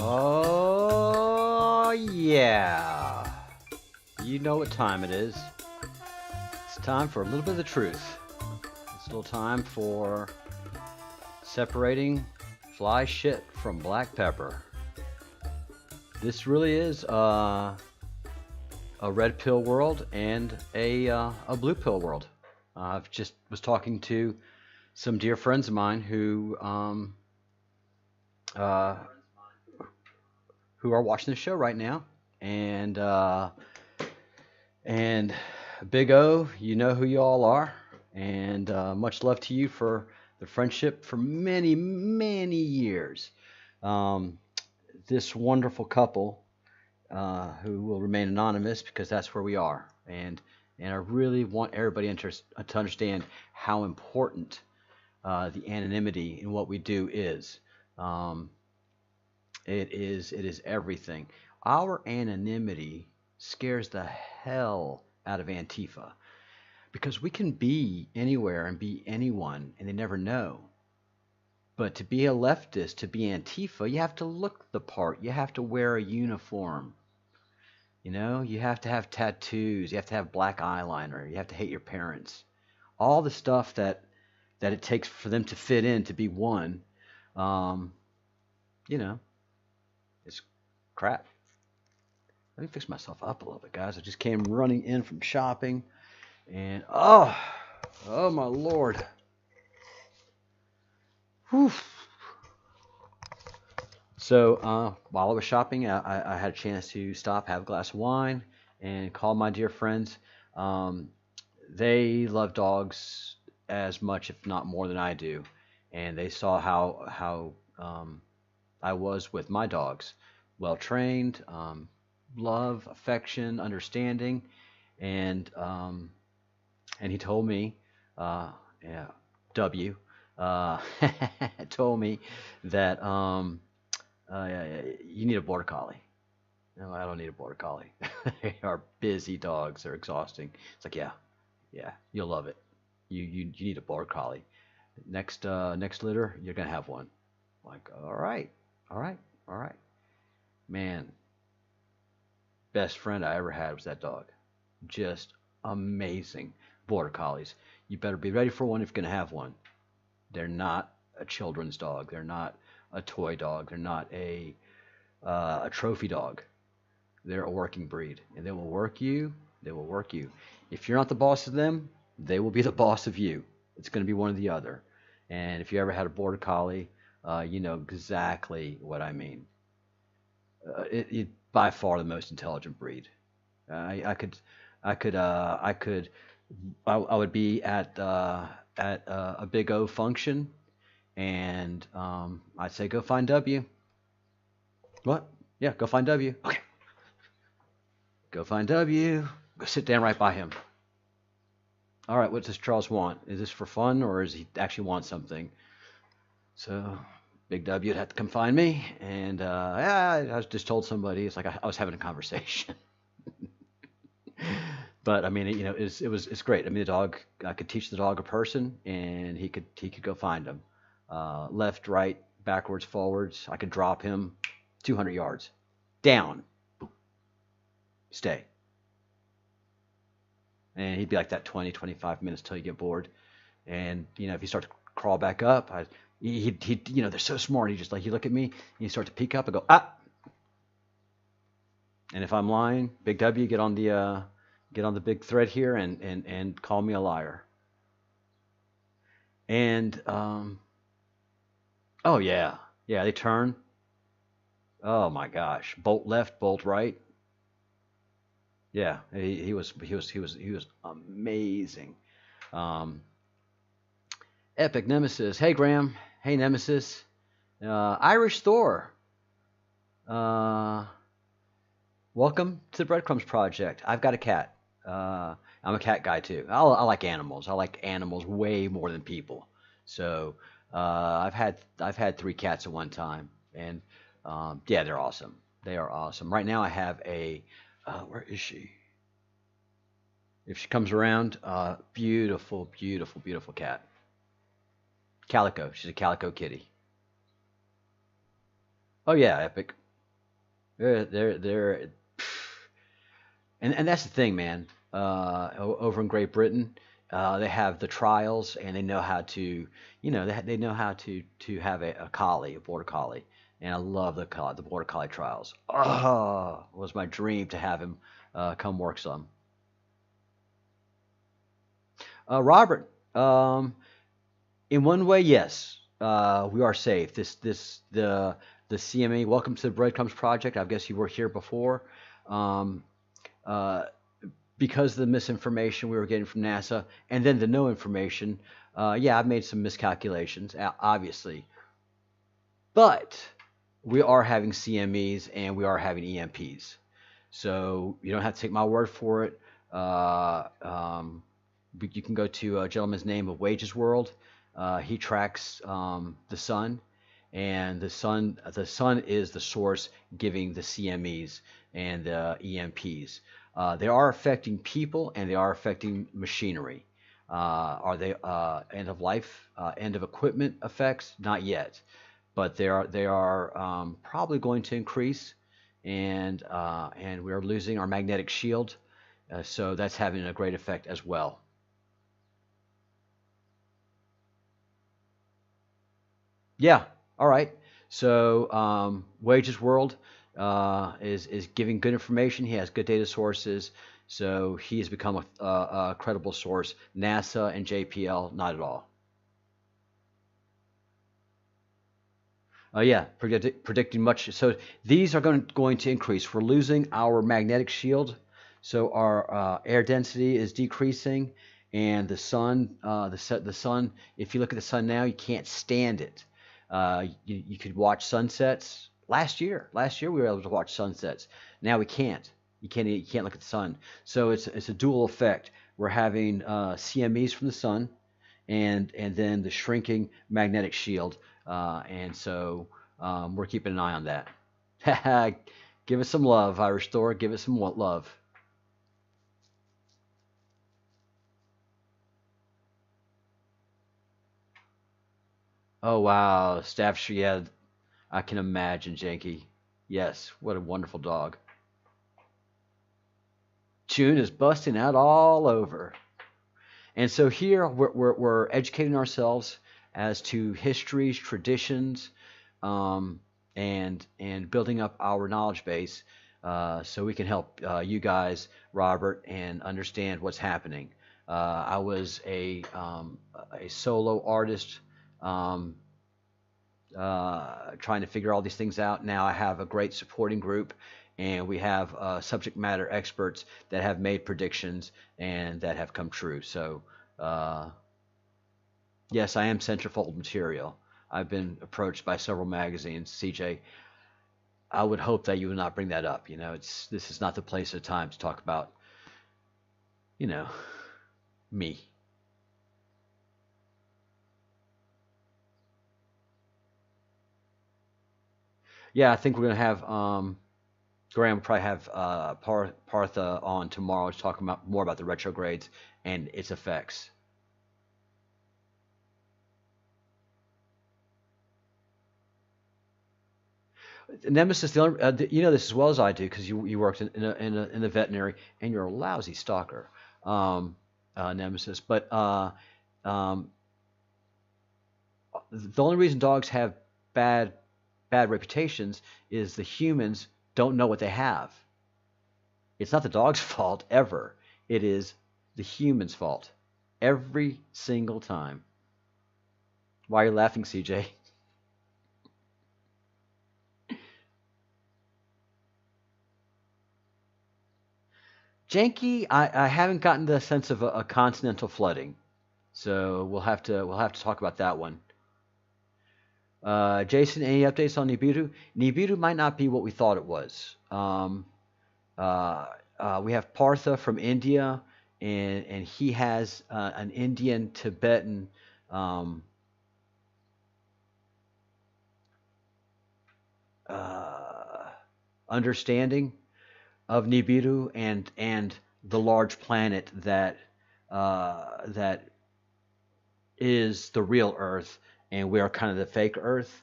Oh, yeah. You know what time it is. It's time for a little bit of the truth. It's a little time for separating fly shit from black pepper. This really is a red pill world and a blue pill world. I've just was talking to some dear friends of mine uh, who are watching the show right now, and Big O, you know who you all are, and much love to you for the friendship for many, many years. Um, this wonderful couple, who will remain anonymous because that's where we are, and I really want everybody to understand how important the anonymity in what we do is. Um, it is everything. Our anonymity scares the hell out of Antifa because we can be anywhere and be anyone and they never know. But to be a leftist, to be Antifa, you have to look the part. You have to wear a uniform. You know, you have to have tattoos. You have to have black eyeliner. You have to hate your parents. All the stuff that it takes for them to fit in to be one. Um, you know, it's crap. Let me fix myself up a little bit, guys. I just came running in from shopping, and oh my lord. Whew. So while I was shopping, I had a chance to stop, have a glass of wine, and call my dear friends. Um, they love dogs as much, if not more, than I do, and they saw how I was with my dogs, well trained, love, affection, understanding, and um, and he told me, uh, yeah, W, uh, told me that you need a border collie. No, I don't need a border collie. They are busy dogs. They're exhausting. It's like, yeah, yeah, you'll love it. You need a border collie. Next litter, you're gonna have one. Like, all right, all right, all right. Man, best friend I ever had was that dog. Just amazing. Border collies. You better be ready for one if you're gonna have one. They're not a children's dog. They're not a toy dog. They're not a trophy dog. They're a working breed, and they will work you. They will work you. If you're not the boss of them, they will be the boss of you. It's going to be one or the other. And if you ever had a border collie, you know exactly what I mean. It by far the most intelligent breed. I could, I could, I would be at a big O function, and I'd say, go find W. What? Yeah, go find W. Okay, go find W. Go sit down right by him. All right, what does Charles want? Is this for fun or does he actually want something? So Big W would have to come find me, and yeah, I just told somebody. It's like I was having a conversation. But I mean, you know, it's great. I mean, the dog. I could teach the dog a person, and he could go find him. Left, right, backwards, forwards. I could drop him 200 yards, down, stay, and he'd be like that 20, 25 minutes till you get bored. And you know, if you start to crawl back up, you know, they're so smart. He just like, you look at me, and you start to peek up and go, ah. And if I'm lying, Big W, get on the big thread here and call me a liar. And oh yeah, yeah, they turn. Oh my gosh, bolt left, bolt right. Yeah, he was amazing. Um, Epic Nemesis. Hey Graham. Hey Nemesis. Irish Thor. Uh, Welcome to the Breadcrumbs Project. I've got a cat. I'm a cat guy too. I like animals. I like animals way more than people. So I've had three cats at one time, and yeah, they're awesome. They are awesome. Right now, I have a where is she? If she comes around, beautiful, beautiful, beautiful cat. Calico. She's a calico kitty. Oh yeah, Epic. They're and that's the thing, man. Over in Great Britain, they have the trials, and they know how to, they know how to have a collie, a border collie, and I love the border collie trials. Oh, it was my dream to have him come work some. Robert, in one way, yes, we are safe. The CME. Welcome to the Breadcrumbs Project. I guess you were here before. Um, uh, because of the misinformation we were getting from NASA, and then the no information, yeah, I've made some miscalculations, obviously, but we are having CMEs and we are having EMPs. So you don't have to take my word for it. You can go to a gentleman's name of Wages World. He tracks the sun, and the sun is the source giving the CMEs and the EMPs. They are affecting people and they are affecting machinery. Are they end of life, end of equipment effects? Not yet, but they are probably going to increase, and we are losing our magnetic shield, so that's having a great effect as well. Yeah. All right. So Wages World is giving good information. He has good data sources. So he has become a credible source. NASA and JPL, not at all. Yeah, predicting much. So these are going to increase. We're losing our magnetic shield, so our air density is decreasing, and the sun, the sun. If you look at the sun now, you can't stand it. You could watch sunsets. Last year we were able to watch sunsets. Now we can't. You can't look at the sun. So it's a dual effect. We're having CMEs from the sun, and then the shrinking magnetic shield, and so we're keeping an eye on that. Give us some love, Irish Thor. Give us some love. Oh wow, Staffordshire. Yeah, I can imagine, Janky. Yes, what a wonderful dog. June is busting out all over. And so here we're educating ourselves as to histories, traditions, um, and building up our knowledge base, so we can help you guys, Robert, and understand what's happening. I was a solo artist, um, trying to figure all these things out. Now I have a great supporting group, and we have subject matter experts that have made predictions and that have come true. So, uh, yes, I am centerfold material. I've been approached by several magazines. CJ, I would hope that you would not bring that up. This is not the place or time to talk about, you know, me. Yeah, I think we're gonna have Graham will probably have Partha on tomorrow to talk about more about the retrogrades and its effects. Nemesis, you know this as well as I do because you worked in the veterinary and you're a lousy stalker, Nemesis. But um, the only reason dogs have bad bad reputations is the humans don't know what they have. It's not the dog's fault ever. It is the human's fault every single time. Why are you laughing, CJ? Janky, I haven't gotten the sense of a continental flooding, so we'll have to talk about that one. Jason, any updates on Nibiru? Nibiru might not be what we thought it was. Uh, we have Partha from India, and he has an Indian Tibetan um, uh, understanding of Nibiru and the large planet that is the real Earth, and we are kind of the fake Earth.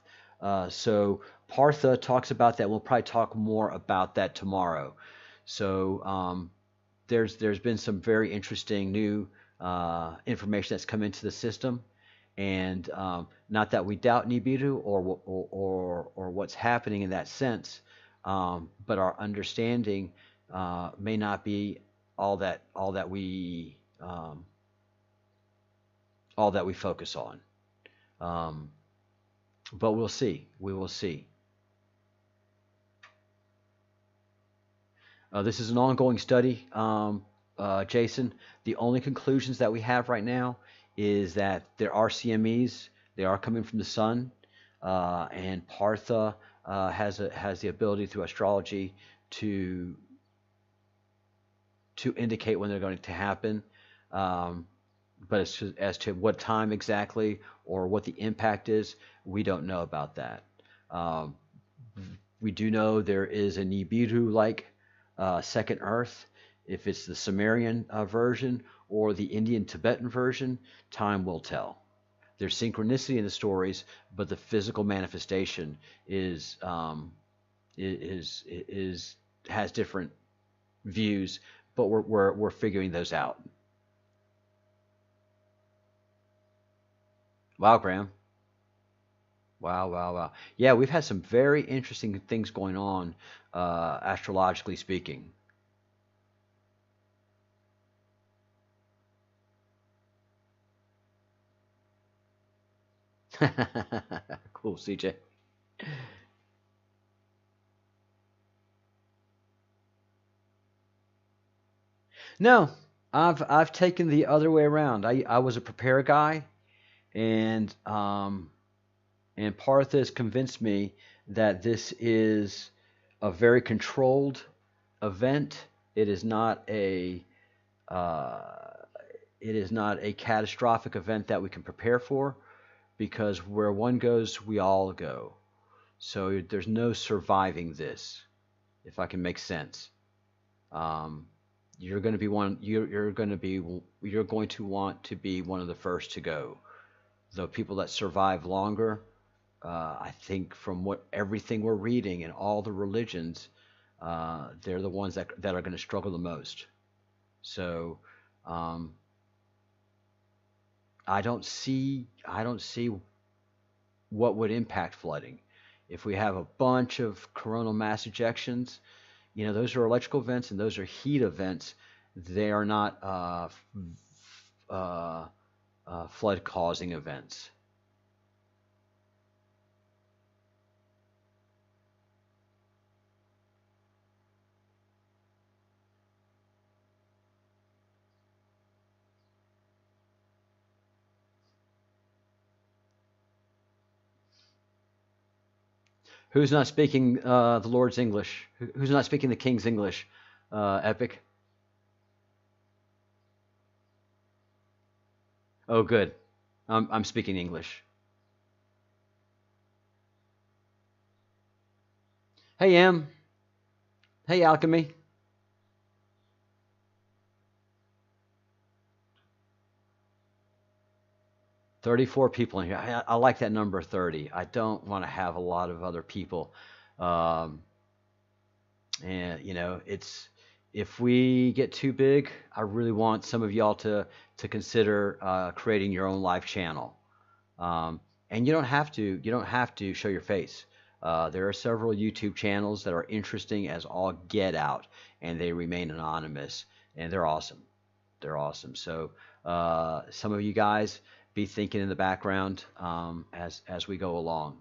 So Partha talks about that. We'll probably talk more about that tomorrow. So there's been some very interesting new information that's come into the system, and not that we doubt Nibiru or what's happening in that sense, but our understanding may not be um, all that we focus on. Um, but we'll see. We will see. This is an ongoing study, Jason. The only conclusions that we have right now is that there are CMEs. They are coming from the sun, and Partha has the ability through astrology to indicate when they're going to happen. Um, but as to what time exactly or what the impact is, we don't know about that. Um, we do know there is a Nibiru-like second Earth. If it's the Sumerian version or the Indian Tibetan version, time will tell. There's synchronicity in the stories, but the physical manifestation is has different views. But we're figuring those out. Wow, Graham. Wow, wow, wow. Yeah, we've had some very interesting things going on, astrologically speaking. Cool, CJ. No, I've taken the other way around. I was a prepare guy, and Partha has convinced me that this is a very controlled event. It is not a uh, it is not a catastrophic event that we can prepare for, because where one goes, we all go. So there's no surviving this, if I can make sense. Um, you're going to be one. You're going to be. You're going to want to be one of the first to go. The people that survive longer, I think, from what everything we're reading in all the religions, they're the ones that are going to struggle the most. So um, I don't see what would impact flooding. If we have a bunch of coronal mass ejections, those are electrical events and those are heat events. They are not uh, flood causing events. Who's not speaking the Lord's English? Who's not speaking the King's English? Epic. Oh, good. I'm speaking English. Hey, Em. Hey, Alchemy. 34 people in here. I like that number 30. I don't want to have a lot of other people. Um, and it's if we get too big, I really want some of y'all to consider creating your own live channel. And you don't have to show your face. There are several YouTube channels that are interesting as all get out, and they remain anonymous, and they're awesome. They're awesome. So some of you guys be thinking in the background as we go along.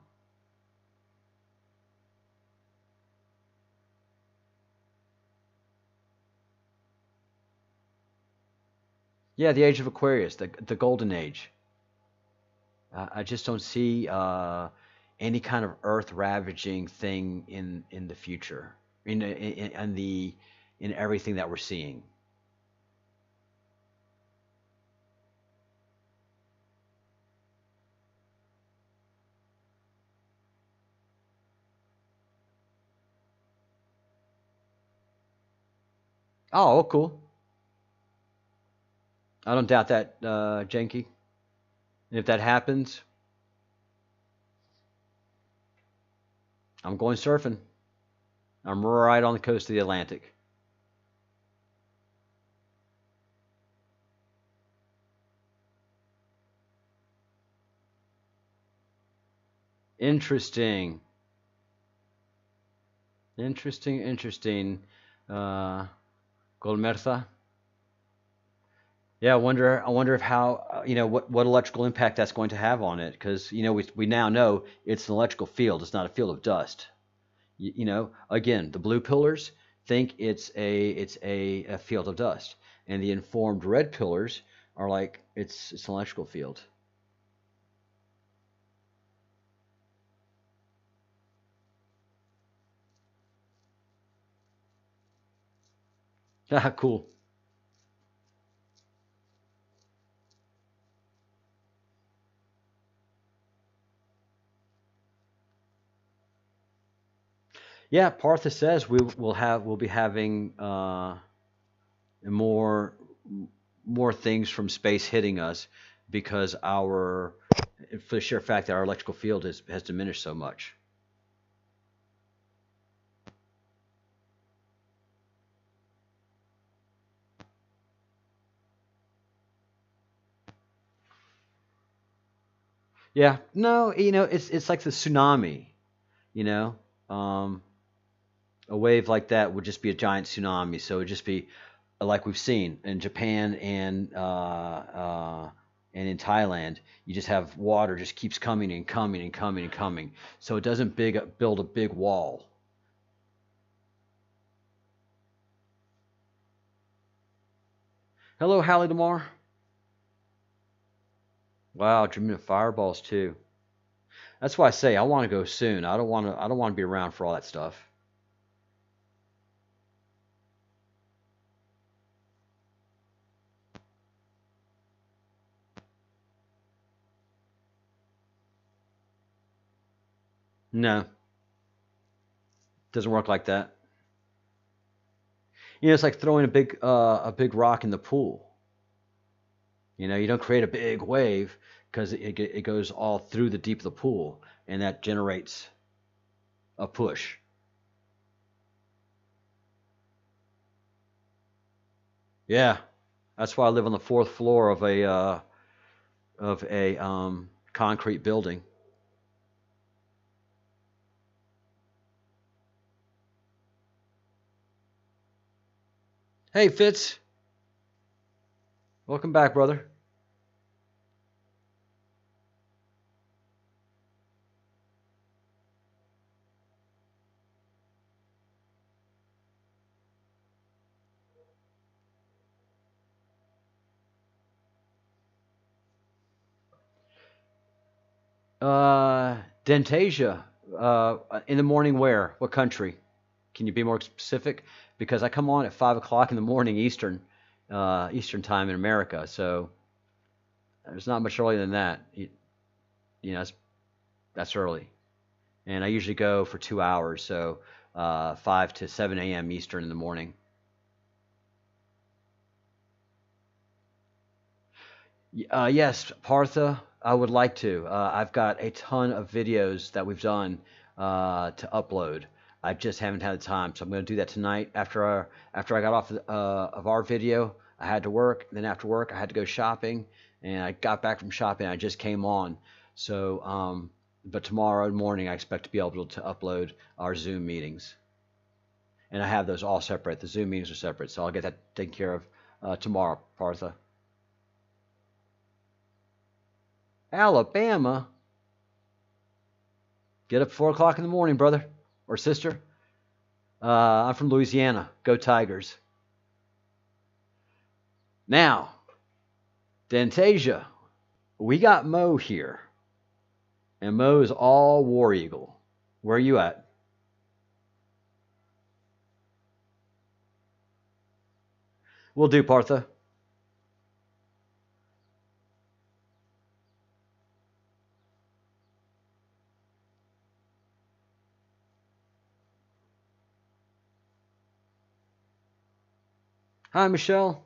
Yeah, the age of Aquarius, the golden age. I just don't see any kind of earth ravaging thing in the future in everything that we're seeing. Oh, cool. I don't doubt that, Janky. And if that happens, I'm going surfing. I'm right on the coast of the Atlantic. Interesting. Interesting. Uh, Golmertha. Yeah, I wonder if how what electrical impact that's going to have on it, because we now know it's an electrical field. It's not a field of dust. Again, the blue pillars think it's a field of dust, and the informed red pillars are like it's an electrical field. Ah, cool. Yeah, Partha says we'll be having more more things from space hitting us because our for the sheer fact that our electrical field has diminished so much. Yeah, no, it's like the tsunami. You know, um, a wave like that would just be a giant tsunami. So it'd just be like we've seen in Japan and in Thailand. You just have water just keeps coming and coming and coming and coming. So it doesn't build a big wall. Hello, Hallie Demar. Wow, dreaming of fireballs too. That's why I say I want to go soon. I don't want to. I don't want to be around for all that stuff. No, doesn't work like that. It's like throwing a big rock in the pool. You don't create a big wave because it goes all through the deep of the pool, and that generates a push. Yeah, that's why I live on the fourth floor of a concrete building. Hey, Fitz, welcome back, brother. Dentasia. In the morning, where? What country? Can you be more specific? Because I come on at 5 o'clock in the morning Eastern, Eastern time in America. So there's not much earlier than that. That's early. And I usually go for 2 hours, so 5 to 7 a.m. Eastern in the morning. Yes, Partha, I would like to. I've got a ton of videos that we've done to upload. I just haven't had the time, so I'm going to do that tonight. After I got off of our video, I had to work. Then after work, I had to go shopping, and I got back from shopping. I just came on, so but tomorrow morning, I expect to be able to upload our Zoom meetings, and I have those all separate. The Zoom meetings are separate, so I'll get that taken care of tomorrow, Partha. Alabama. Get up 4 o'clock in the morning, brother or sister. I'm from Louisiana. Go Tigers. Now, Dantasia, we got Mo here, and Mo is all War Eagle. Where are you at? We'll do, Partha. Hi, Michelle.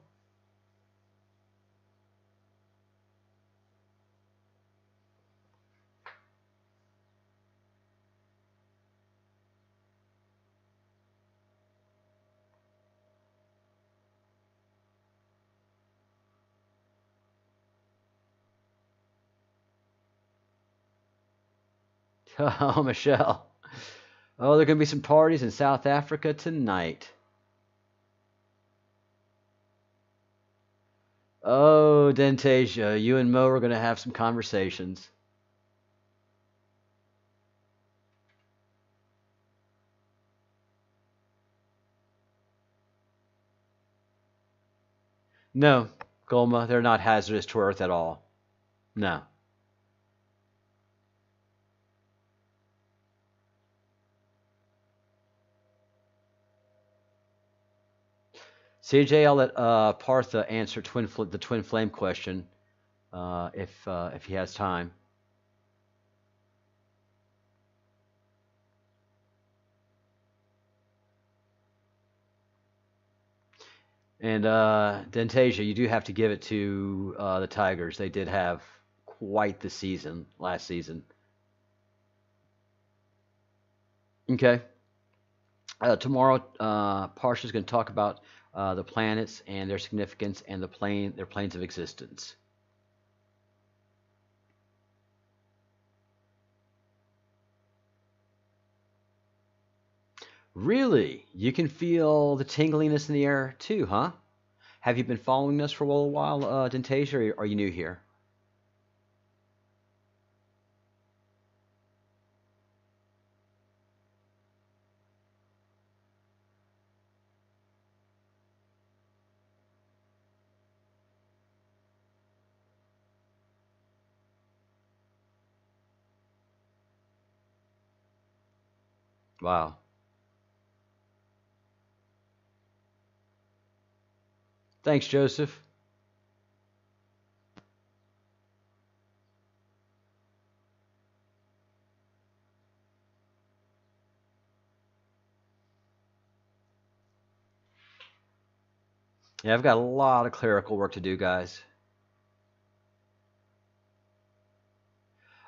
Oh, Michelle. Oh, there are going to be some parties in South Africa tonight. Oh, Dentasia, you and Mo are going to have some conversations. No, Golma, they're not hazardous to Earth at all. No. CJ, I'll let Partha answer the twin flame question if he has time. And Dentasia, you do have to give it to the Tigers. They did have quite the season last season. Okay. Tomorrow, Parsha is going to talk about the planets and their significance and their planes of existence. Really? You can feel the tingliness in the air too, huh? Have you been following us for a little while, Dentasia, or are you new here? Wow. Thanks, Joseph. Yeah, I've got a lot of clerical work to do, guys.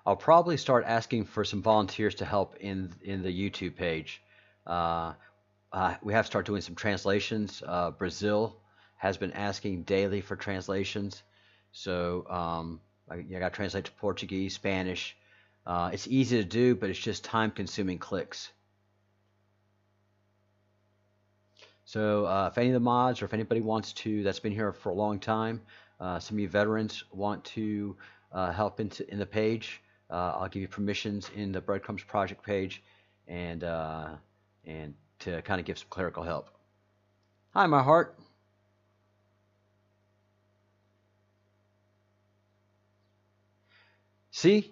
I'll probably start asking for some volunteers to help in the YouTube page. Uh, we have to start doing some translations. Brazil has been asking daily for translations, so I got to translate to Portuguese, Spanish. It's easy to do, but it's just time-consuming clicks. So if any of the mods or if anybody wants to, that's been here for a long time, some of you veterans want to help in the page, I'll give you permissions in the Breadcrumbs project page, and to kind of give some clerical help. Hi, my heart. See,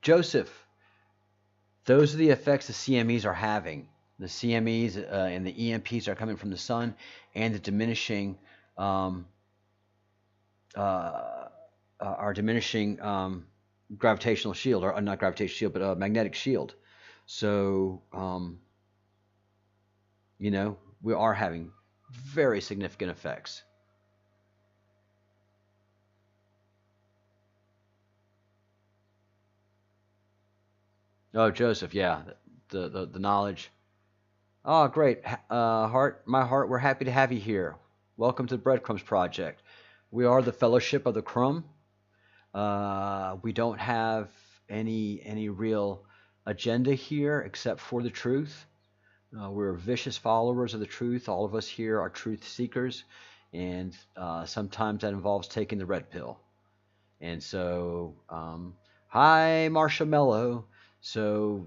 Joseph, those are the effects the CMEs are having. The CMEs and the EMPs are coming from the sun, and the diminishing our diminishing gravitational shield, or not gravitational shield, but magnetic shield. So, you know, we are having very significant effects. Oh, Joseph, yeah, the knowledge. Oh, great, my heart. We're happy to have you here. Welcome to the Breadcrumbs Project. We are the Fellowship of the Crumb. We don't have any real agenda here except for the truth. We're vicious followers of the truth. All of us here are truth seekers, and sometimes that involves taking the red pill. And so, hi, Marshmallow. So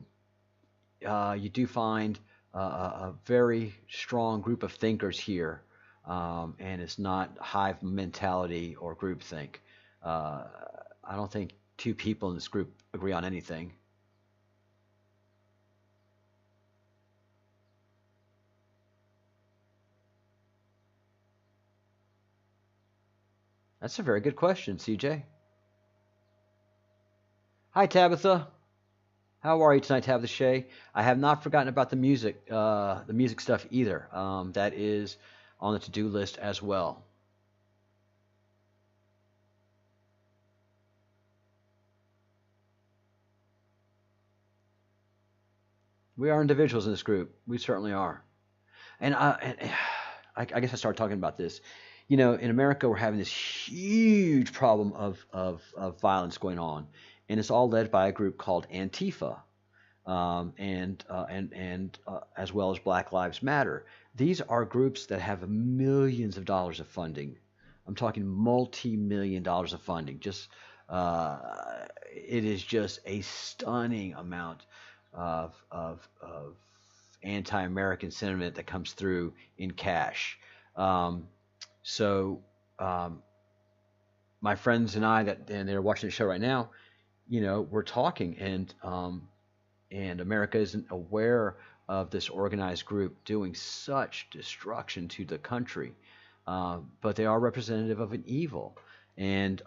you do find a very strong group of thinkers here, and it's not hive mentality or groupthink. I don't think two people in this group agree on anything. That's a very good question, CJ. Hi, Tabitha. How are you tonight, Tabitha Shea? I have not forgotten about the music stuff either. That is on the to-do list as well. We are individuals in this group. We certainly are. And I guess I started talking about this. You know, in America, we're having this huge problem of violence going on. and it's all led by a group called Antifa, as well as Black Lives Matter. These are groups that have millions of dollars of funding. I'm talking multi-million dollars of funding. Uh, it is just a stunning amount of anti-American sentiment that comes through in cash. Um, so um, my friends and I and they're watching the show right now, we're talking, and America isn't aware of this organized group doing such destruction to the country, but they are representative of an evil, and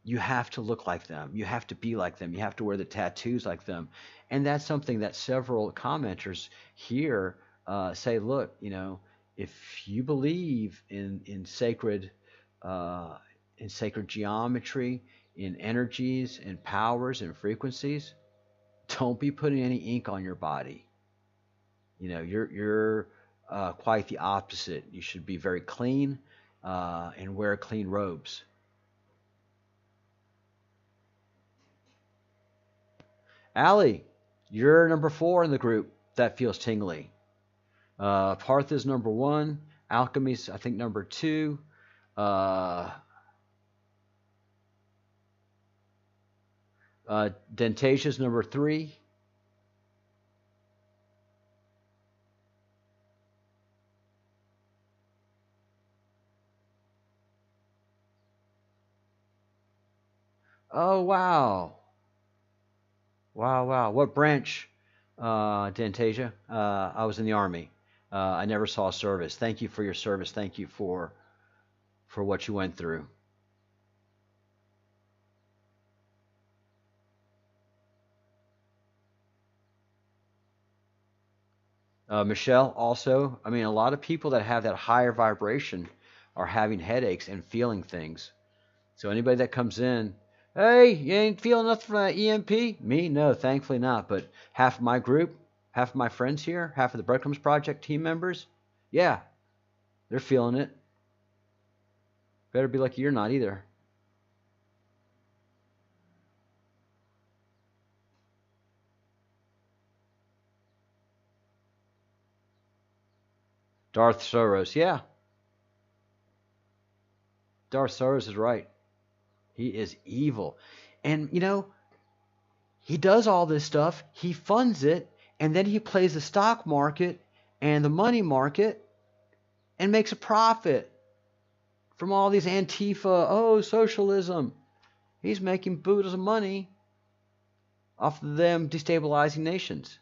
you have to look like them, you have to be like them, you have to wear the tattoos like them, and that's something that several commenters here say. Look, if you believe uh, in sacred geometry, in energies and powers and frequencies, don't be putting any ink on your body. You're quite the opposite. You should be very clean and wear clean robes. Allie, you're number 4 in the group that feels tingly. Parth is number 1. Alchemy's, I think, number 2. Uh, Dentasia's number 3. Oh, wow. Wow, wow. What branch, Dentasia? I was in the Army. I never saw service. Thank you for your service. Thank you for what you went through. Michelle, also, I mean, a lot of people that have that higher vibration are having headaches and feeling things. So anybody that comes in, hey, you ain't feeling nothing from that EMP? Me? No, thankfully not. But half of my group, half of my friends here, half of the Breadcrumbs Project team members, yeah, they're feeling it. Better be lucky you're not either. Darth Soros, yeah. Darth Soros is right. He is evil. And, he does all this stuff, he funds it, and then he plays the stock market and the money market and makes a profit from all these Antifa, oh, socialism. He's making boodles of money off of them destabilizing nations.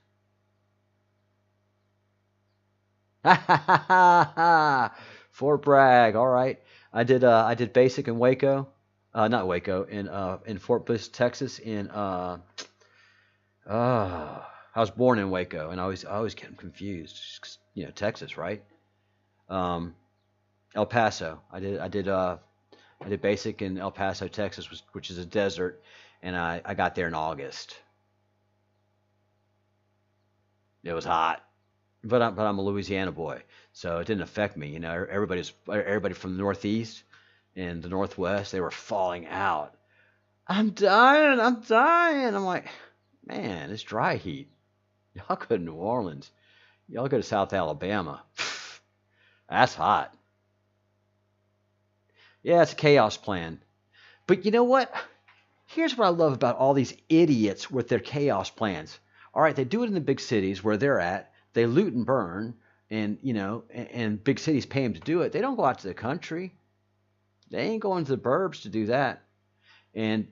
Fort Bragg, all right. I did basic in Waco, not Waco, in Fort Bliss, Texas. I was born in Waco, and I always get them confused. Texas, right? Um, El Paso. I did basic in El Paso, Texas, which is a desert, and I got there in August. It was hot, but I'm a Louisiana boy, so it didn't affect me. Everybody from the Northeast and the Northwest, they were falling out. I'm dying. I'm dying. I'm like, man, it's dry heat. Y'all go to New Orleans. Y'all go to South Alabama. That's hot. Yeah, it's a chaos plan. But you know what? Here's what I love about all these idiots with their chaos plans. All right, they do it in the big cities where they're at. They loot and burn, and big cities pay them to do it. They don't go out to the country. They ain't going to the burbs to do that. And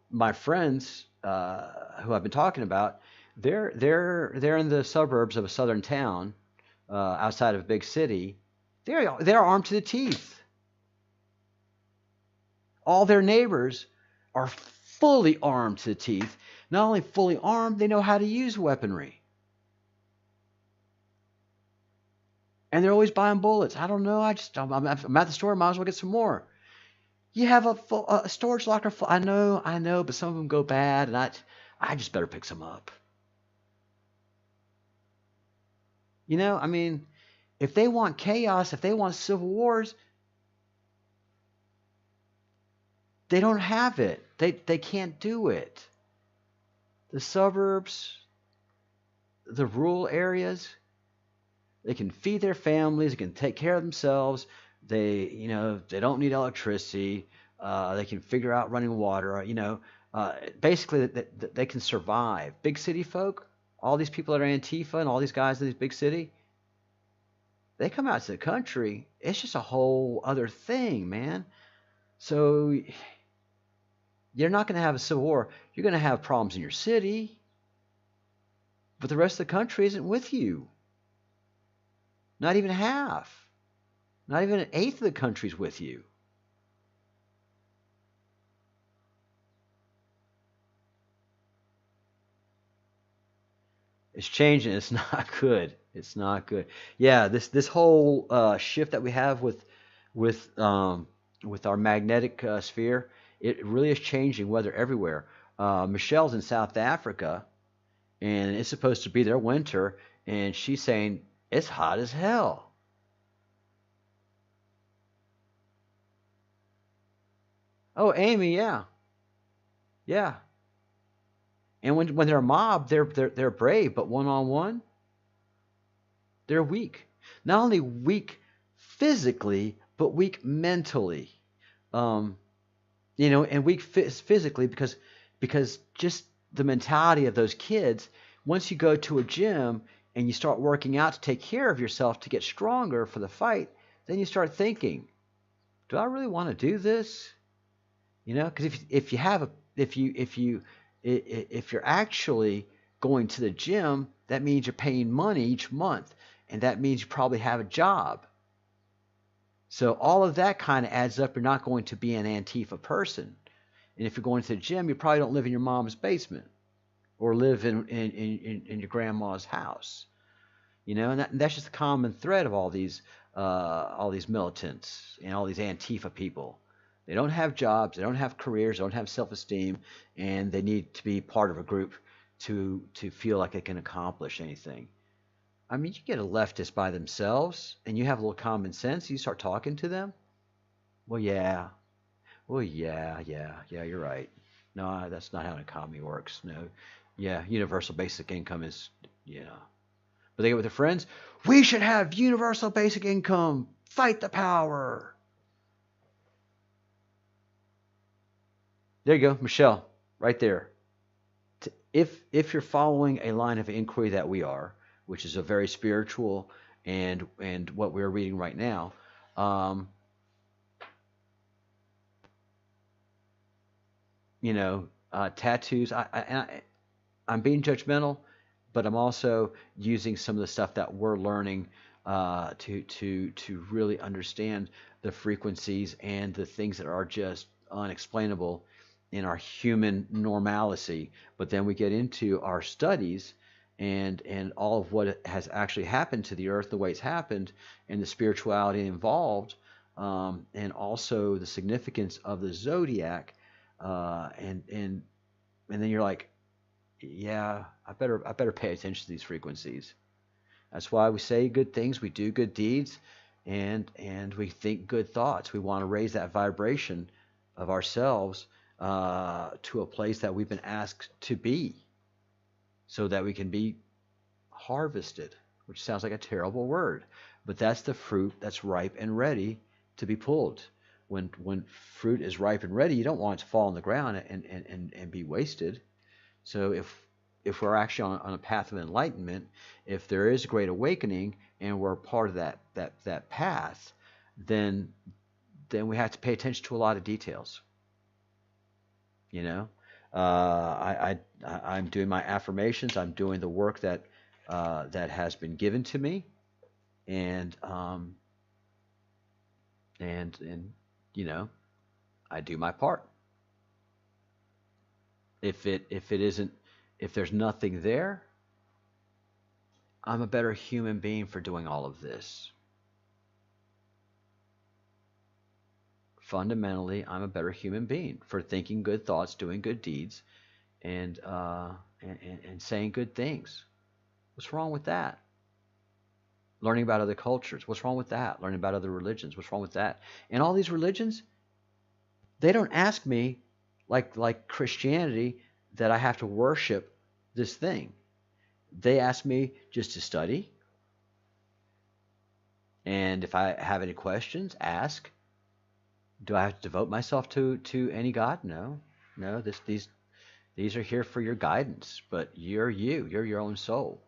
my friends who I've been talking about, they're in the suburbs of a southern town outside of a big city. They're armed to the teeth. All their neighbors are fully armed to the teeth. Not only fully armed, they know how to use weaponry. And they're always buying bullets. I don't know. I'm at the store. Might as well get some more. You have a storage locker full. I know, but some of them go bad, and I just better pick some up. I mean, if they want chaos, if they want civil wars, They don't have it. They can't do it. The suburbs, the rural areas, they can feed their families, they can take care of themselves. They don't need electricity. They can figure out running water. Basically, they can survive. Big city folk, all these people that are Antifa and all these guys in these big city, they come out to the country. It's just a whole other thing, man. So you're not going to have a civil war. You're going to have problems in your city, but the rest of the country isn't with you. Not even half. Not even an eighth of the country's with you. It's changing. It's not good. It's not good. Yeah, this whole shift that we have with with our magnetic sphere, it really is changing weather everywhere. Michelle's in South Africa, and it's supposed to be their winter, and she's saying it's hot as hell. Oh, Amy, yeah, yeah. And when they're a mob, they're brave, but one on one, they're weak. Not only weak physically, but weak mentally. Um, and weak physically because just the mentality of those kids. Once you go to a gym and you start working out to take care of yourself to get stronger for the fight, then you start thinking, do I really want to do this? Because if you have a if you're actually going to the gym, that means you're paying money each month, and that means you probably have a job. So all of that kind of adds up. You're not going to be an Antifa person. And if you're going to the gym, you probably don't live in your mom's basement or live in your grandma's house. And that's just a common thread of all these militants and all these Antifa people. They don't have jobs, they don't have careers, they don't have self-esteem, and they need to be part of a group to feel like they can accomplish anything. I mean, you get a leftist by themselves, and you have a little common sense. You start talking to them. Well, yeah. Well, yeah, yeah, yeah. You're right. No, that's not how an economy works. No. Yeah, universal basic income is, yeah. But they get with their friends. We should have universal basic income. Fight the power. There you go, Michelle, right there. If you're following a line of inquiry that we are, which is a very spiritual and what we're reading right now, um, tattoos. I'm being judgmental, but I'm also using some of the stuff that we're learning to really understand the frequencies and the things that are just unexplainable in our human normalcy. But then we get into our studies and all of what has actually happened to the earth, the way it's happened, and the spirituality involved, and also the significance of the zodiac, and then you're like, yeah, I better pay attention to these frequencies. That's why we say good things, we do good deeds, and we think good thoughts. We want to raise that vibration of ourselves to a place that we've been asked to be, so that we can be harvested, which sounds like a terrible word, but that's the fruit that's ripe and ready to be pulled. When fruit is ripe and ready, you don't want it to fall on the ground and be wasted. So if we're actually on a path of enlightenment, if there is a great awakening and we're part of that path, then we have to pay attention to a lot of details. You know, I'm doing my affirmations. I'm doing the work that has been given to me, and and I do my part. If it isn't, if there's nothing there, I'm a better human being for doing all of this. Fundamentally, I'm a better human being for thinking good thoughts, doing good deeds, and and saying good things. What's wrong with that? Learning about other cultures. What's wrong with that? Learning about other religions. What's wrong with that? And all these religions, They don't ask me like Christianity that I have to worship this thing. They ask me just to study, and if I have any questions, ask. Do I have to devote myself to any god? No, no. These are here for your guidance, but you're you. You're your own soul.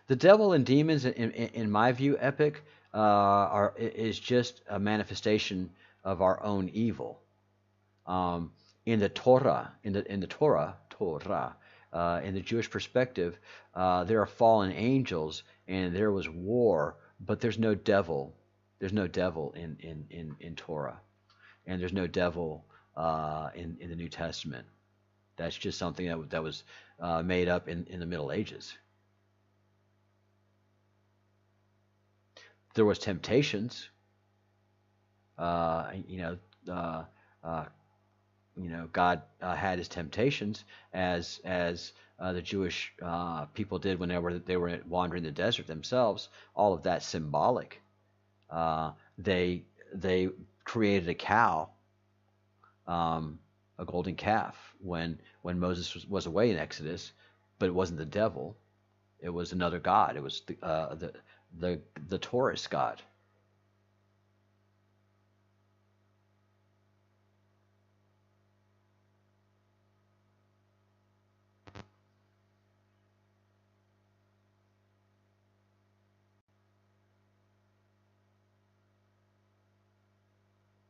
The devil and demons, in my view, epic, is just a manifestation of our own evil. Um, in the Torah, in the Jewish perspective, there are fallen angels and there was war, but there's no devil. There's no devil in Torah, and there's no devil in the New Testament. That's just something that was made up in the Middle Ages. There was temptations. Uh, you know, uh, uh, God had his temptations as the Jewish people did when they were wandering the desert themselves. All of that symbolic. They created a cow, um, a golden calf, when Moses was away in Exodus, but it wasn't the devil. It was another god. It was the Taurus god.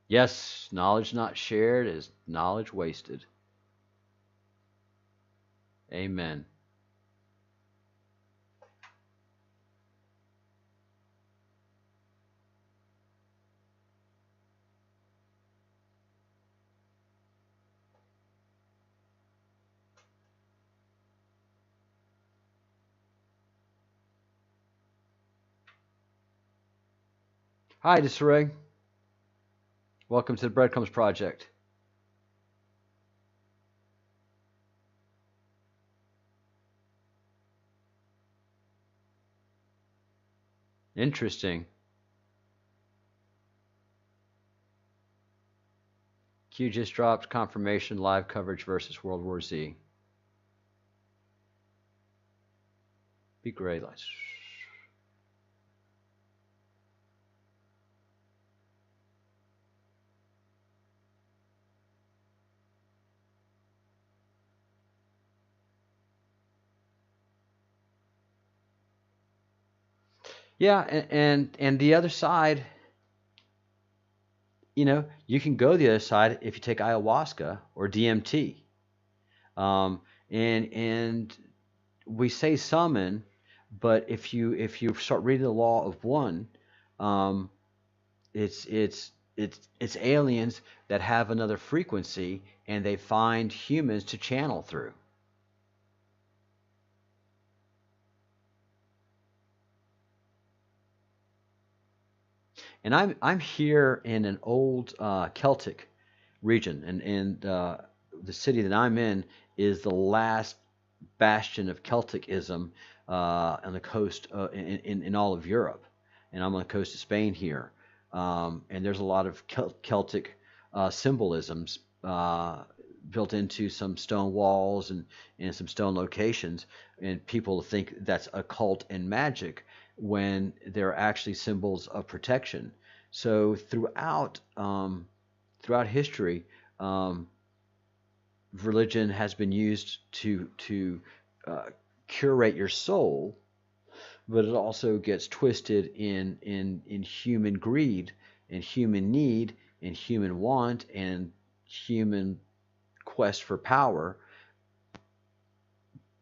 Yes, knowledge not shared is knowledge wasted. Amen. Hi, Deciphering. Welcome to the Breadcrumbs Project. Interesting. Q just dropped confirmation live coverage versus World War Z. Be great. Let's. Yeah, and the other side, you can go the other side if you take ayahuasca or DMT. Um, and we say summon, but if you start reading the law of one, um, it's aliens that have another frequency and they find humans to channel through. And I'm here in an old Celtic region, and the city that I'm in is the last bastion of Celticism on the coast in all of Europe, and I'm on the coast of Spain here. And there's a lot of Celtic symbolisms built into some stone walls and some stone locations, and people think that's occult and magic when they're actually symbols of protection. So throughout history, um, religion has been used to uh, curate your soul, but it also gets twisted in human greed and human need and human want and human quest for power.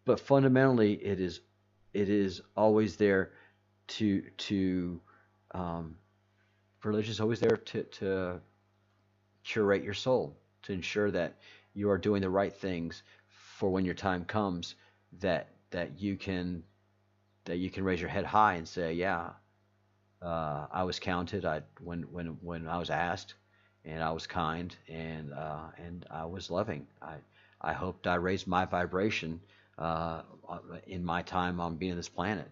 But fundamentally, it is always there to um, religion is always there to curate your soul, to ensure that you are doing the right things for when your time comes, that you can raise your head high and say, yeah, I was counted. When I was asked, and I was kind, and I was loving. I hoped I raised my vibration uh, in my time on being on this planet.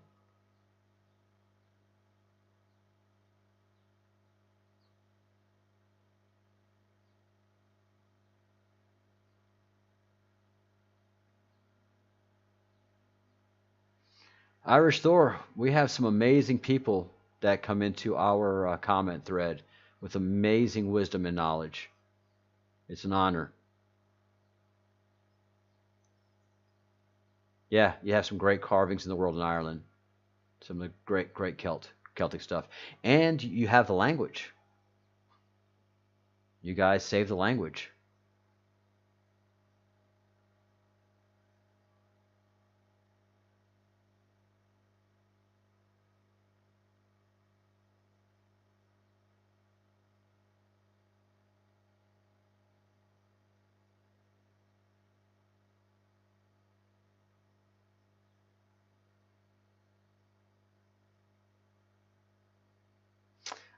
Irish Thor, we have some amazing people that come into our comment thread with amazing wisdom and knowledge. It's an honor. Yeah, you have some great carvings in the world in Ireland. Some of the great Celtic stuff, and you have the language. You guys save the language.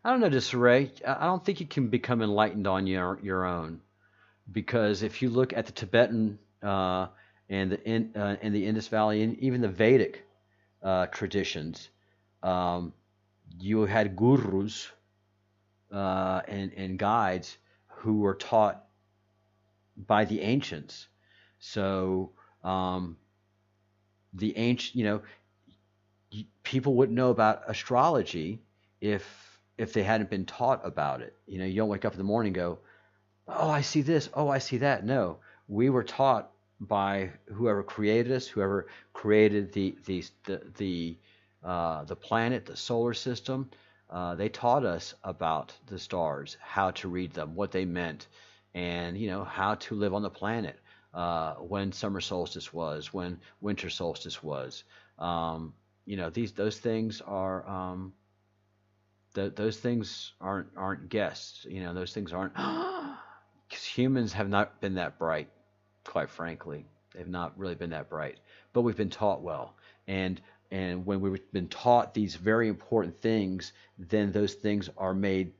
I don't know, Disarray. I don't think you can become enlightened on your own, because if you look at the Tibetan and the Indus Valley and even the Vedic traditions, um, you had gurus and guides who were taught by the ancients. So the ancient, people wouldn't know about astrology if they hadn't been taught about it. You don't wake up in the morning and go, "Oh, I see this. Oh, I see that." No, we were taught by whoever created us, whoever created the planet, the solar system. They taught us about the stars, how to read them, what they meant, and how to live on the planet. When summer solstice was, when winter solstice was. Those things are those things aren't guests. Those things aren't. Because humans have not been that bright, quite frankly. They've not really been that bright. But we've been taught well. And when we've been taught these very important things, then those things are made,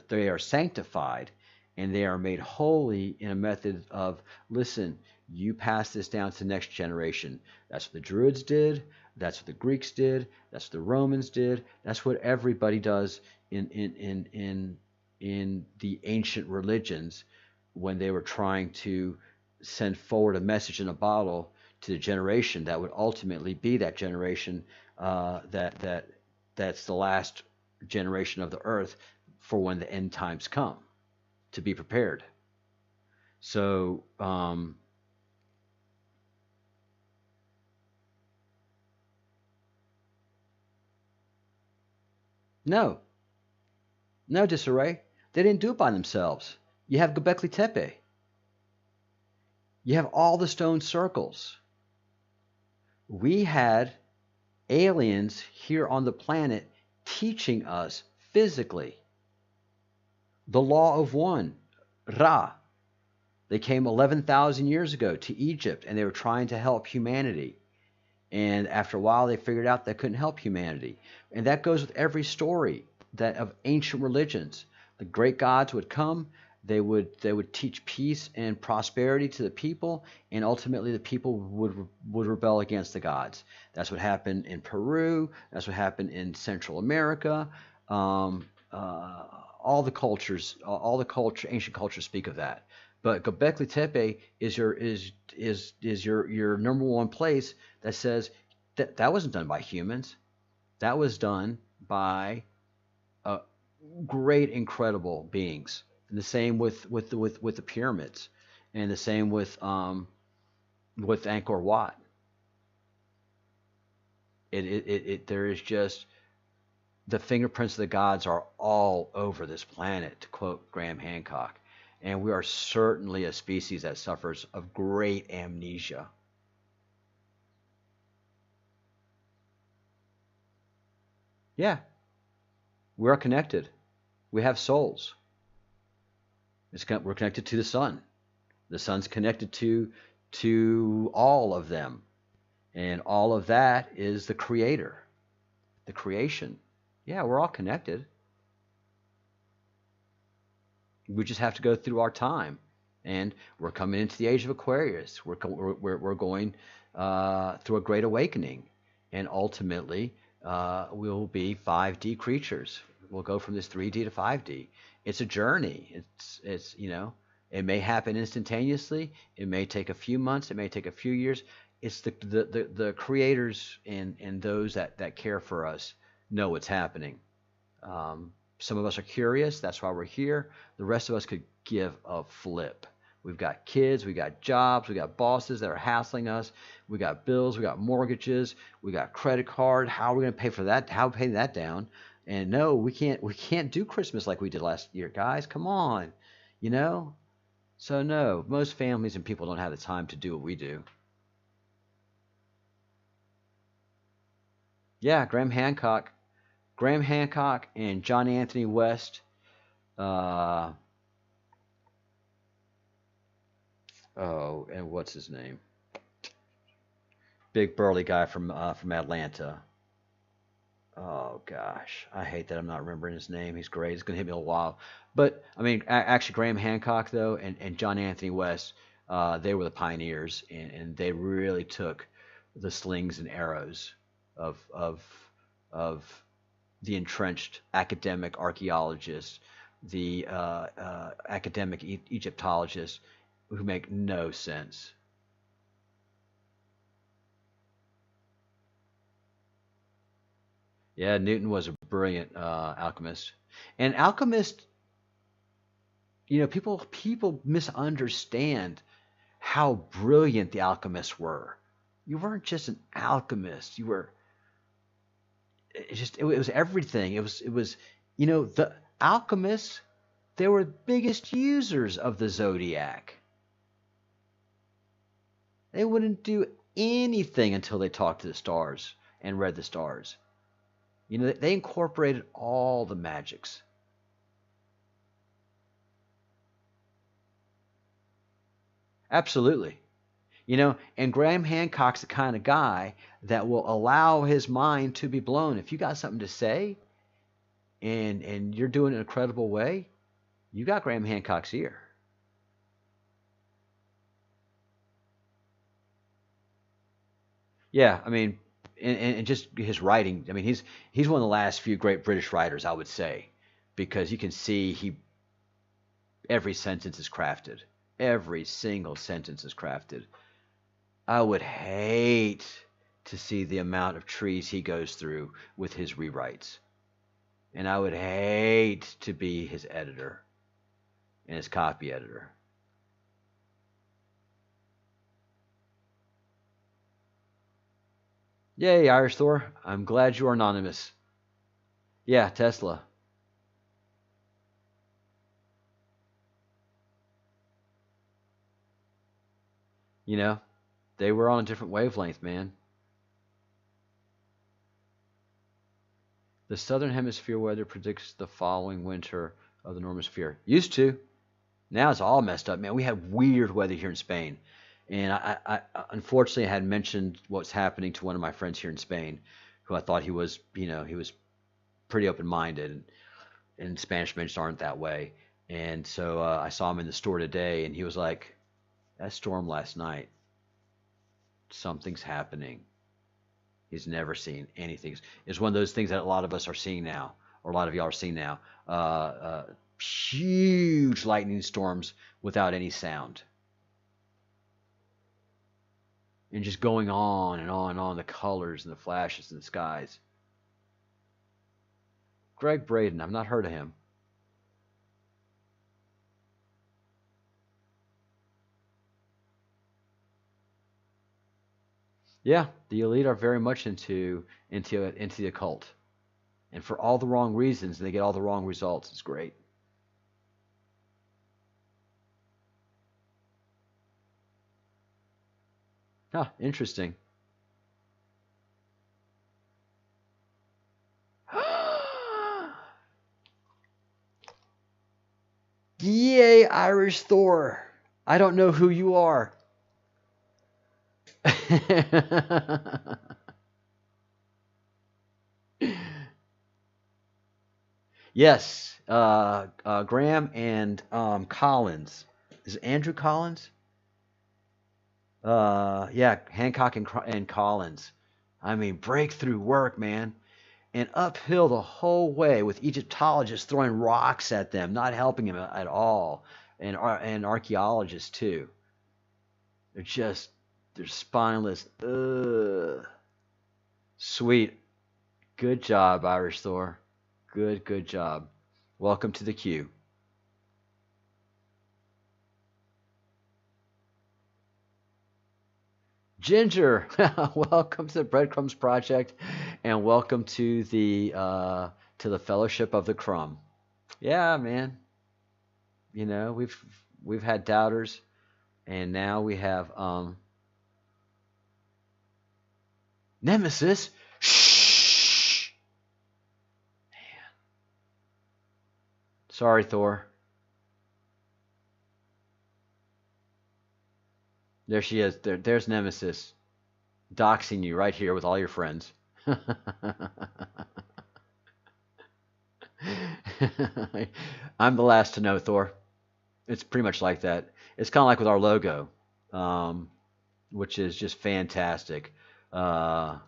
they are sanctified, and they are made holy in a method of, listen, you pass this down to the next generation. That's what the Druids did. That's what the Greeks did. That's what the Romans did. That's what everybody does in the ancient religions when they were trying to send forward a message in a bottle to the generation that would ultimately be that generation, that's the last generation of the earth for when the end times come, to be prepared. So no, no, Disarray. They didn't do it by themselves. You have Göbekli Tepe. You have all the stone circles. We had aliens here on the planet teaching us physically the law of one, Ra. They came 11,000 years ago to Egypt, and they were trying to help humanity. And after a while, they figured out they couldn't help humanity. And that goes with every story of ancient religions. The great gods would come. They would teach peace and prosperity to the people, and ultimately the people would rebel against the gods. That's what happened in Peru. That's what happened in Central America. All the cultures, ancient cultures speak of that. But Göbekli Tepe is your number one place that says that wasn't done by humans. That was done by great, incredible beings. And the same with the pyramids, and the same with Angkor Wat. There is just, the fingerprints of the gods are all over this planet, to quote Graham Hancock. And we are certainly a species that suffers of great amnesia. Yeah, we are connected. We have souls. We're connected to the sun. The sun's connected to all of them. And all of that is the creator, the creation. Yeah, we're all connected. We just have to go through our time and we're coming into the age of Aquarius. We're going through a great awakening, and ultimately we'll be 5D creatures. We'll go from this 3D to 5D. It's a journey. It's it may happen instantaneously. It may take a few months. It may take a few years. It's the creators and those that care for us know what's happening. Some of us are curious. That's why we're here. The rest of us could give a flip. We've got kids, we got jobs, we got bosses that are hassling us, we got bills, we got mortgages, we got credit card. How are we going to pay for that? How pay that down? And no, we can't do Christmas like we did last year, guys. Come on, you know. So no, most families and people don't have the time to do what we do. Yeah, Graham Hancock, and John Anthony West. Uh, oh, and what's his name? Big burly guy from Atlanta. Oh gosh, I hate that I'm not remembering his name. He's great. It's gonna hit me a while. But I mean, actually, Graham Hancock though, and John Anthony West, they were the pioneers, and they really took the slings and arrows of the entrenched academic archaeologists, the academic Egyptologists who make no sense. Yeah, Newton was a brilliant alchemist, and alchemist, people misunderstand how brilliant the alchemists were. You weren't just an alchemist; you were it was everything. It was the alchemists. They were the biggest users of the zodiac. They wouldn't do anything until they talked to the stars and read the stars. They incorporated all the magics. Absolutely. And Graham Hancock's the kind of guy that will allow his mind to be blown. If you got something to say and you're doing it in a credible way, you got Graham Hancock's ear. Yeah, I mean, and just his writing. I mean, he's one of the last few great British writers, I would say, because you can see every sentence is crafted. Every single sentence is crafted. I would hate to see the amount of trees he goes through with his rewrites. And I would hate to be his editor and his copy editor. Yay, Irish Thor. I'm glad you are anonymous. Yeah, Tesla. You know, they were on a different wavelength, man. The southern hemisphere weather predicts the following winter of the northern hemisphere. Used to. Now it's all messed up, man. We had weird weather here in Spain. And unfortunately, I had mentioned what's happening to one of my friends here in Spain, who I thought he was pretty open-minded, and Spanish men just aren't that way. And so I saw him in the store today, and he was like, "That storm last night, something's happening." He's never seen anything. It's one of those things that a lot of us are seeing now, or a lot of y'all are seeing now. Huge lightning storms without any sound, and just going on and on and on, the colors and the flashes in the skies. Greg Braden, I've not heard of him. Yeah, the elite are very much into the occult, and for all the wrong reasons, and they get all the wrong results. It's great. Huh, interesting. Yay, Irish Thor. I don't know who you are. Yes, Graham and Collins. Is it Andrew Collins? Yeah, Hancock and Collins. I mean, breakthrough work, man. And uphill the whole way with Egyptologists throwing rocks at them, not helping them at all, and archaeologists too. They're just they're spineless. Ugh. Sweet. Good job, Irish Thor. Good job. Welcome to the queue. Ginger, welcome to the Breadcrumbs Project, and welcome to the Fellowship of the Crumb. Yeah, man. We've had doubters, and now we have Nemesis. Shh. Sorry, Thor. There she is. There's Nemesis, doxing you right here with all your friends. I'm the last to know, Thor. It's pretty much like that. It's kind of like with our logo, um, which is just fantastic. Uh,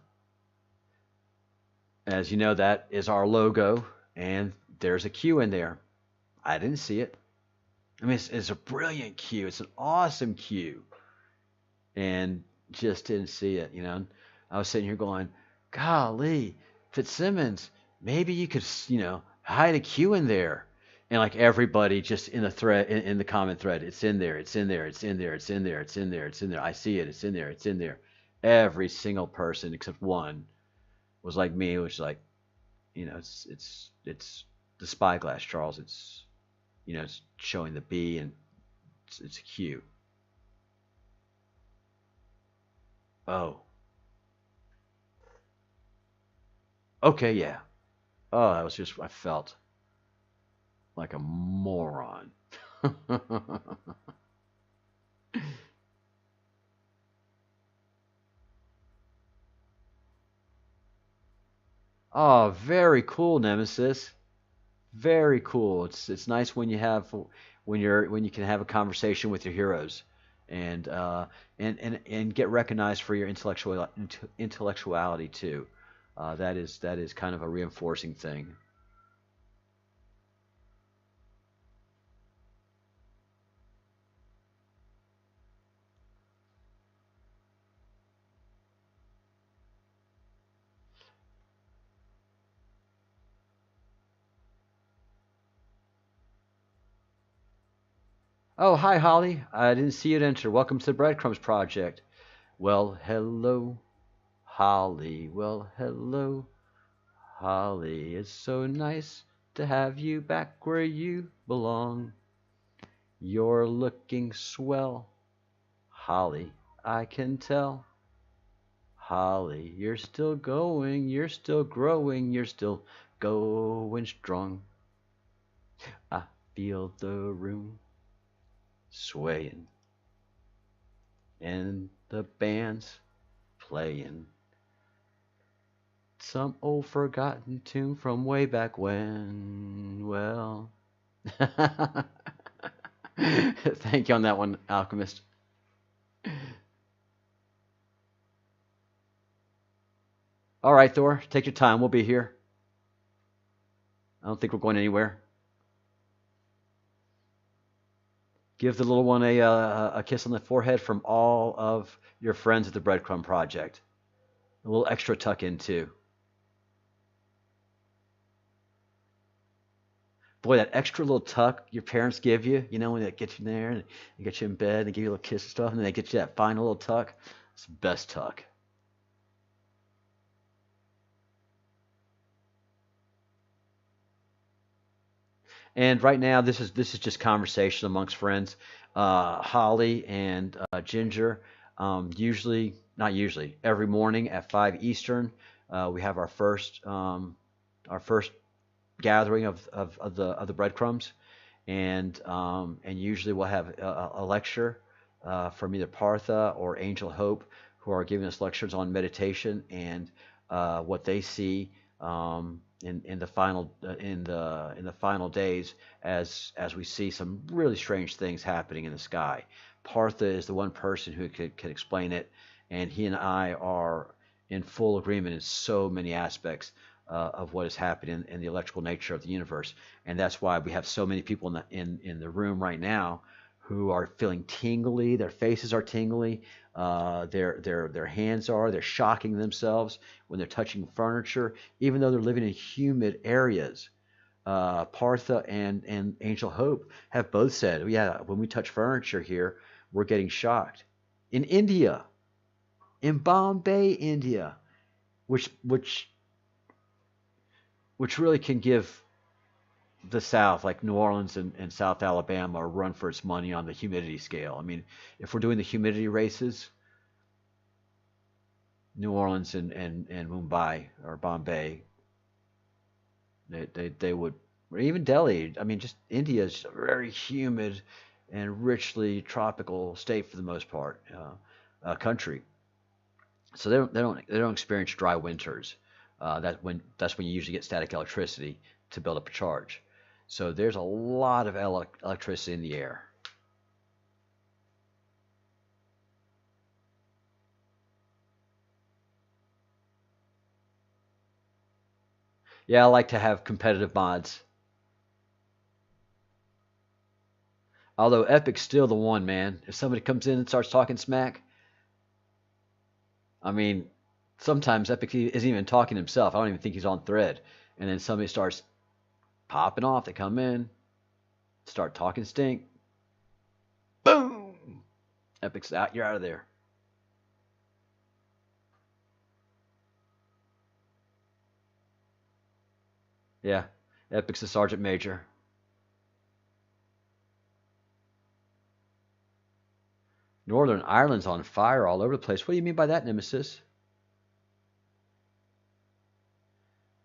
as you know, that is our logo, and there's a Q in there. I didn't see it. I mean, it's a brilliant Q. It's an awesome Q, and just didn't see it. I was sitting here going, "Golly, Fitzsimmons, maybe you could, hide a Q in there." And like everybody just in the thread, in the comment thread, it's in there, it's in there, it's in there, it's in there, it's in there, it's in there. I see it, it's in there, it's in there. Every single person except one was like me, which is like, it's the spyglass, Charles. It's showing the B, and it's a Q. Oh, okay, yeah. Oh, that was just I felt like a moron. Oh, very cool, Nemesis. Very cool. It's nice when when you can have a conversation with your heroes, and and get recognized for your intellectuality too. That is kind of a reinforcing thing. Oh, hi, Holly. I didn't see you enter. Welcome to the Breadcrumbs Project. Well, hello, Holly. Well, hello, Holly. It's so nice to have you back where you belong. You're looking swell, Holly. I can tell. Holly, you're still going, you're still growing, you're still going strong. I feel the room swaying and the band's playing some old forgotten tune from way back when. Well, thank you on that one, Alchemist. All right, Thor, take your time. We'll be here. I don't think we're going anywhere. Give the little one a kiss on the forehead from all of your friends at the Breadcrumb Project. A little extra tuck in too. Boy, that extra little tuck your parents give you, when they get you in there and they get you in bed and give you a little kiss and stuff, and then they get you that final little tuck. It's the best tuck. And right now, this is just conversation amongst friends. Holly and Ginger, usually not usually every morning at 5 Eastern, we have our first gathering of the breadcrumbs, and usually we'll have a lecture from either Partha or Angel Hope, who are giving us lectures on meditation and what they see. in the final in the final days, as we see some really strange things happening in the sky. Partha is the one person who can explain it, and he and I are in full agreement in so many aspects of what is happening in the electrical nature of the universe, and that's why we have so many people in the room right now who are feeling tingly. Their faces are tingly. Their hands are. They're shocking themselves when they're touching furniture, even though they're living in humid areas. Partha and Angel Hope have both said, yeah, when we touch furniture here, we're getting shocked. In India, in Bombay, India, which which which really can give the South, like New Orleans and South Alabama, a run for its money on the humidity scale. I mean, if we're doing the humidity races, New Orleans and Mumbai or Bombay, they would, or even Delhi. I mean, just India is a very humid and richly tropical state for the most part, country. So they don't experience dry winters. That's when you usually get static electricity to build up a charge. So there's a lot of electricity in the air. Yeah, I like to have competitive mods. Although Epic's still the one, man. If somebody comes in and starts talking smack, I mean, sometimes Epic isn't even talking himself. I don't even think he's on thread. And then somebody starts popping off. They come in, start talking stink. Boom! Epic's out. You're out of there. Yeah, Epic's a sergeant major. Northern Ireland's on fire all over the place. What do you mean by that, Nemesis?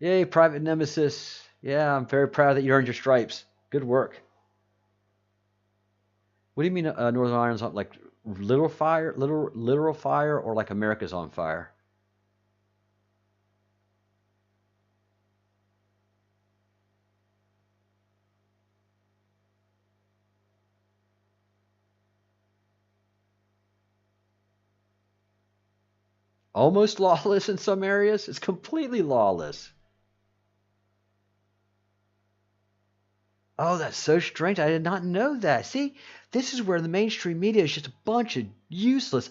Yay, Private Nemesis. Yeah, I'm very proud that you earned your stripes. Good work. What do you mean, Northern Ireland's on like literal fire, literal fire, or like America's on fire? Almost lawless in some areas. It's completely lawless. Oh, that's so strange. I did not know that. See, this is where the mainstream media is just a bunch of useless.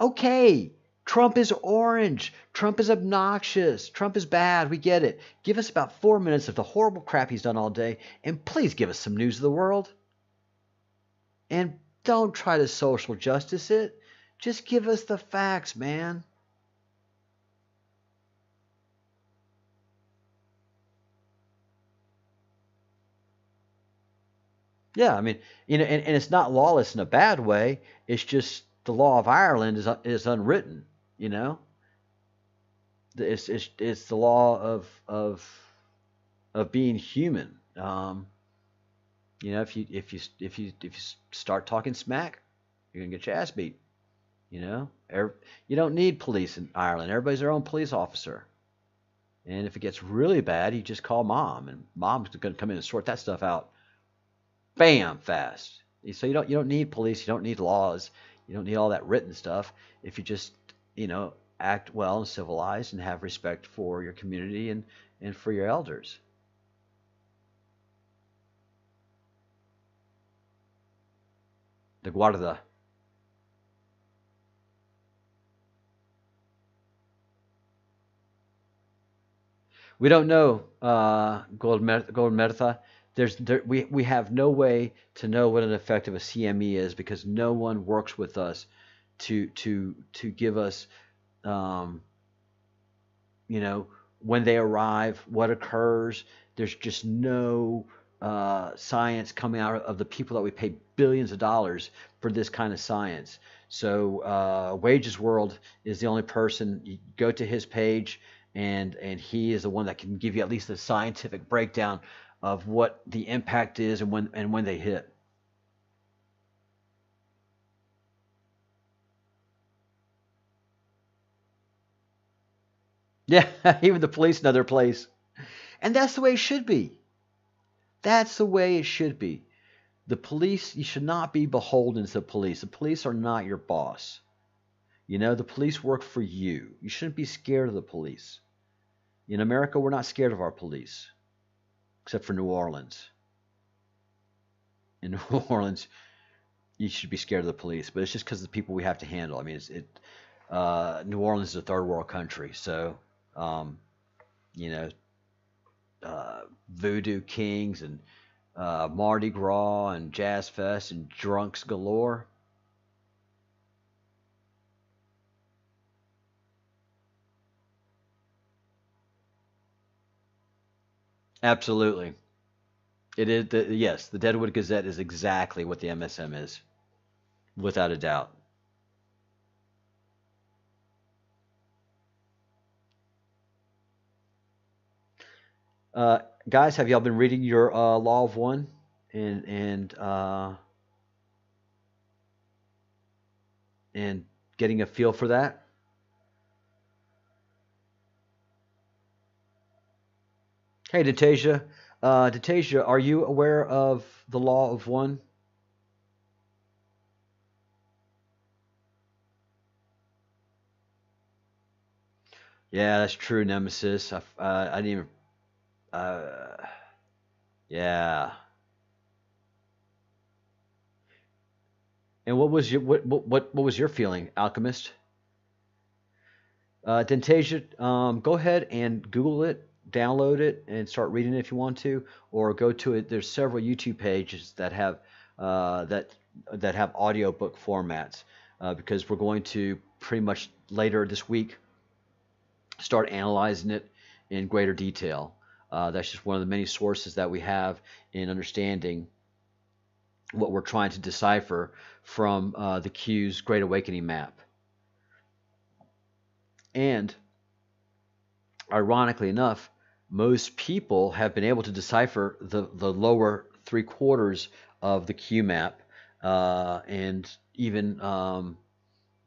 Okay, Trump is orange. Trump is obnoxious. Trump is bad. We get it. Give us about 4 minutes of the horrible crap he's done all day, and please give us some news of the world. And don't try to social justice it. Just give us the facts, man. Yeah, I mean, and it's not lawless in a bad way. It's just the law of Ireland is unwritten. You know, it's the law of being human. If you start talking smack, you're gonna get your ass beat. You know, you don't need police in Ireland. Everybody's their own police officer. And if it gets really bad, you just call mom, and mom's gonna come in and sort that stuff out. Bam, fast. So you don't need police. You don't need laws. You don't need all that written stuff. If you just act well and civilized and have respect for your community and for your elders. The guarda. We don't know, Gold Mertha. We have no way to know what an effect of a CME is because no one works with us to give us, um, you know, when they arrive, what occurs. There's just no science coming out of the people that we pay billions of dollars for this kind of science. So Wages World is the only person. You go to his page, and he is the one that can give you at least a scientific breakdown of what the impact is and when they hit. Yeah, even the police know their place. And that's the way it should be. That's the way it should be. The police, you should not be beholden to the police. The police are not your boss. You know, the police work for you. You shouldn't be scared of the police. In America, we're not scared of our police, except for New Orleans. In New Orleans, you should be scared of the police, but it's just because of the people we have to handle. I mean, New Orleans is a third world country, so um, you know, voodoo kings and Mardi Gras and Jazz Fest and drunks galore. Absolutely, it is. Yes, the Deadwood Gazette is exactly what the MSM is, without a doubt. Uh, Guys, have y'all been reading your Law of One and and getting a feel for that? Hey, Detasia. Detasia, are you aware of the Law of One? Yeah, that's true, Nemesis. I didn't even. Uh, yeah. And what was your what was your feeling, Alchemist? Dentasia, go ahead and Google it, download it, and start reading it if you want to, or go to it. There's several YouTube pages that have uh, that that have audiobook formats because we're going to pretty much later this week start analyzing it in greater detail. That's just one of the many sources that we have in understanding what we're trying to decipher from the Q's Great Awakening map. And ironically enough, most people have been able to decipher the lower three quarters of the Q map and even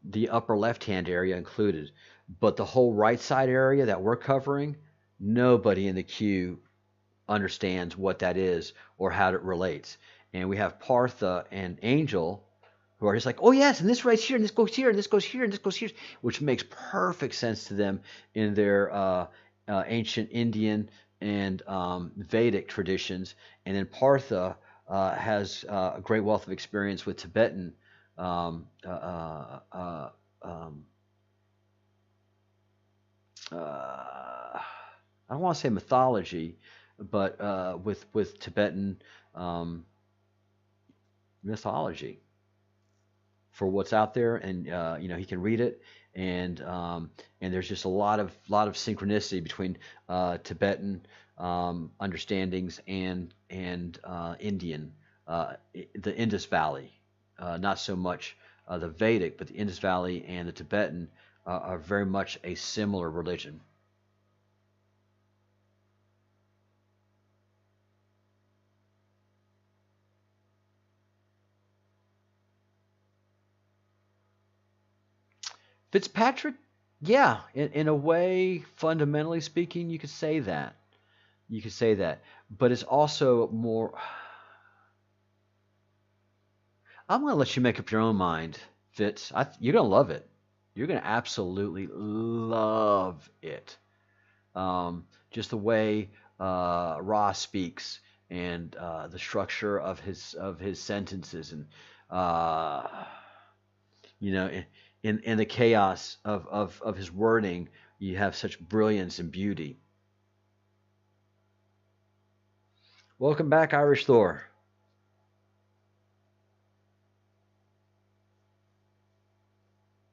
the upper left hand area included. But the whole right side area that we're covering, nobody in the Q understands what that is or how it relates. And we have Partha and Angel who are just like, oh yes, and this right here, and this goes here, and this goes here, and this goes here, which makes perfect sense to them in their ancient Indian and Vedic traditions. And then Partha has a great wealth of experience with Tibetan um, uh, uh, uh, um, I don't want to say mythology, but with Tibetan um, mythology for what's out there, and you know he can read it, and there's just a lot of synchronicity between Tibetan understandings and Indian, the Indus Valley, not so much the Vedic, but the Indus Valley and the Tibetan are very much a similar religion. Fitzpatrick, yeah, in a way, fundamentally speaking, you could say that. You could say that, but it's also more. I'm gonna let you make up your own mind, Fitz. You're gonna love it. You're gonna absolutely love it. Just the way Ross speaks and the structure of his sentences and uh, you know in the chaos of his wording, you have such brilliance and beauty. Welcome back, Irish Thor.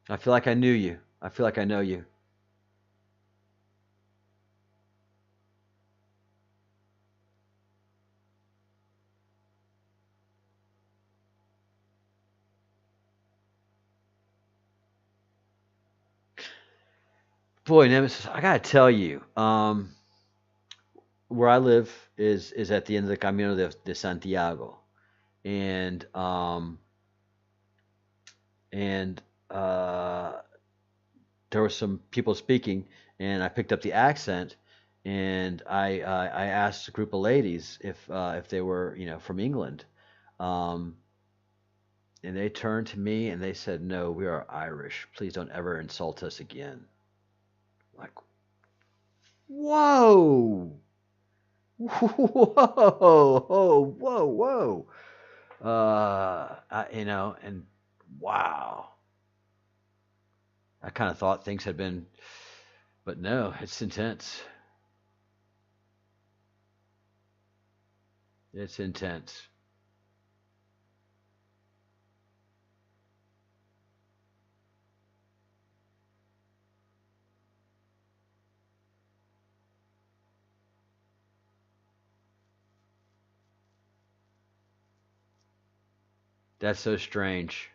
I feel like I knew you. I feel like I know you. Boy, Nemesis, I gotta tell you, where I live is at the end of the Camino de Santiago, and and there were some people speaking, and I picked up the accent, and I asked a group of ladies if they were from England, um, and they turned to me and they said, "No, we are Irish. Please don't ever insult us again." Like, whoa, whoa, whoa, whoa, whoa. And wow, I kind of thought things had been, but no, it's intense. It's intense. That's so strange.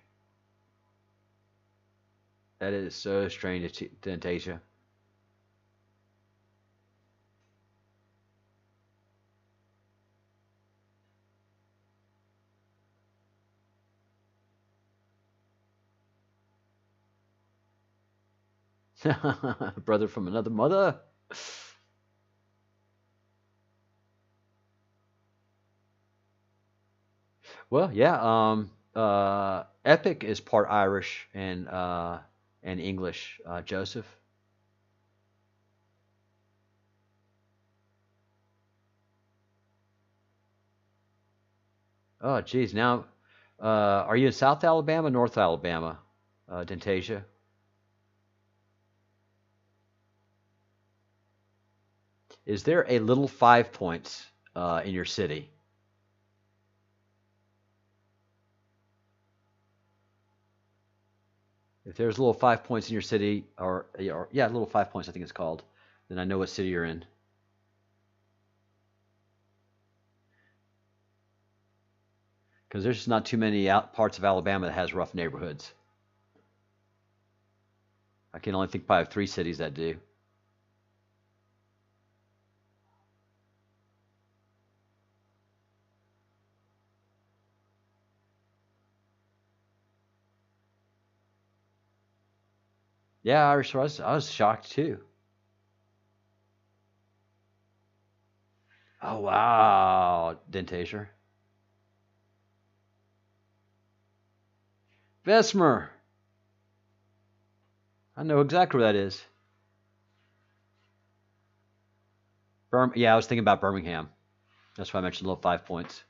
That is so strange, Fantasia. Brother from another mother. Well, yeah. Epic is part Irish and English. Joseph. Oh, geez. Now, are you in South Alabama, North Alabama, Dentasia? Is there a little 5 points in your city? If there's little 5 points in your city, or yeah, little 5 points, I think it's called, then I know what city you're in. Because there's just not too many parts of Alabama that has rough neighborhoods. I can only think probably of 3 cities that do. Yeah, I was shocked too. Oh wow, Dentasher. Bessemer. I know exactly where that is. Yeah, I was thinking about Birmingham. That's why I mentioned little 5 points.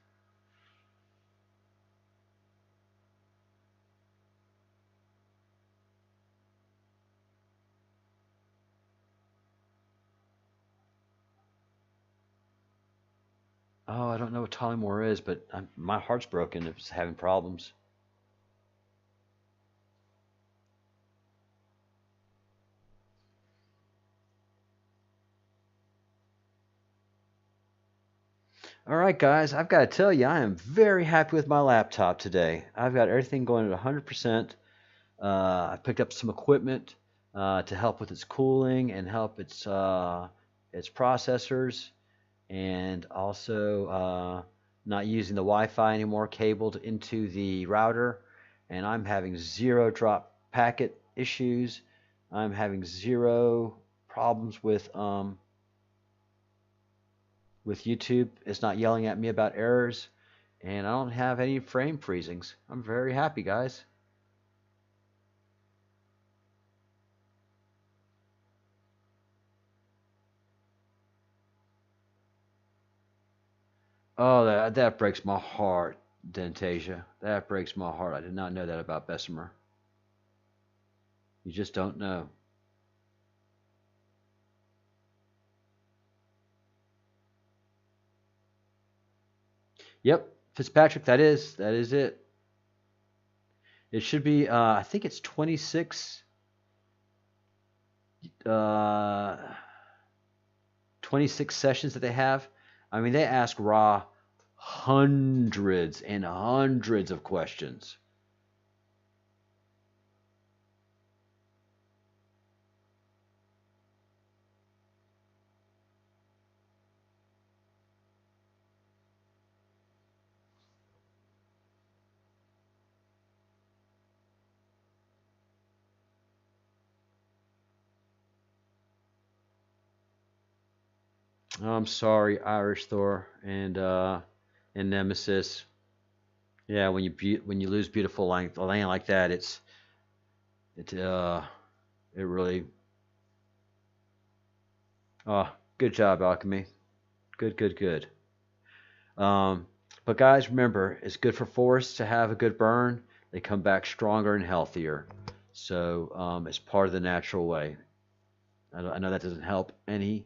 Oh, I don't know what Tollymore is, but my heart's broken if it's having problems. All right, guys, I've got to tell you, I am very happy with my laptop today. I've got everything going at 100%. I picked up some equipment to help with its cooling and help its processors, and also not using the Wi-Fi anymore, cabled into the router. And I'm having zero drop packet issues. I'm having zero problems with YouTube. It's not yelling at me about errors, and I don't have any frame freezings. I'm very happy, guys. Oh, that breaks my heart, Dentasia. That breaks my heart. I did not know that about Bessemer. You just don't know. Yep, Fitzpatrick. That is it. It should be. I think it's 26. Uh, 26 sessions that they have. I mean, they ask Ra hundreds and hundreds of questions. I'm sorry, Irish Thor and Nemesis. Yeah, when you lose beautiful land like that, it it really. Oh, good job, Alchemy. Good, good, good. Um, but guys, remember, it's good for forests to have a good burn. They come back stronger and healthier. So it's part of the natural way. I know that doesn't help any,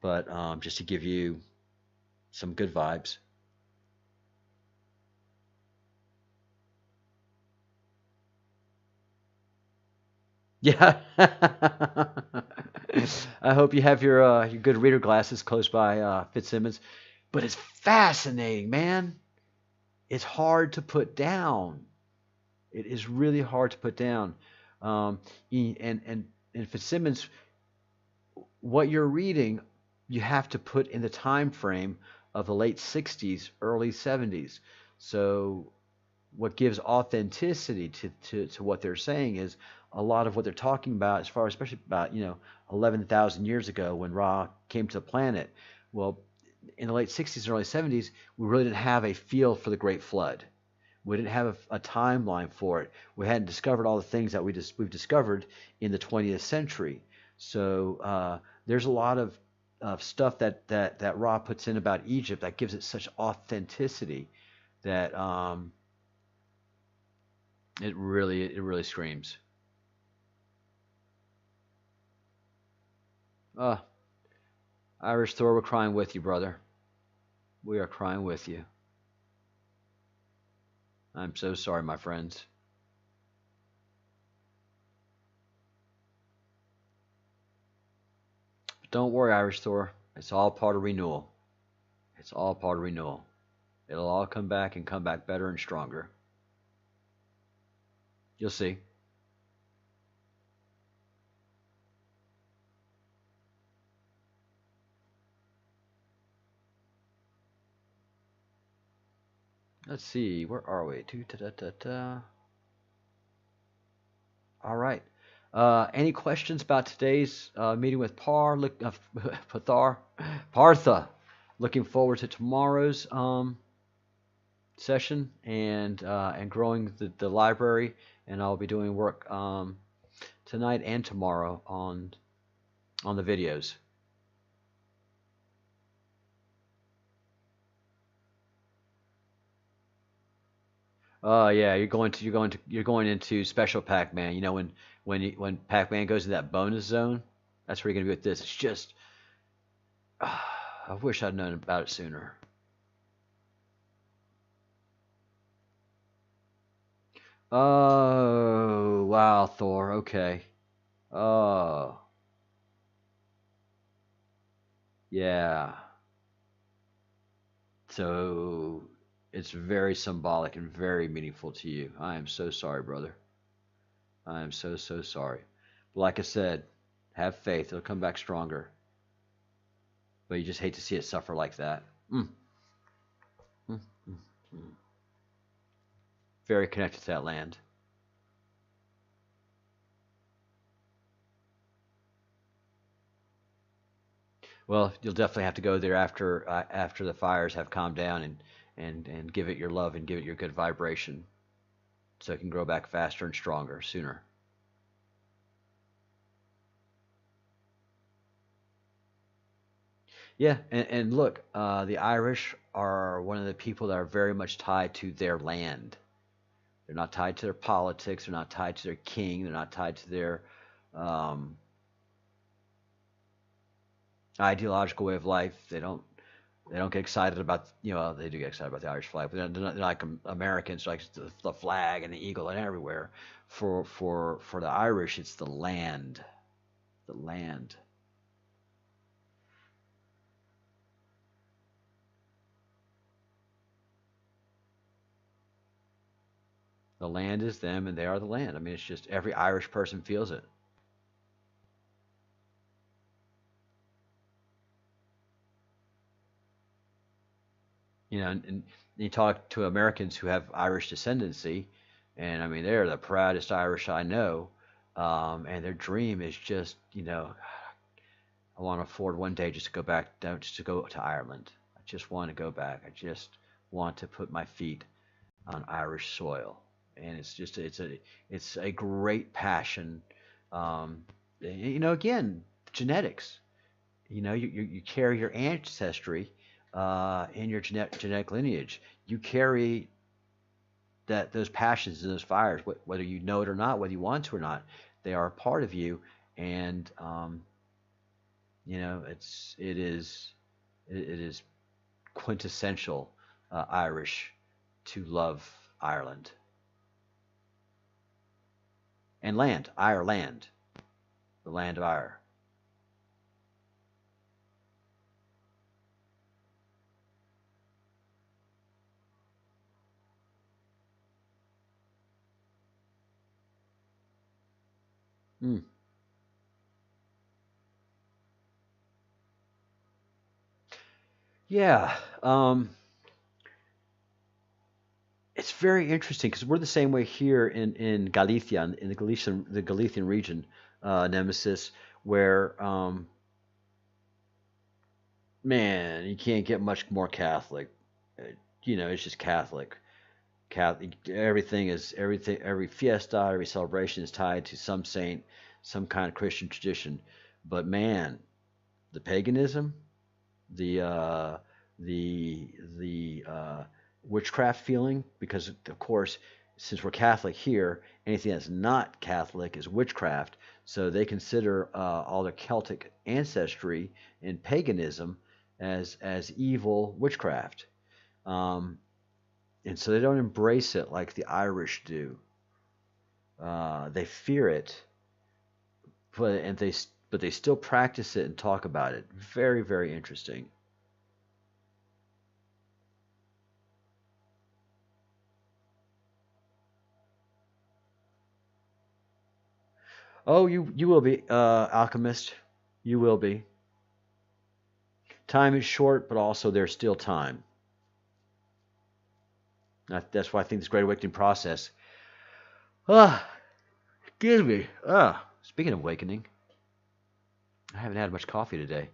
but just to give you some good vibes. Yeah. I hope you have your good reader glasses close by, Fitzsimmons. But it's fascinating, man. It's hard to put down. It is really hard to put down. Um, and Fitzsimmons, what you're reading, you have to put in the time frame of the late 60s, early 70s. So what gives authenticity to what they're saying is a lot of what they're talking about, as far as especially about 11,000 years ago when Ra came to the planet. Well, in the late 60s and early 70s, we really didn't have a feel for the Great Flood. We didn't have a timeline for it. We hadn't discovered all the things that we've discovered in the 20th century. So there's a lot of stuff that Ra puts in about Egypt that gives it such authenticity that it really screams. Uh, Irish Thor, we're crying with you, brother. We are crying with you. I'm so sorry, my friends. But don't worry, Irish Thor. It's all part of renewal. It's all part of renewal. It'll all come back and come back better and stronger. You'll see. Let's see. Where are we? All right. Any questions about today's meeting with Pathar, Partha? Looking forward to tomorrow's session and growing the library, and I'll be doing work tonight and tomorrow on the videos. Yeah, you're going into Special Pac-Man. You know when Pac-Man goes in that bonus zone, that's where you're gonna be with this. It's just I wish I'd known about it sooner. Oh, wow, Thor. Okay. Oh, yeah. So it's very symbolic and very meaningful to you. I am so sorry, brother. I am so, so sorry. But like I said, have faith. It'll come back stronger. But you just hate to see it suffer like that. Mm, mm, mm, mm. Very connected to that land. Well, you'll definitely have to go there after the fires have calmed down and give it your love and give it your good vibration so it can grow back faster and stronger sooner. Yeah, and look, the Irish are one of the people that are very much tied to their land. They're not tied to their politics. They're not tied to their king. They're not tied to their um, ideological way of life. They don't get excited about they do get excited about the Irish flag, but they're not like Americans like the flag and the eagle and everywhere. For the Irish, it's the land, the land. The land is them, and they are the land. I mean, it's just every Irish person feels it. And you talk to Americans who have Irish descendancy, and I mean, they're the proudest Irish I know, and their dream is just, I want to afford one day just to go back down, just to go to Ireland. I just want to go back. I just want to put my feet on Irish soil, and it's a great passion. Um, again, genetics. You carry your ancestry in your genetic lineage. You carry those passions and those fires, whether you know it or not, whether you want to or not. They are a part of you, and it is quintessential Irish to love Ireland and land, Ireland, the land of Ire. Mm. Yeah, it's very interesting because we're the same way here in Galicia, in the Galician region, Nemesis, where man, you can't get much more Catholic. Uh, it's just Catholic. Catholic. Everything. Every fiesta, every celebration is tied to some saint, some kind of Christian tradition. But man, the paganism, the uh, the witchcraft feeling, because of course, since we're Catholic here, anything that's not Catholic is witchcraft. So they consider all their Celtic ancestry and paganism as evil witchcraft, um, and so they don't embrace it like the Irish do. They fear it, but they still practice it and talk about it. Very, very interesting. Oh, you will be, alchemist. You will be. Time is short, but also there's still time. That's why I think this Great Awakening process. Ah, excuse me. Speaking of awakening, I haven't had much coffee today.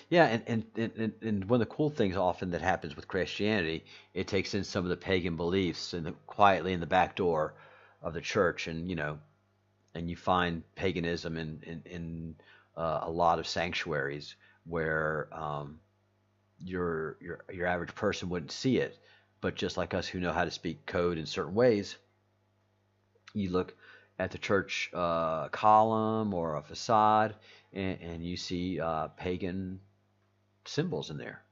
Yeah, and one of the cool things often that happens with Christianity, it takes in some of the pagan beliefs and quietly in the back door of the church, and you find paganism in a lot of sanctuaries where your average person wouldn't see it, but just like us who know how to speak code in certain ways, you look at the church column or a facade, and you see pagan symbols in there.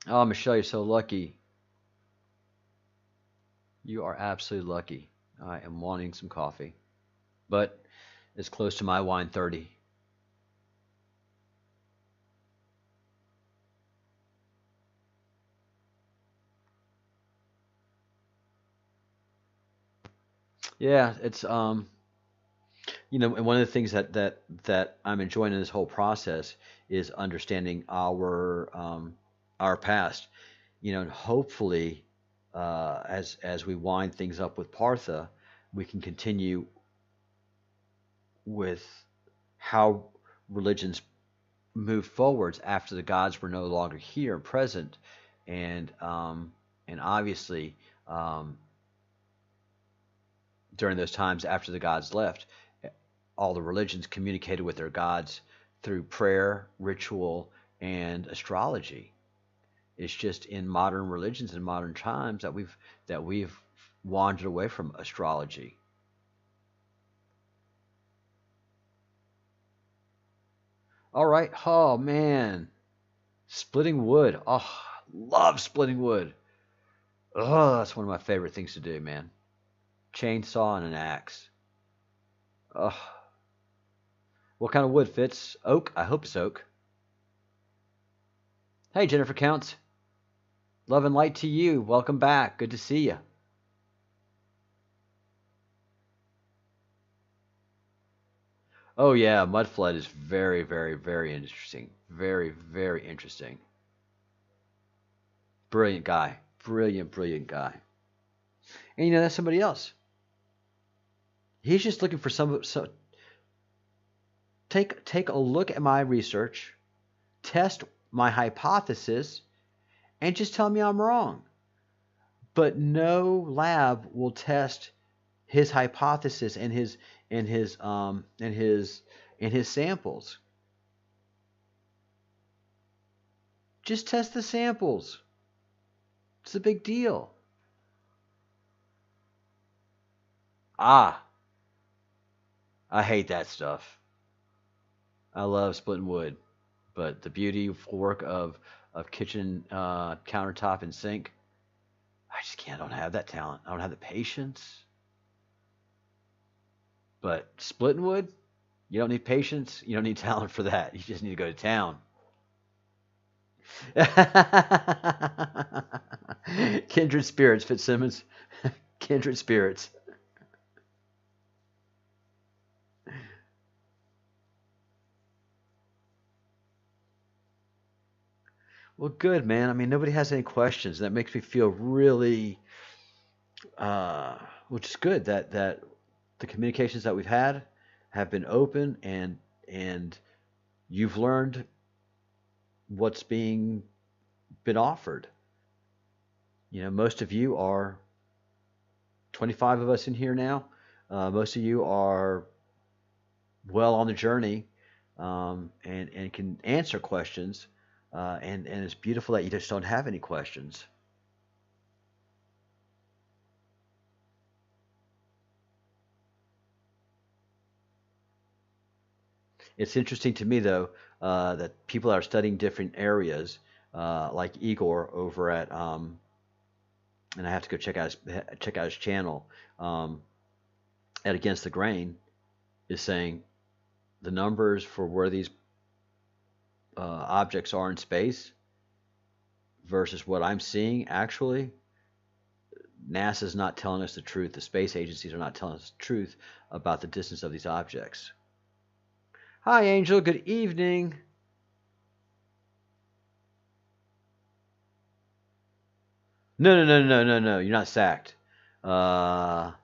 Oh, Michelle, you're so lucky. You are absolutely lucky. I am wanting some coffee, but it's close to my wine 30. Yeah, it's and one of the things that I'm enjoying in this whole process is understanding our past. And hopefully, as we wind things up with Partha, we can continue with how religions moved forwards after the gods were no longer here and present, and obviously, um, during those times after the gods left, all the religions communicated with their gods through prayer, ritual, and astrology. It's just in modern religions and modern times that we've wandered away from astrology. All right. Oh man, splitting wood. Oh, love splitting wood. Oh, that's one of my favorite things to do, man. Chainsaw and an axe. Oh, what kind of wood fits? Oak? I hope it's oak. Hey, Jennifer Counts. Love and light to you. Welcome back. Good to see you. Oh yeah, mud flood is very, very, very interesting. Very, very interesting. Brilliant guy. Brilliant, brilliant guy. And that's somebody else. He's just looking for so take a look at my research, test my hypothesis, and just tell me I'm wrong. But no lab will test his hypothesis and his samples. Just test the samples. It's a big deal. Ah, I hate that stuff. I love splitting wood, but the beauty work of kitchen countertop and sink, I just can't. I don't have that talent. I don't have the patience. But splitting wood, you don't need patience. You don't need talent for that. You just need to go to town. Kindred spirits, Fitzsimmons. Kindred spirits. Well, good, man. I mean, nobody has any questions. That makes me feel really, uh, which is good that the communications that we've had have been open and you've learned what's being been offered. Most of you are 25 of us in here now. Most of you are well on the journey and can answer questions. And it's beautiful that you just don't have any questions. It's interesting to me, though, that people are studying different areas, like Igor over at, and I have to go check out his channel, at Against the Grain, is saying the numbers for where these objects are in space versus what I'm seeing actually. NASA's not telling us the truth. The space agencies are not telling us the truth about the distance of these objects. Hi, Angel. Good evening. No, no, no, no, no, no. You're not sacked. You're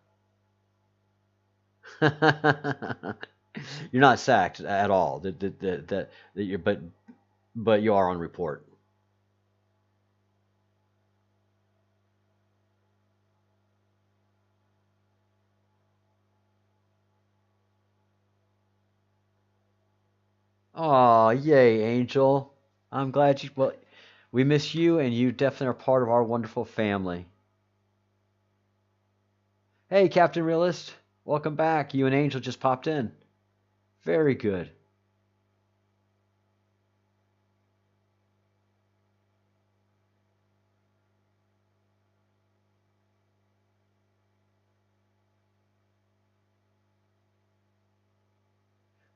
not sacked at all. That you're, but you are on report. Oh, yay, Angel. I'm glad you. Well, we miss you, and you definitely are part of our wonderful family. Hey, Captain Realist. Welcome back. You and Angel just popped in. Very good.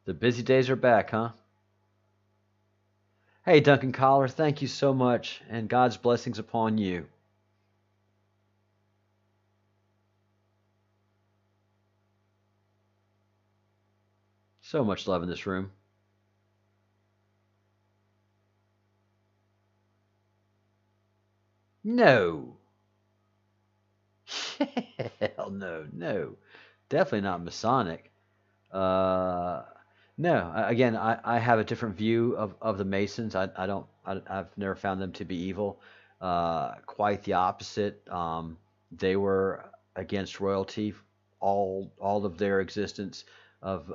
The busy days are back, huh? Hey, Duncan Collar, thank you so much, and God's blessings upon you. So much love in this room. No. Hell no, no. Definitely not Masonic. Uh, no, again, I have a different view of the Masons. I've never found them to be evil. Quite the opposite. They were against royalty all of their existence of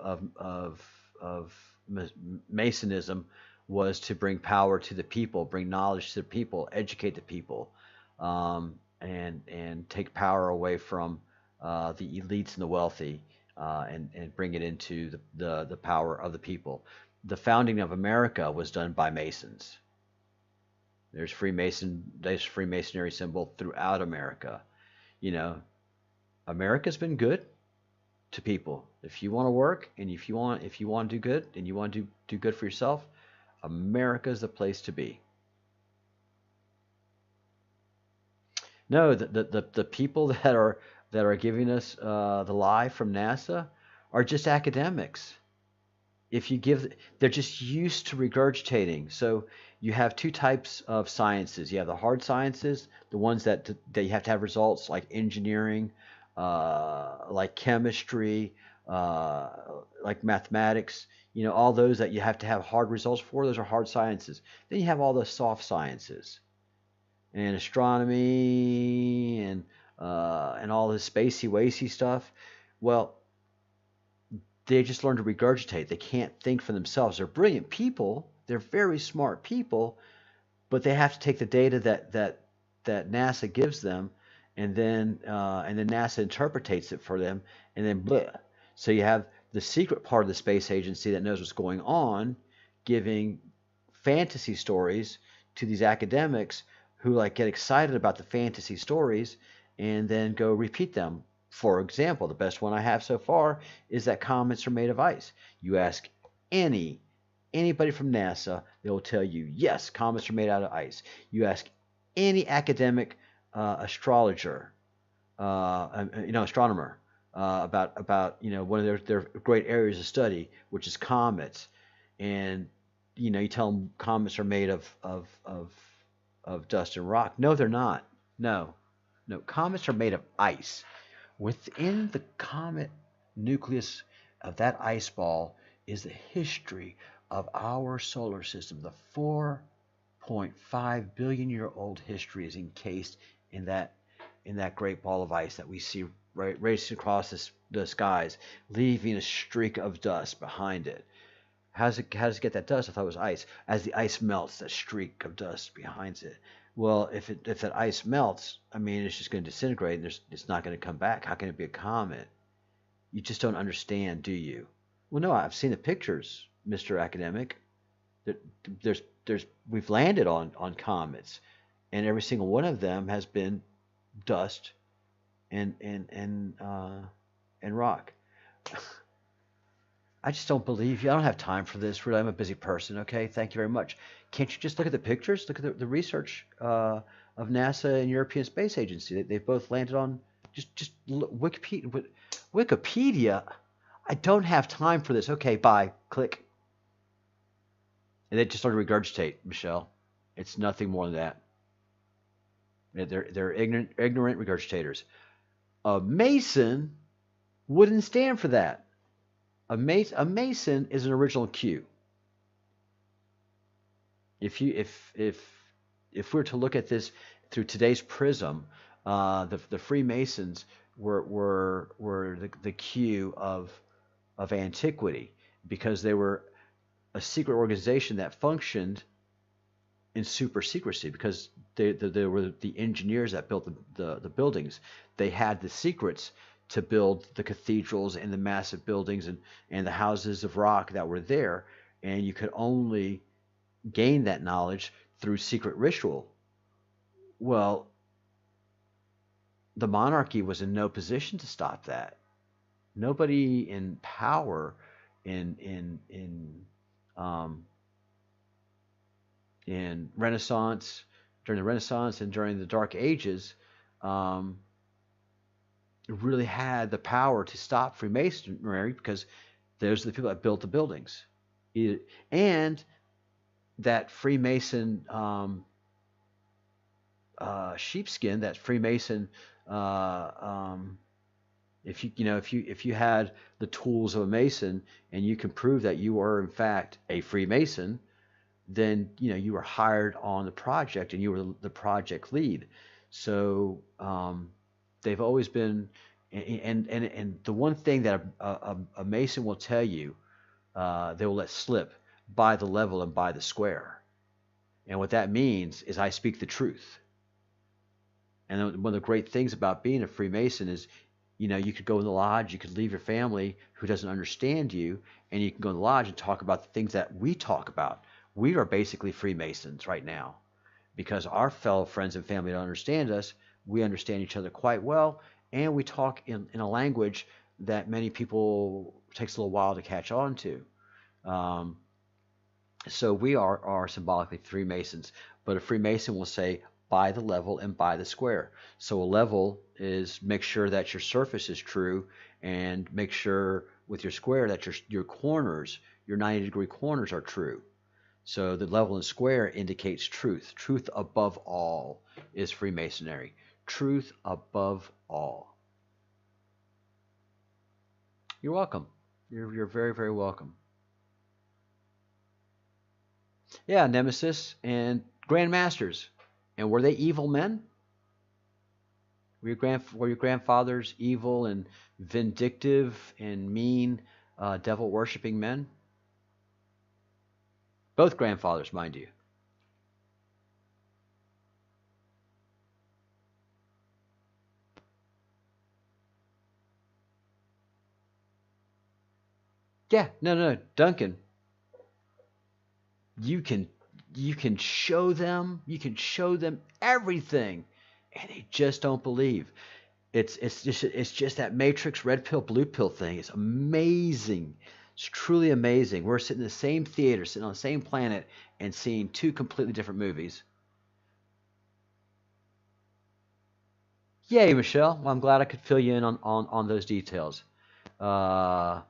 Masonism was to bring power to the people, bring knowledge to the people, educate the people, and take power away from the elites and the wealthy, and bring it into the power of the people. The founding of America was done by Masons. There's Freemasonry symbol throughout America. You know, America's been good to people. If you want to work and if you want to do good and you want to do good for yourself, America's the place to be. No, the people that are giving us the lie from NASA are just academics. If you give, they're just used to regurgitating. So you have two types of sciences. You have the hard sciences, the ones that you have to have results like engineering, like chemistry, uh, like mathematics. All those that you have to have hard results for. Those are hard sciences. Then you have all the soft sciences and astronomy and all this spacey wacy stuff. Well, they just learn to regurgitate. They can't think for themselves. They're brilliant people. They're very smart people, but they have to take the data that NASA gives them, and then NASA interpretates it for them, and then blah. So you have the secret part of the space agency that knows what's going on, giving fantasy stories to these academics who like get excited about the fantasy stories and then go repeat them. For example, the best one I have so far is that comets are made of ice. You ask anybody from NASA, they will tell you, yes, comets are made out of ice. You ask any academic astrologer, astronomer, about one of their great areas of study, which is comets, and you tell them comets are made of dust and rock. No, they're not. No, no, comets are made of ice. Within the comet nucleus of that ice ball is the history of our solar system. The 4.5 billion year old history is encased in that great ball of ice that we see racing across the skies, leaving a streak of dust behind it. How does it get that dust? I thought it was ice. As the ice melts, that streak of dust behind it. Well, if that ice melts, I mean, it's just going to disintegrate, and it's not going to come back. How can it be a comet? You just don't understand, do you? Well, no, I've seen the pictures, Mr. Academic. We've landed on comets, and every single one of them has been dust and rock. I just don't believe you. I don't have time for this. Really, I'm a busy person. Okay, thank you very much. Can't you just look at the pictures? Look at the research of NASA and European Space Agency. They've both landed on just Wikipedia. Wikipedia. I don't have time for this. Okay, bye. Click. And they just started to regurgitate, Michelle. It's nothing more than that. They're ignorant regurgitators. A Mason wouldn't stand for that. A Mason is an original Q. If we're to look at this through today's prism, the Freemasons were the Q of antiquity, because they were a secret organization that functioned in super secrecy, because they were the engineers that built the buildings. They had the secrets to build the cathedrals and the massive buildings and the houses of rock that were there, and you could only gain that knowledge through secret ritual. Well, the monarchy was in no position to stop that. Nobody in power in Renaissance, during the Renaissance and during the Dark Ages, really had the power to stop Freemasonry, because those are the people that built the buildings. And that Freemason sheepskin, that Freemason, if you had the tools of a Mason and you can prove that you are in fact a Freemason, then you were hired on the project and you were the project lead. So they've always been, and the one thing that a Mason will tell you, they will let slip: by the level and by the square. And what that means is, I speak the truth. And one of the great things about being a Freemason is, you could go in the lodge, you could leave your family who doesn't understand you, and you can go in the lodge and talk about the things that we talk about. We are basically Freemasons right now, because our fellow friends and family don't understand us. We understand each other quite well, and we talk in a language that many people takes a little while to catch on to. So we are symbolically Freemasons, but a Freemason will say by the level and by the square. So a level is make sure that your surface is true, and make sure with your square that your corners, your 90-degree corners, are true. So the level and square indicates truth. Truth above all is Freemasonry. Truth above all. You're welcome. You're very, very welcome. Yeah, Nemesis and Grand Masters. And were they evil men? Were your grandfathers evil and vindictive and mean, devil worshipping men? Both grandfathers, mind you. Yeah, no, Duncan. You can you can show them everything, and they just don't believe. It's just that matrix red pill blue pill thing. It's amazing. It's truly amazing. We're sitting in the same theater, sitting on the same planet, and seeing two completely different movies. Yay, Michelle. Well, I'm glad I could fill you in on those details. Uh,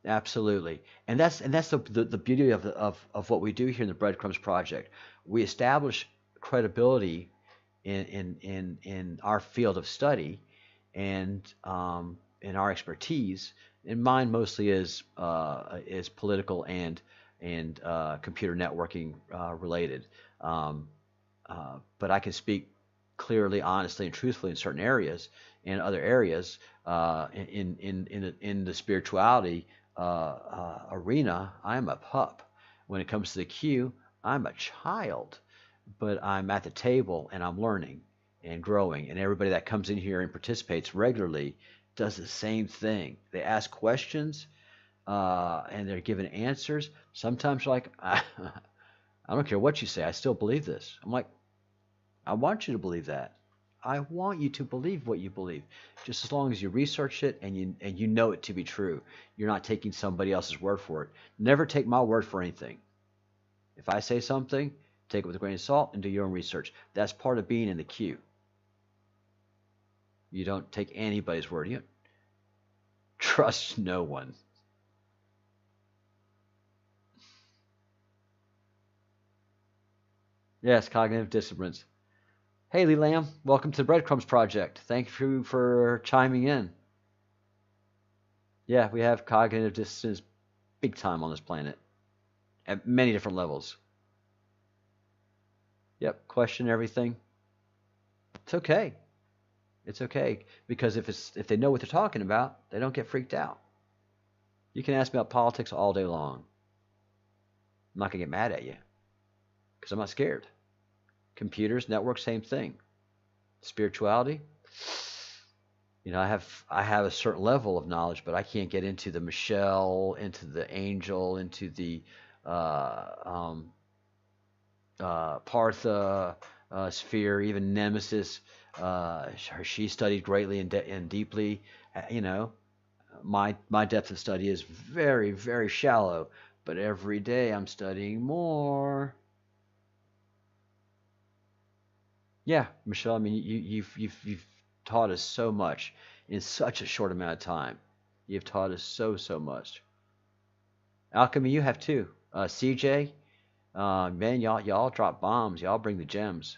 Absolutely, and that's the beauty of what we do here in the Breadcrumbs Project. We establish credibility in our field of study, and in our expertise. And mine mostly is political and computer networking related. Um, but I can speak clearly, honestly, and truthfully in certain areas. In other areas, in the spirituality arena, I'm a pup. When it comes to the Q, I'm a child, but I'm at the table and I'm learning and growing. And everybody that comes in here and participates regularly does the same thing. They ask questions and they're given answers. Sometimes, like, I don't care what you say, I still believe this. I'm like, I want you to believe that. I want you to believe what you believe, just as long as you research it and you know it to be true. You're not taking somebody else's word for it. Never take my word for anything. If I say something, take it with a grain of salt and do your own research. That's part of being in the queue. You don't take anybody's word. You trust no one. Yes, cognitive dissonance. Hey, Lee Lamb, welcome to the Breadcrumbs Project. Thank you for chiming in. Yeah, we have cognitive dissonance big time on this planet at many different levels. Yep, question everything. It's okay. It's okay because if they know what they're talking about, they don't get freaked out. You can ask me about politics all day long. I'm not gonna get mad at you because I'm not scared. Computers, networks, same thing. Spirituality, I have a certain level of knowledge, but I can't get into the Michelle, into the angel, into the uh, um, Partha sphere, even Nemesis. She studied greatly and deeply. You know, my depth of study is very, very shallow, but every day I'm studying more. Yeah, Michelle. I mean, you've taught us so much in such a short amount of time. You've taught us so much. Alchemy, you have too. CJ, man, y'all drop bombs. Y'all bring the gems.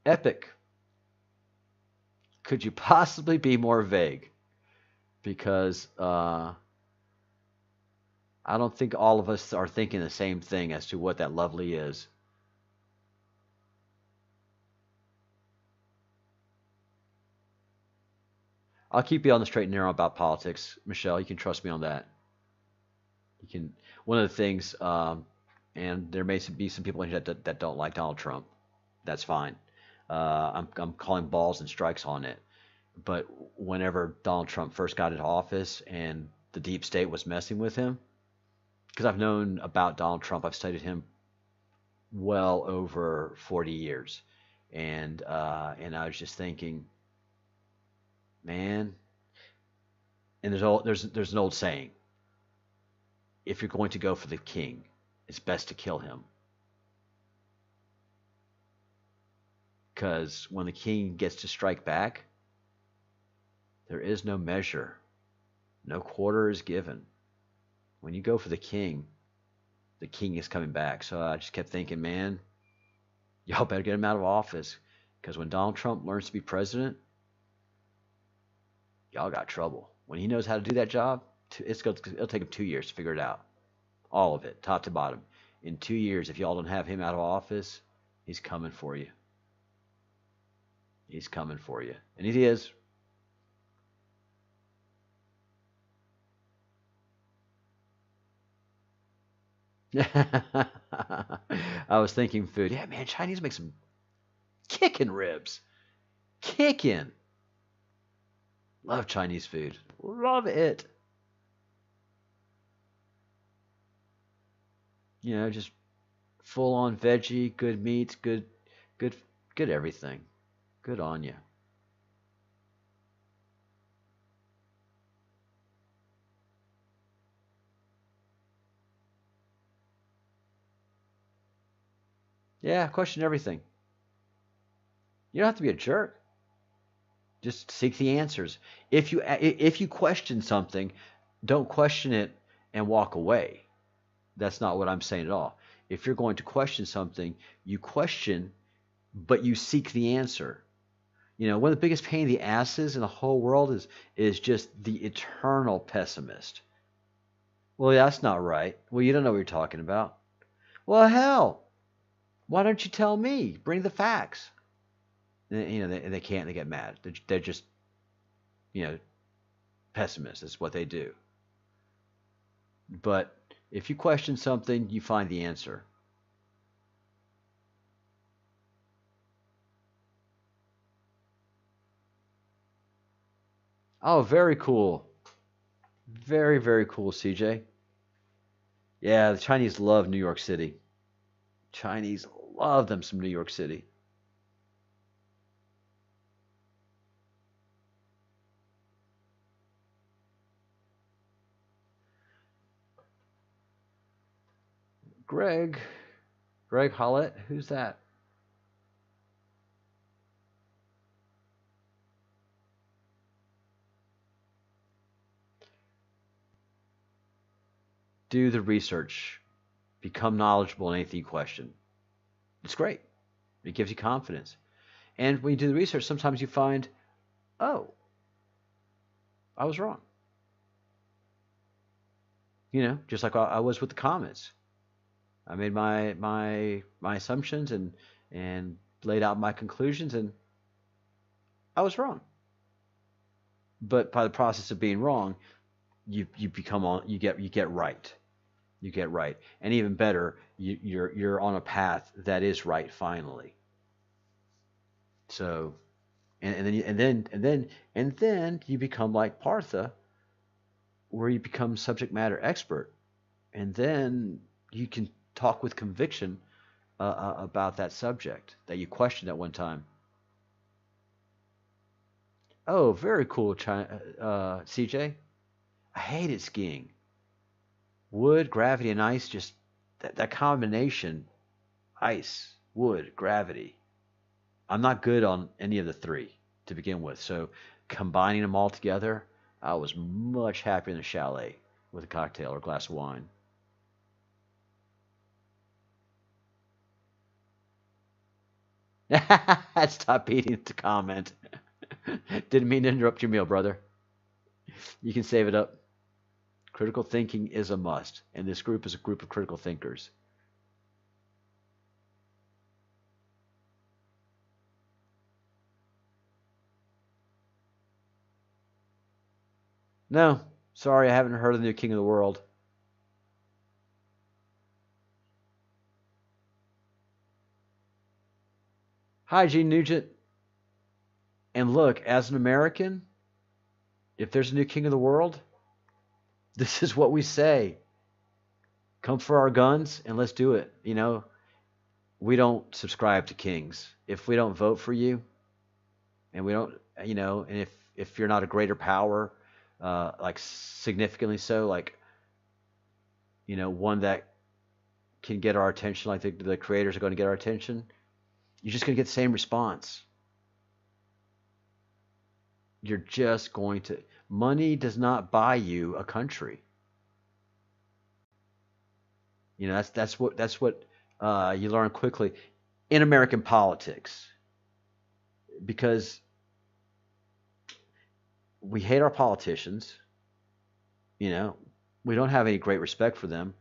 Epic. Could you possibly be more vague? Because I don't think all of us are thinking the same thing as to what that lovely is. I'll keep you on the straight and narrow about politics, Michelle. You can trust me on that. You can. One of the things, and there may be some people in here that don't like Donald Trump. That's fine. I'm calling balls and strikes on it. But whenever Donald Trump first got into office and the deep state was messing with him, because I've known about Donald Trump, I've studied him well over 40 years, and I was just thinking, man. And there's an old saying: if you're going to go for the king, it's best to kill him, because when the king gets to strike back, There is no measure. No quarter is given. When you go for the king is coming back. So I just kept thinking, man, y'all better get him out of office. Because when Donald Trump learns to be president, y'all got trouble. When he knows how to do that job, it'll take him 2 years to figure it out. All of it, top to bottom. In 2 years, if y'all don't have him out of office, he's coming for you. He's coming for you. And he is. I was thinking food. Yeah, man, Chinese make some kicking ribs. Kicking. Love Chinese food. Love it. Just full on veggie, good meats, good, good everything. Good on you. Yeah, question everything. You don't have to be a jerk. Just seek the answers. If you question something, don't question it and walk away. That's not what I'm saying at all. If you're going to question something, you question, but you seek the answer. One of the biggest pain in the asses in the whole world is just the eternal pessimist. Well, that's not right. Well, you don't know what you're talking about. Well, hell, why don't you tell me? Bring the facts. They can't. They get mad. They're just, you know, pessimists. That's what they do. But if you question something, you find the answer. Oh, very cool. Very, very cool, CJ. Yeah, the Chinese love New York City. Chinese love them some New York City. Greg. Greg Hollett? Who's that? Do the research. Become knowledgeable in anything you question. It's great. It gives you confidence. And when you do the research, sometimes you find, oh, I was wrong. Just like I was with the comments. I made my assumptions and laid out my conclusions, and I was wrong. But by the process of being wrong, you become on you get right. You get right, and even better, you're on a path that is right finally. So, and then you become like Partha, where you become subject matter expert, and then you can talk with conviction about that subject that you questioned at one time. Oh, very cool, CJ. I hated skiing. Wood, gravity, and ice, just that combination, ice, wood, gravity. I'm not good on any of the three to begin with, so combining them all together, I was much happier in the chalet with a cocktail or a glass of wine. Stop eating to comment. Didn't mean to interrupt your meal, brother. You can save it up. Critical thinking is a must, and this group is a group of critical thinkers. No, sorry, I haven't heard of the new king of the world. Hi, Gene Nugent. And look, as an American, if there's a new king of the world, this is what we say. Come for our guns and let's do it. We don't subscribe to kings. If we don't vote for you, and we don't, and if you're not a greater power, like significantly so, like one that can get our attention, like the creators are going to get our attention, you're just going to get the same response. You're just going to money does not buy you a country. You know, that's what you learn quickly in American politics because we hate our politicians. You know, we don't have any great respect for them.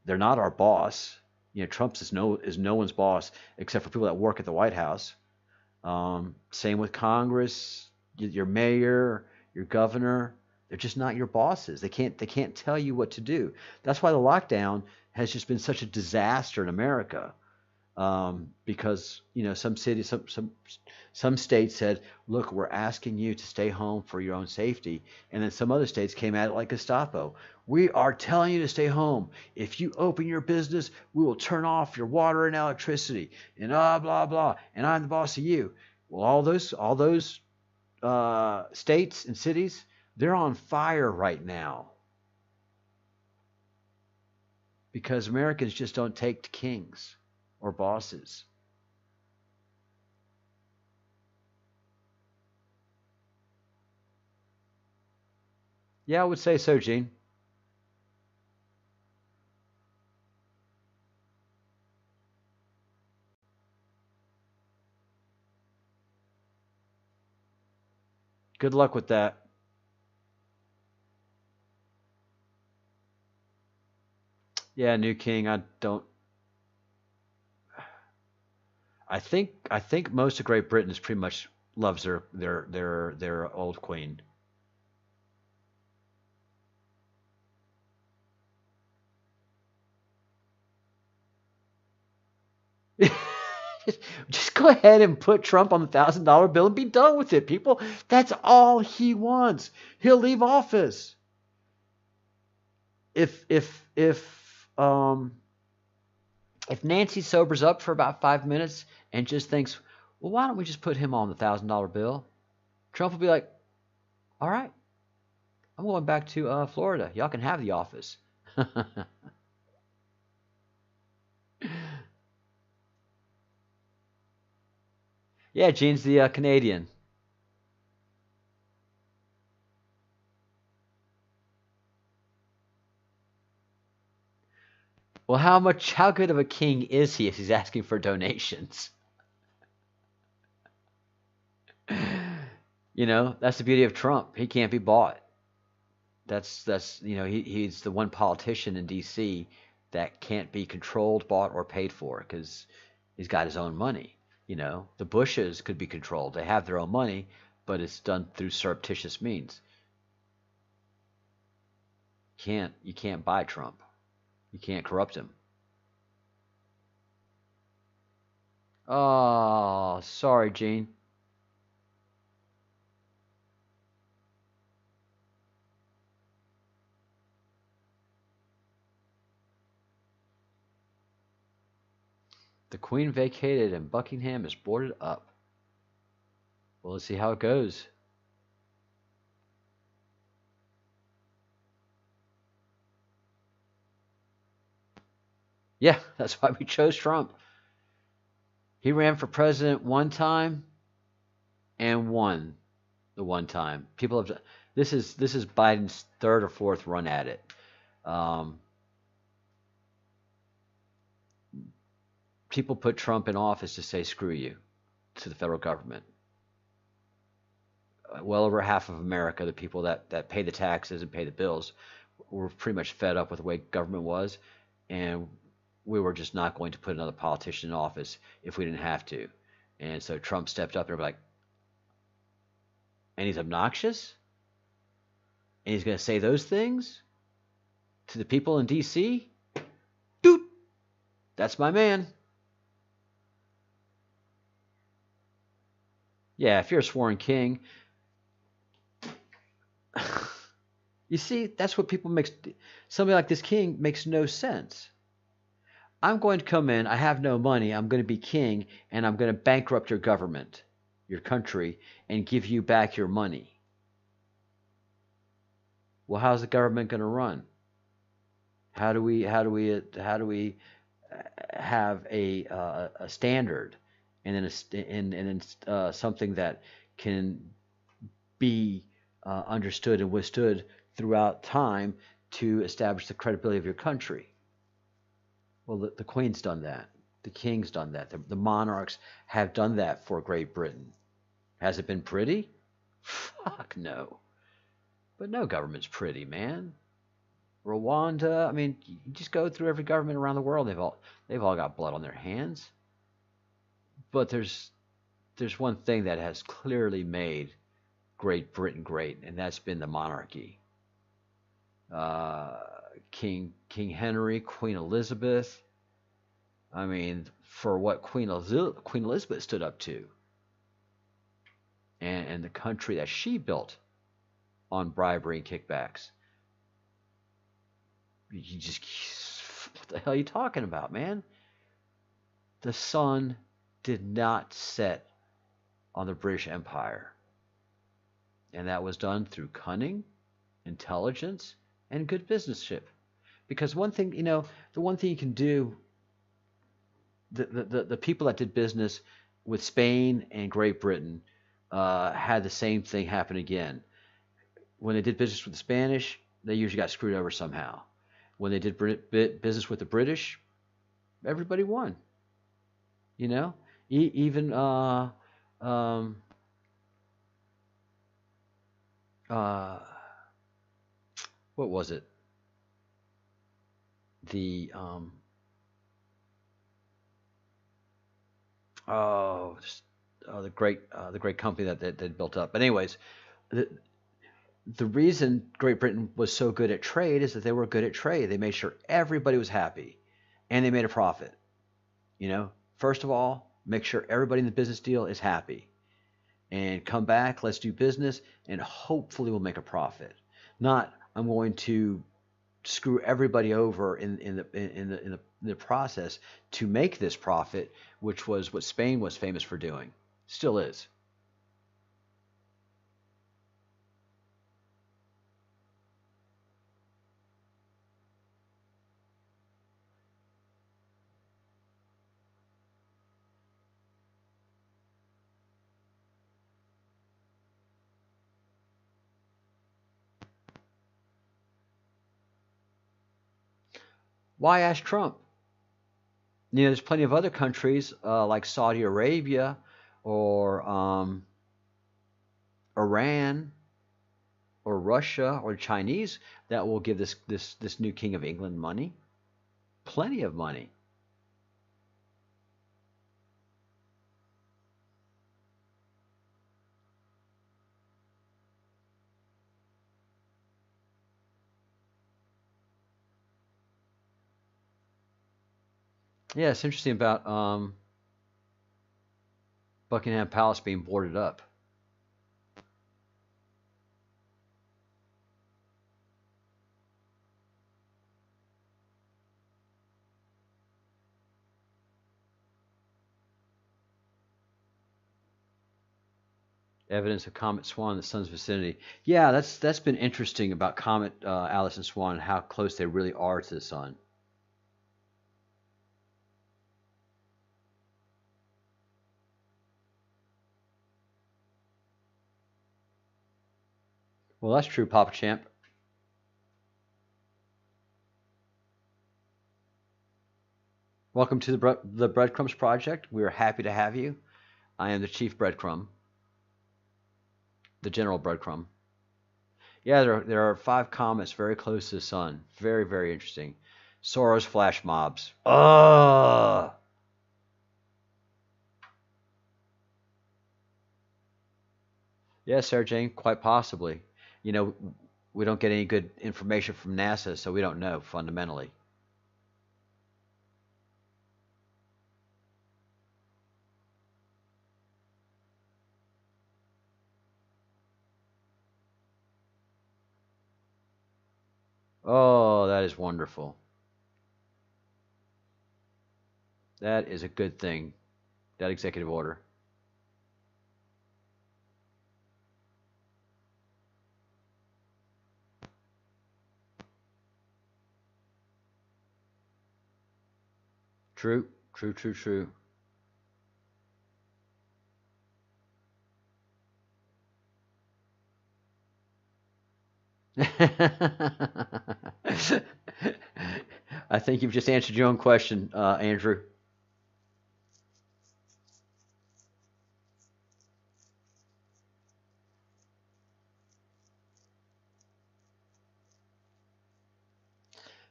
They're not our boss. You know, Trump's is no one's boss except for people that work at the White House. Same with Congress, your mayor, your governor. They're just not your bosses. They can't tell you what to do. That's why the lockdown has just been such a disaster in America. Because some cities, some states said, "Look, we're asking you to stay home for your own safety," and then some other states came at it like Gestapo. We are telling you to stay home. If you open your business, we will turn off your water and electricity, and blah blah. And I'm the boss of you. Well, all those states and cities, they're on fire right now because Americans just don't take to kings or bosses. Yeah, I would say so, Gene. Good luck with that. Yeah, new king. I don't. I think most of Great Britain is pretty much loves their old queen. Just go ahead and put Trump on the $1,000 bill and be done with it, people. That's all he wants. He'll leave office if if Nancy sobers up for about 5 minutes and just thinks, well, why don't we just put him on the $1,000 bill? Trump will be like, all right, I'm going back to Florida. Y'all can have the office. Yeah, Gene's the Canadian. Well, how good of a king is he if he's asking for donations? That's the beauty of Trump. He can't be bought. He's the one politician in D.C. that can't be controlled, bought, or paid for because he's got his own money. The Bushes could be controlled. They have their own money, but it's done through surreptitious means. You can't buy Trump. You can't corrupt him. Oh, sorry, Gene. The Queen vacated and Buckingham is boarded up. Well, let's see how it goes. Yeah, that's why we chose Trump. He ran for president one time and won the one time. People have this is Biden's third or fourth run at it. Um, People put Trump in office to say screw you to the federal government. Well over half of America, the people that pay the taxes and pay the bills, were pretty much fed up with the way government was, and we were just not going to put another politician in office if we didn't have to. And so Trump stepped up and like, and he's obnoxious, and he's going to say those things to the people in D.C. Doot, that's my man. Yeah, if you're a sworn king, you see, that's what people makes somebody like this king makes no sense. I'm going to come in, I have no money, I'm going to be king, and I'm going to bankrupt your government, your country, and give you back your money. Well, how's the government going to run? How do we have a standard and then something that can be understood and withstood throughout time to establish the credibility of your country. Well, the Queen's done that. The King's done that. The monarchs have done that for Great Britain. Has it been pretty? Fuck no. But no government's pretty, man. Rwanda, I mean, you just go through every government around the world. They've all got blood on their hands. But there's one thing that has clearly made Great Britain great, and that's been the monarchy. Uh, King Henry, Queen Elizabeth. I mean, for what Queen Elizabeth stood up to, and the country that she built on bribery and kickbacks. You just, what the hell are you talking about, man? The sun did not set on the British Empire. And that was done through cunning, intelligence, and good businessship. Because one thing, the one thing you can do, the people that did business with Spain and Great Britain had the same thing happen again. When they did business with the Spanish, they usually got screwed over somehow. When they did business with the British, everybody won. Even uh, what was it? The oh, the great company that they built up. But anyways, the the reason Great Britain was so good at trade is that they were good at trade. They made sure everybody was happy, and they made a profit. First of all, make sure everybody in the business deal is happy, and come back. Let's do business, and hopefully we'll make a profit. Not I'm going to screw everybody over in the process to make this profit, which was what Spain was famous for doing. Still is. Why ask Trump? There's plenty of other countries like Saudi Arabia or Iran or Russia or Chinese that will give this new king of England money. Plenty of money. Yeah, it's interesting about Buckingham Palace being boarded up. Evidence of Comet Swan in the sun's vicinity. Yeah, that's been interesting about Comet Alice and Swan and how close they really are to the sun. Well, that's true, Papa Champ. Welcome to the Breadcrumbs Project. We are happy to have you. I am the chief breadcrumb, the general breadcrumb. Yeah, there are five comets very close to the sun. Very, very interesting. Soros flash mobs. Ugh. Yes, Sarah Jane, quite possibly. You know, we don't get any good information from NASA, so we don't know fundamentally. Oh, that is wonderful. That is a good thing. That executive order. True, true, true, true. I think you've just answered your own question, Andrew.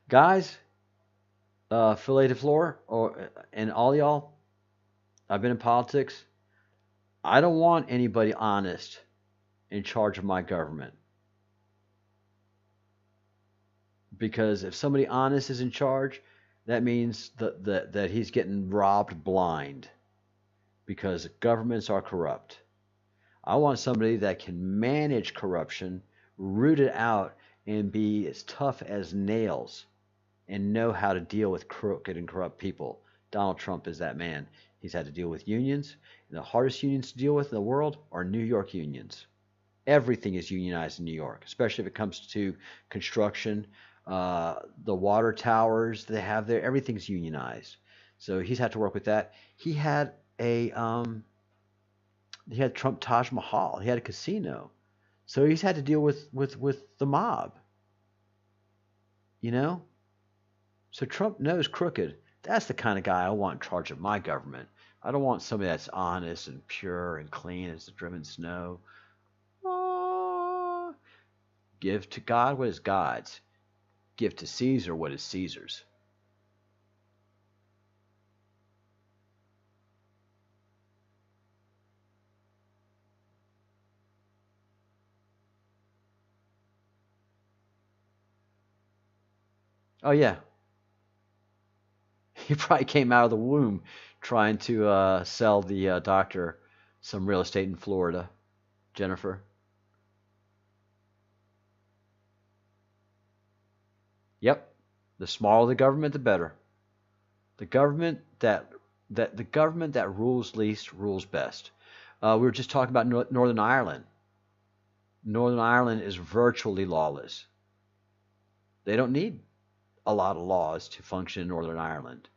Guys, fillet de floor, and all y'all, I've been in politics. I don't want anybody honest in charge of my government because if somebody honest is in charge, that means that he's getting robbed blind because governments are corrupt. I want somebody that can manage corruption, root it out, and be as tough as nails and know how to deal with crooked and corrupt people. Donald Trump is that man. He's had to deal with unions. And the hardest unions to deal with in the world are New York unions. Everything is unionized in New York, especially if it comes to construction. The water towers they have there, everything's unionized. So he's had to work with that. He had Trump Taj Mahal. He had a casino. So he's had to deal with the mob, you know? So Trump knows crooked. That's the kind of guy I want in charge of my government. I don't want somebody that's honest and pure and clean as the driven snow. Oh, give to God what is God's. Give to Caesar what is Caesar's. Oh yeah, he probably came out of the womb trying to sell the doctor some real estate in Florida. Jennifer. Yep. The smaller the government, the better. The government that rules least rules best. We were just talking about Northern Ireland. Northern Ireland is virtually lawless. They don't need a lot of laws to function in Northern Ireland.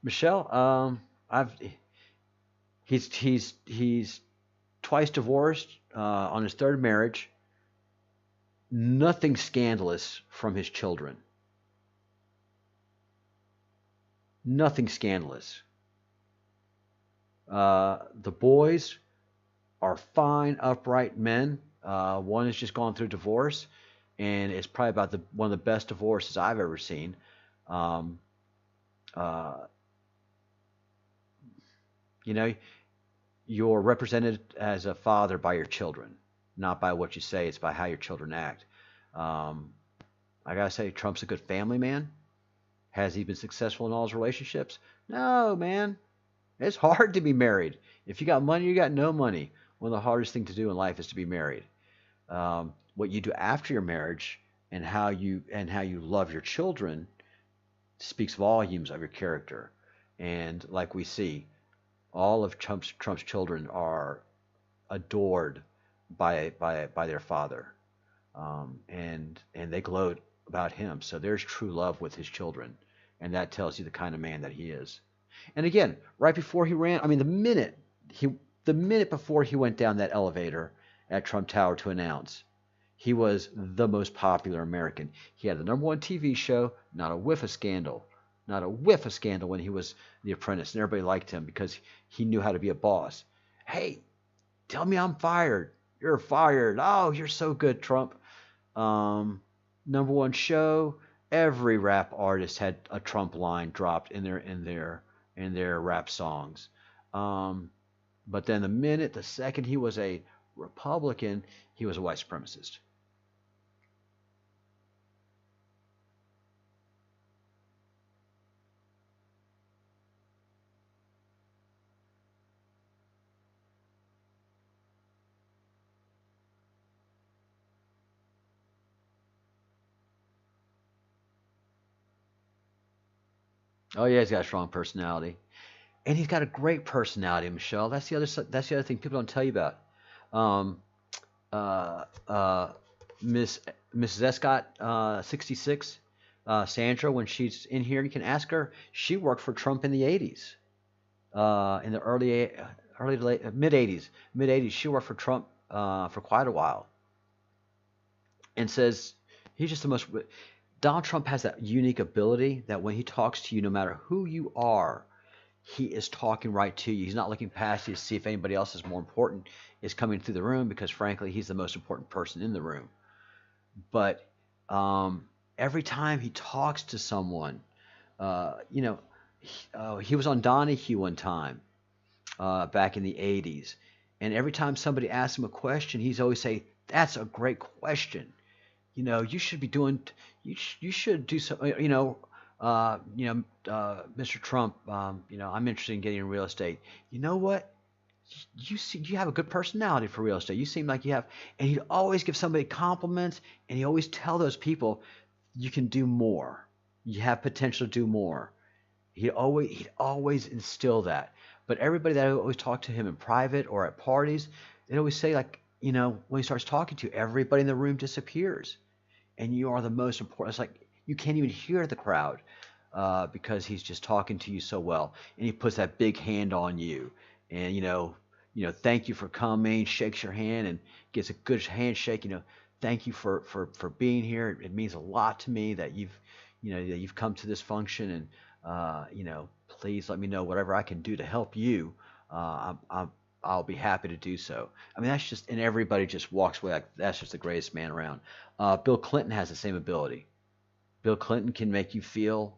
Michelle, I've he's twice divorced on his third marriage. Nothing scandalous from his children. Nothing scandalous. The boys are fine, upright men. One has just gone through divorce, and it's probably about one of the best divorces I've ever seen. Um, uh, you know, you're represented as a father by your children, not by what you say. It's by how your children act. Um, I gotta say, Trump's a good family man. Has he been successful in all his relationships? No, man. It's hard to be married. If you got money, you got no money. One of the hardest things to do in life is to be married. What you do after your marriage and how you love your children speaks volumes of your character. And like we see, all of Trump's children are adored by their father, and they gloat about him. So there's true love with his children, and that tells you the kind of man that he is. And again, right before he ran, I mean, he the minute before he went down that elevator at Trump Tower to announce, he was the most popular American. He had the number one TV show, not a whiff of scandal, not a whiff of scandal when he was The Apprentice, and everybody liked him because he knew how to be a boss. Hey, tell me I'm fired. You're fired. Oh, you're so good, Trump. Um, Number one show. Every rap artist had a Trump line dropped in their rap songs. Um, but then the second he was a Republican, he was a white supremacist. Oh yeah, he's got a strong personality, and he's got a great personality, Michelle. That's the other thing people don't tell you about. Um, uh, uh, Miss Mrs. Escott, 66, Sandra, when she's in here, you can ask her. She worked for Trump in the 80s. in the early to late mid 80s. She worked for Trump for quite a while, and says he's just the most. Donald Trump has that unique ability that when he talks to you, no matter who you are, he is talking right to you. He's not looking past you to see if anybody else is more important is coming through the room because frankly, he's the most important person in the room. But every time he talks to someone, you know, he was on Donahue one time back in the 80s. And every time somebody asks him a question, he's always say, "That's a great question. You should be doing, you should do so, Mr. Trump, I'm interested in getting in real estate. You know what? You have a good personality for real estate. You seem like you have." And he'd always give somebody compliments, and he always tell those people, you can do more. You have potential to do more. He'd always instill that. But everybody that always talked to him in private or at parties, they'd always say like, when he starts talking to you, everybody in the room disappears, and you are the most important. It's like you can't even hear the crowd because he's just talking to you so well, and he puts that big hand on you, and thank you for coming, shakes your hand, and gets a good handshake. Thank you for being here. It means a lot to me that you've come to this function, and please let me know whatever I can do to help you. I'll be happy to do so. I mean, that's just, and everybody just walks away like that's just the greatest man around. Bill Clinton has the same ability. Bill Clinton can make you feel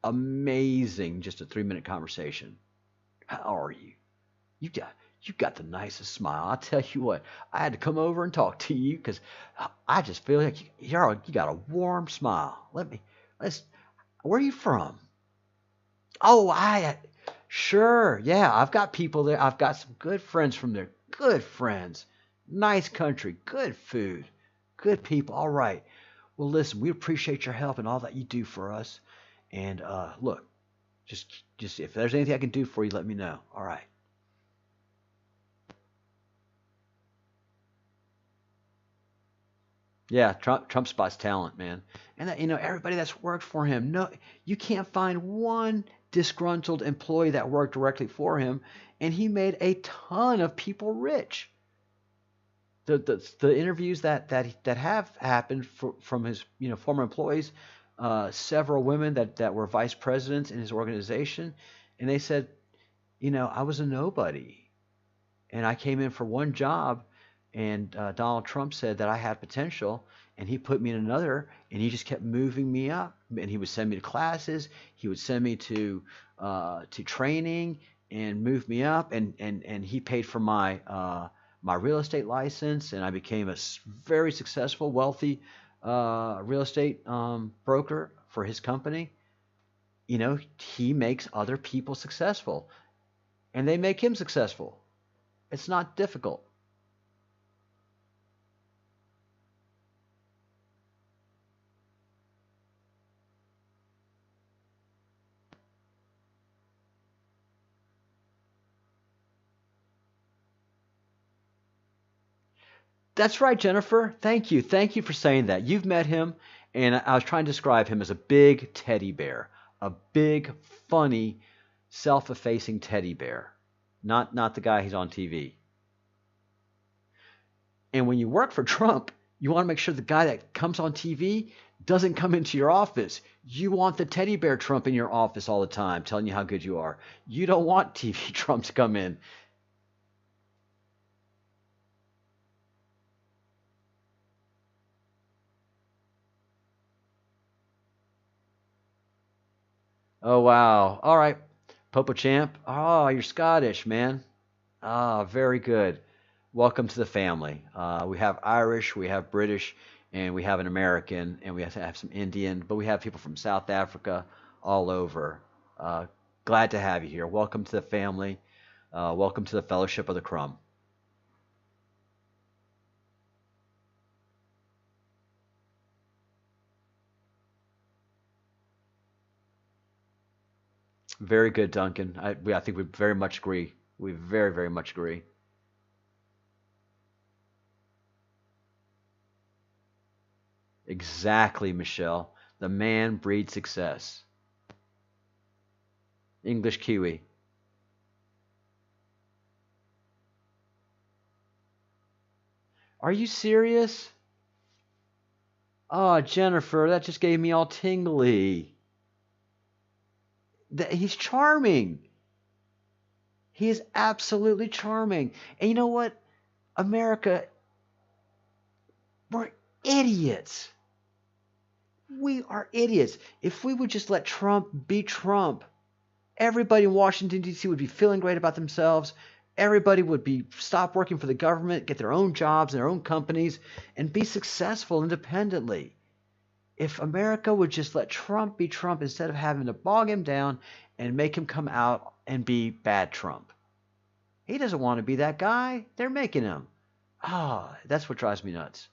amazing, just a 3-minute conversation. How are you? You got the nicest smile. I tell you what, I had to come over and talk to you because I just feel like you got a warm smile. Let's. Where are you from? Oh, sure, yeah. I've got people there. I've got some good friends from there. Good friends, nice country, good food, good people. All right. Well, listen, we appreciate your help and all that you do for us. And look, just if there's anything I can do for you, let me know. All right. Yeah, Trump spots talent, man, and that everybody that's worked for him. No, you can't find one disgruntled employee that worked directly for him, and he made a ton of people rich. The interviews that have happened from his former employees, several women that were vice presidents in his organization, and they said, I was a nobody, and I came in for one job, and Donald Trump said that I had potential, and he put me in another, and he just kept moving me up, and he would send me to classes, he would send me to training, and move me up, and he paid for my real estate license, and I became a very successful, wealthy real estate broker for his company. He makes other people successful, and they make him successful. It's not difficult. That's right, Jennifer. Thank you. Thank you for saying that. You've met him, and I was trying to describe him as a big teddy bear, a big, funny, self-effacing teddy bear, not the guy he's on TV. And when you work for Trump, you want to make sure the guy that comes on TV doesn't come into your office. You want the teddy bear Trump in your office all the time, telling you how good you are. You don't want TV Trump to come in. Oh wow. All right, Popo Champ. Oh, you're Scottish, man. Ah, very good. Welcome to the family. We have Irish, we have British, and we have an American, and we have some Indian, but we have people from South Africa all over. Uh, Glad to have you here. Welcome to the family. Welcome to the Fellowship of the Crumb. Very good, Duncan. I think we very much agree. We very, very much agree. Exactly, Michelle. The man breeds success. English Kiwi. Are you serious? Oh, Jennifer, that just gave me all tingly. He's charming. He is absolutely charming. And you know what? America, we're idiots. We are idiots. If we would just let Trump be Trump, everybody in Washington, D.C. would be feeling great about themselves. Everybody would be stop working for the government, get their own jobs and their own companies, and be successful independently. If America would just let Trump be Trump instead of having to bog him down and make him come out and be bad Trump. He doesn't want to be that guy. They're making him. Ah, oh, that's what drives me nuts.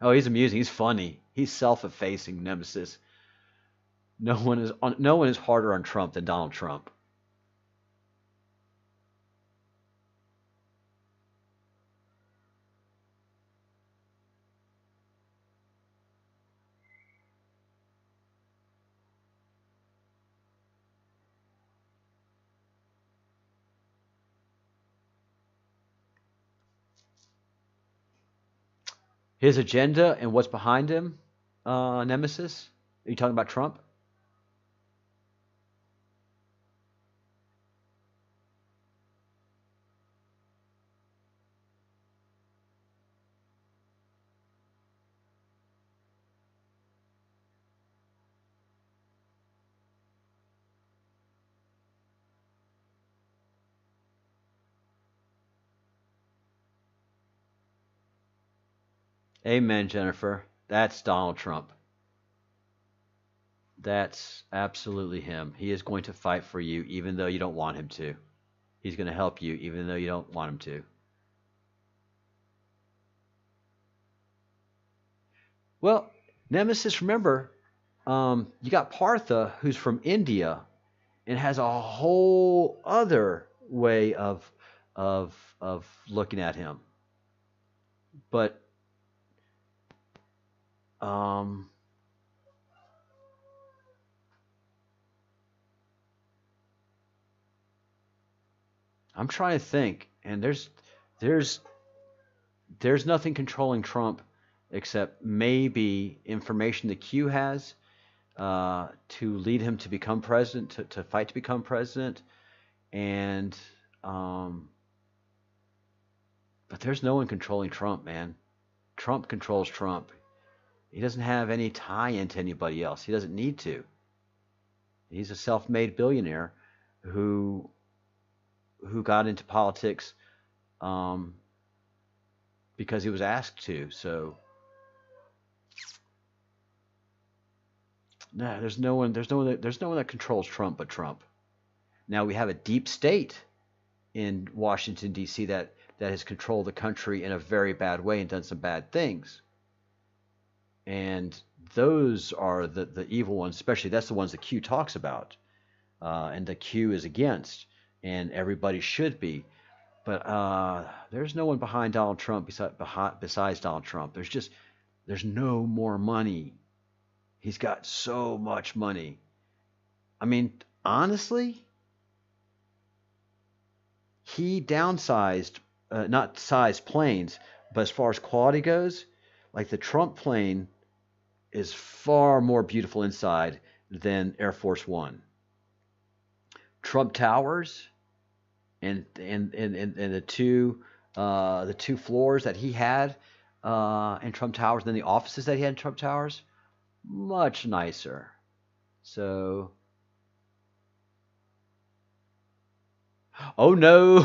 Oh, he's amusing. He's funny. He's self-effacing nemesis. No one is harder on Trump than Donald Trump. His agenda and what's behind him, nemesis. Are you talking about Trump? Amen, Jennifer. That's Donald Trump. That's absolutely him. He is going to fight for you even though you don't want him to. He's going to help you even though you don't want him to. Well, Nemesis, remember, you got Partha, who's from India, and has a whole other way of looking at him. But um, I'm trying to think, and there's there's nothing controlling Trump except maybe information the Q has to lead him to become president, to fight to become president, and um, but there's no one controlling Trump, man. Trump controls Trump. He doesn't have any tie into anybody else. He doesn't need to. He's a self-made billionaire who got into politics um, because he was asked to. So nah, there's no one that controls Trump but Trump. Now we have a deep state in Washington D.C. that has controlled the country in a very bad way and done some bad things. And those are the evil ones, especially that's the ones the Q talks about, and the Q is against, and everybody should be. But there's no one behind Donald Trump besides Donald Trump. There's no more money. He's got so much money. I mean, honestly, he downsized, not sized planes, but as far as quality goes, like the Trump plane is far more beautiful inside than Air Force One. Trump Towers and the two floors that he had in Trump Towers, and then the offices that he had in Trump Towers, much nicer. So, oh no,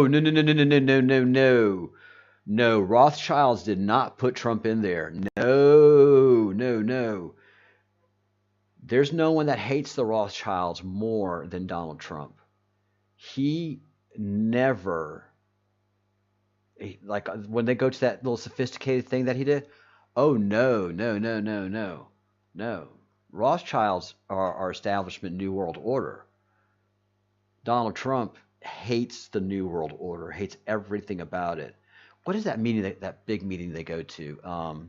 no, no, no, no, no, no, no, no, no. No, Rothschilds did not put Trump in there. No, no, no. There's no one that hates the Rothschilds more than Donald Trump. He never, like when they go to that little sophisticated thing that he did, oh no, no, no, no, no, no. Rothschilds are our establishment New World Order. Donald Trump hates the New World Order, hates everything about it. what is that meeting, that big meeting they go to?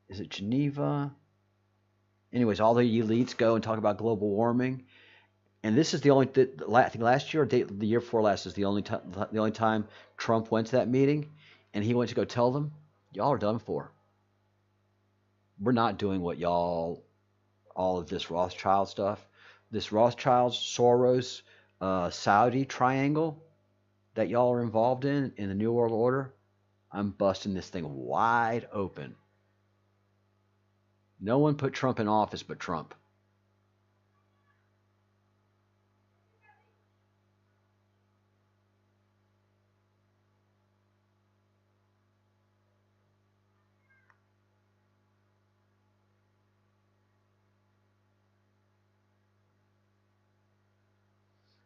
Is it Geneva? Anyways, all the elites go and talk about global warming. And this is the only, I think last year or the year before last is the only time Trump went to that meeting, and he went to go tell them, y'all are done for. We're not doing what y'all, all of this Rothschild stuff, this Rothschild, Soros, Saudi triangle that y'all are involved in the New World Order. I'm busting this thing wide open. No one put Trump in office but Trump.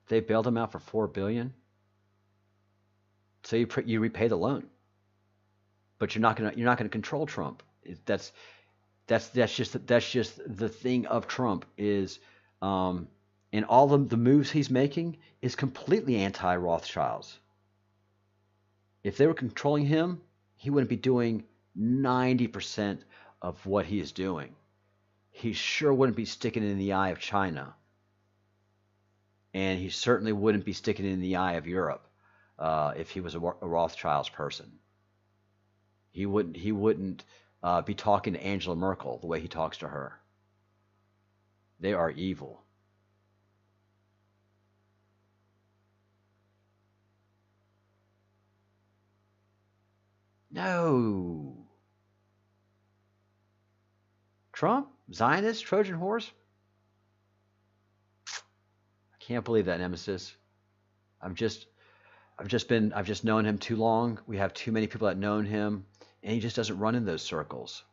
They bailed him out for $4 billion. So you repay the loan, but you're not gonna control Trump. That's just the thing of Trump is, and all of the moves he's making is completely anti-Rothschilds. If they were controlling him, he wouldn't be doing 90% of what he is doing. He sure wouldn't be sticking it in the eye of China, and he certainly wouldn't be sticking it in the eye of Europe if he was a Rothschild's person. He wouldn't be talking to Angela Merkel the way he talks to her. They are evil. No. Trump? Zionist? Trojan horse? I can't believe that, Nemesis. I've just I've just known him too long. We have too many people that known him, and he just doesn't run in those circles.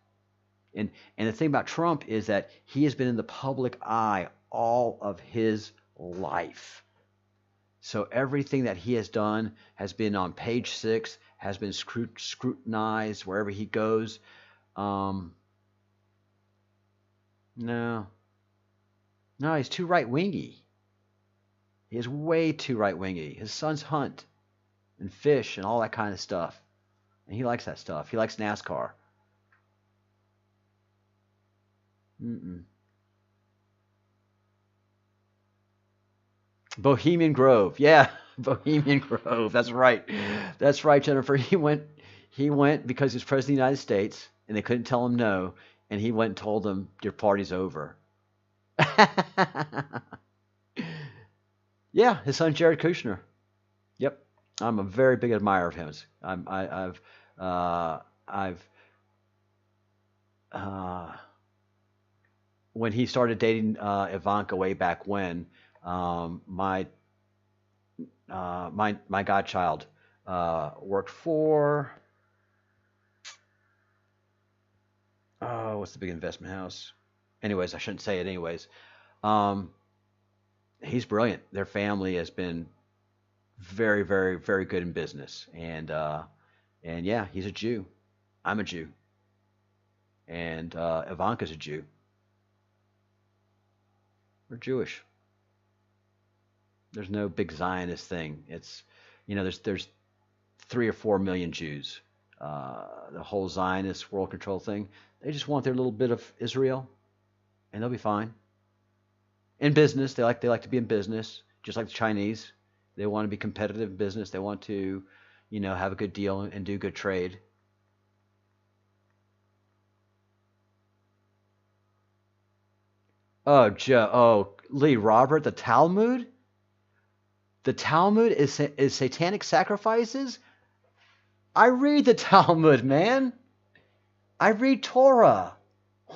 And the thing about Trump is that he has been in the public eye all of his life. So everything that he has done has been on page 6, has been scrutinized wherever he goes. No, no, he's too right wingy. He is way too right wingy. His sons hunt and fish and all that kind of stuff, and he likes that stuff. He likes NASCAR. Mm-mm. Bohemian Grove, yeah, Bohemian Grove. That's right. That's right, Jennifer. He went because he was president of the United States, and they couldn't tell him no, and he went and told them your party's over. Yeah, his son Jared Kushner. Yep, I'm a very big admirer of his. I've uh, when he started dating Ivanka way back when, my my godchild worked for, what's the big investment house? Anyways, I shouldn't say it. Anyways, um, he's brilliant. Their family has been very, very, very good in business, and yeah, he's a Jew. I'm a Jew, and Ivanka's a Jew. We're Jewish. There's no big Zionist thing. It's, there's 3 or 4 million Jews. The whole Zionist world control thing, they just want their little bit of Israel, and they'll be fine. In business, they like to be in business, just like the Chinese. They want to be competitive in business. They want to, have a good deal and do good trade. Oh, Joe. Oh, Lee Robert, the Talmud. The Talmud is satanic sacrifices. I read the Talmud, man. I read Torah.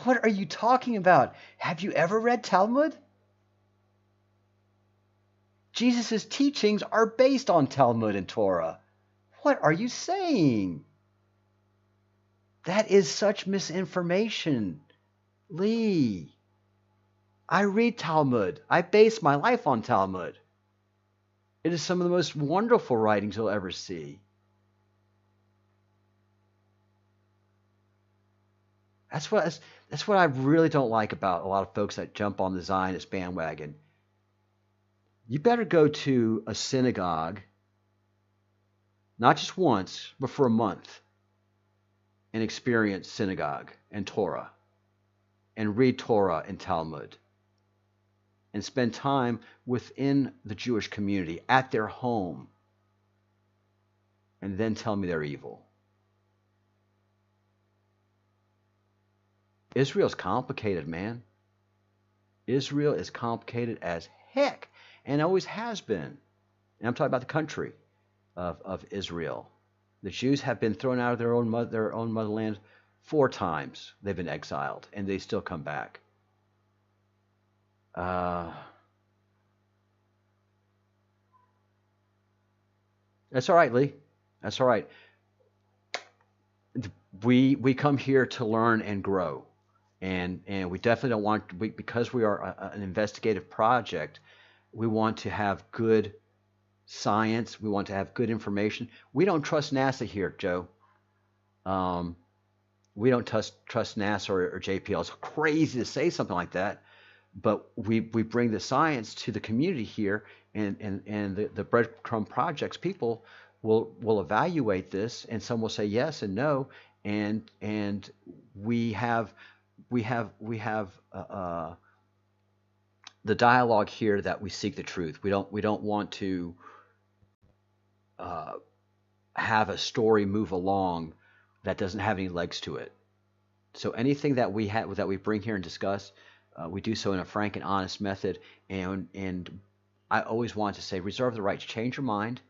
What are you talking about? Have you ever read Talmud? Jesus' teachings are based on Talmud and Torah. What are you saying? That is such misinformation. Lee, I read Talmud. I base my life on Talmud. It is some of the most wonderful writings you'll ever see. That's what I really don't like about a lot of folks that jump on the Zionist bandwagon. You better go to a synagogue not just once, but for a month, and experience synagogue and Torah and read Torah and Talmud and spend time within the Jewish community at their home and then tell me they're evil. Israel's complicated, man. Israel is complicated as heck and always has been. And I'm talking about the country of Israel. The Jews have been thrown out of their own motherland 4 times. They've been exiled, and they still come back. That's all right, Lee. That's all right. We come here to learn and grow, and we definitely don't want because we are an investigative project. We want to have good science. We want to have good information. We don't trust NASA here, Joe. We don't trust NASA or JPL. It's crazy to say something like that, but we bring the science to the community here, and the breadcrumb projects people will evaluate this, and some will say yes and no, and we have the dialogue here that we seek the truth. We don't want to have a story move along that doesn't have any legs to it. So anything that we bring here and discuss, we do so in a frank and honest method. And I always want to say, reserve the right to change your mind,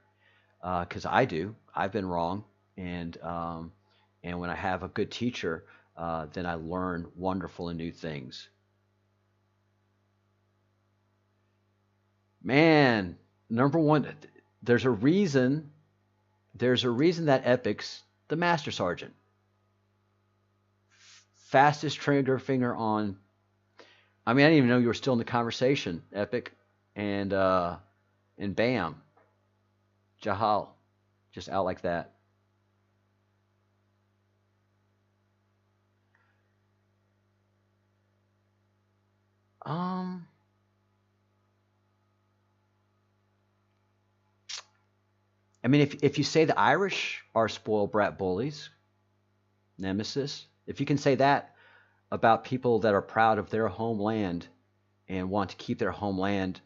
because I've been wrong, and when I have a good teacher, then I learn wonderful and new things. Man, number one, there's a reason that Epic's the Master Sergeant. Fastest trigger finger on. I mean, I didn't even know you were still in the conversation, Epic, and bam, Jahal, just out like that. I mean, if you say the Irish are spoiled brat bullies, Nemesis, if you can say that about people that are proud of their homeland and want to keep their homeland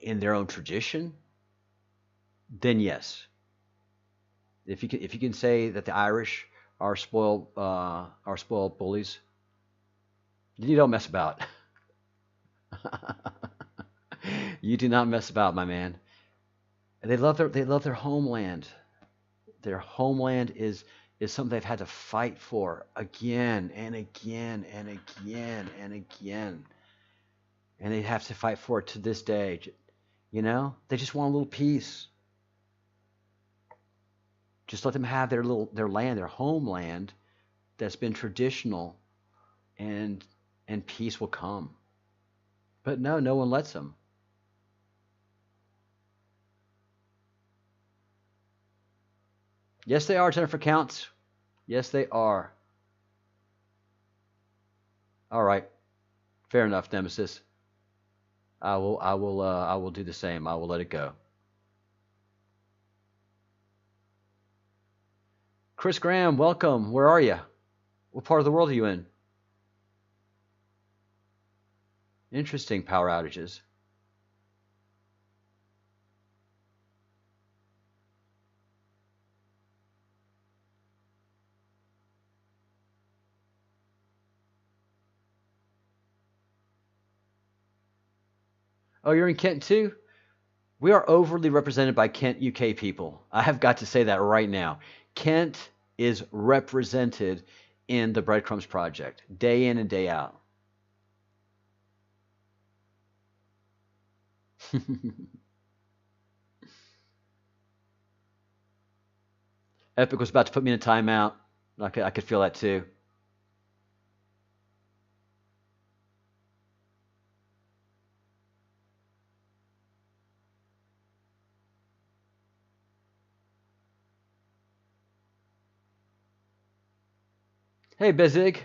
in their own tradition, then yes. If you can say that the Irish are spoiled bullies, you don't mess about. You do not mess about, my man. They love their homeland. Their homeland is something they've had to fight for again and again and again and again. And they have to fight for it to this day. You know? They just want a little peace. Just let them have their land, their homeland that's been traditional, and peace will come. But no one lets them. Yes, they are, Jennifer Counts. Yes, they are. All right. Fair enough, Nemesis. I will do the same. I will let it go. Chris Graham, welcome. Where are you? What part of the world are you in? Interesting power outages. Oh, you're in Kent too? We are overly represented by Kent, UK people. I have got to say that right now. Kent is represented in the Breadcrumbs Project, day in and day out. Epic was about to put me in a timeout. I could feel that too. Hey, Bezig.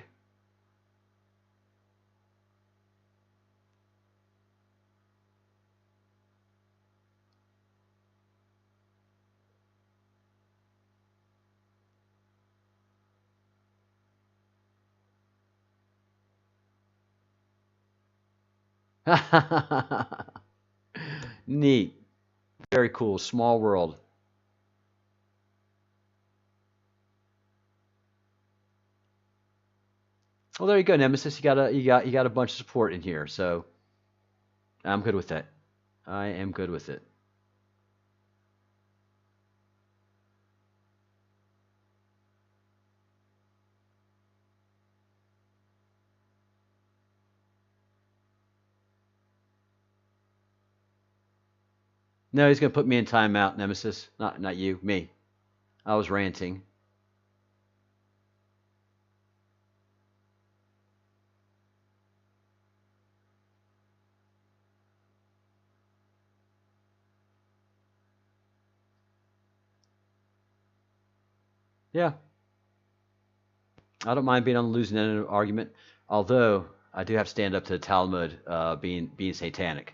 Neat. Very cool. Small world. Well, there you go, Nemesis. You got a bunch of support in here, so I'm good with that. I am good with it. No, he's gonna put me in timeout, Nemesis. Not you, me. I was ranting. Yeah, I don't mind being on the losing end of an argument, although I do have to stand up to the Talmud being satanic.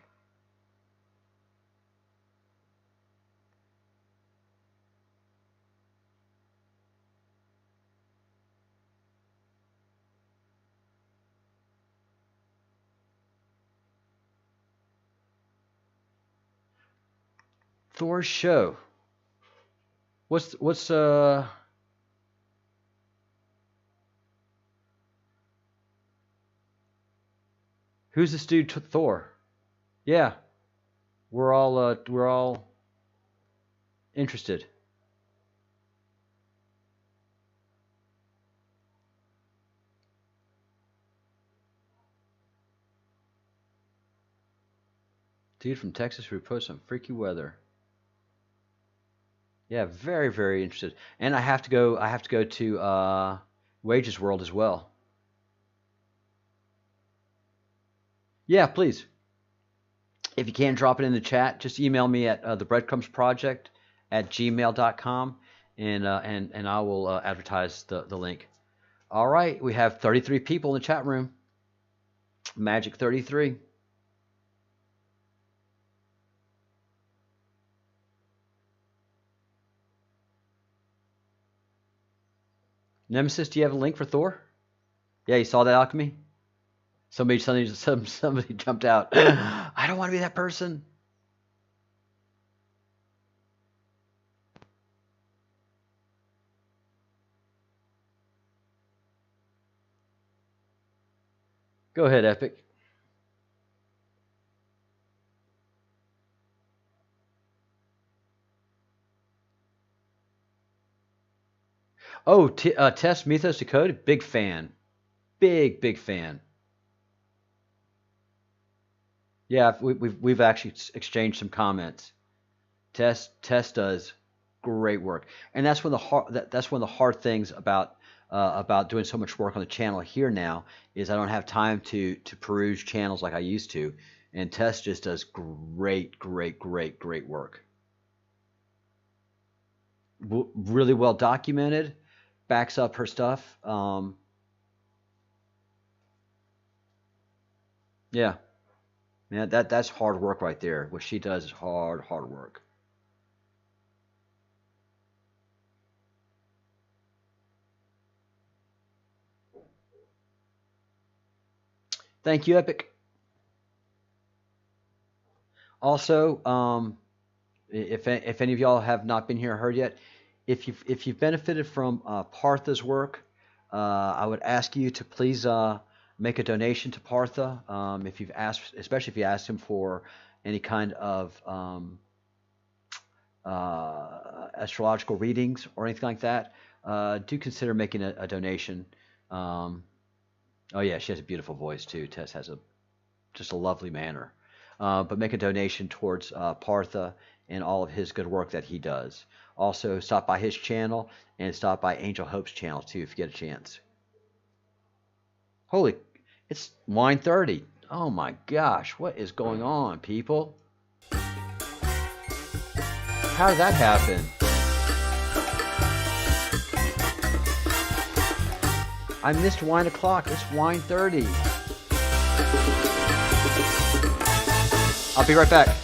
Thor's show. What's who's this dude Thor? Yeah, we're all interested. Dude from Texas who posts some freaky weather. Yeah, very very interested. And I have to go. I have to go to Wages World as well. Yeah, please. If you can drop it in the chat, just email me at the breadcrumbs project at gmail.com and I will advertise the link. All right, we have 33 people in the chat room. Magic 33. Nemesis, do you have a link for Thor? Yeah, you saw that alchemy? Somebody jumped out. I don't want to be that person. Go ahead, Epic. Oh, Tess Mythos Dakota, big fan. Big fan. Yeah, we've actually exchanged some comments. Tess does great work, and that's one of the hard things about doing so much work on the channel here now is I don't have time to peruse channels like I used to, and Tess just does great work. Really well documented, backs up her stuff. Yeah, man, that's hard work right there. What she does is hard work. Thank you, Epic. Also, if any of y'all have not been here or heard yet, if you've benefited from Partha's work, I would ask you to please make a donation to Partha. If you've asked, especially if you asked him for any kind of astrological readings or anything like that, do consider making a donation. Oh yeah, she has a beautiful voice too. Tess has just a lovely manner. But make a donation towards Partha and all of his good work that he does. Also, stop by his channel and stop by Angel Hope's channel too if you get a chance. Holy, it's wine 30. Oh my gosh, what is going on, people? How did that happen? I missed wine o'clock. It's wine 30. I'll be right back.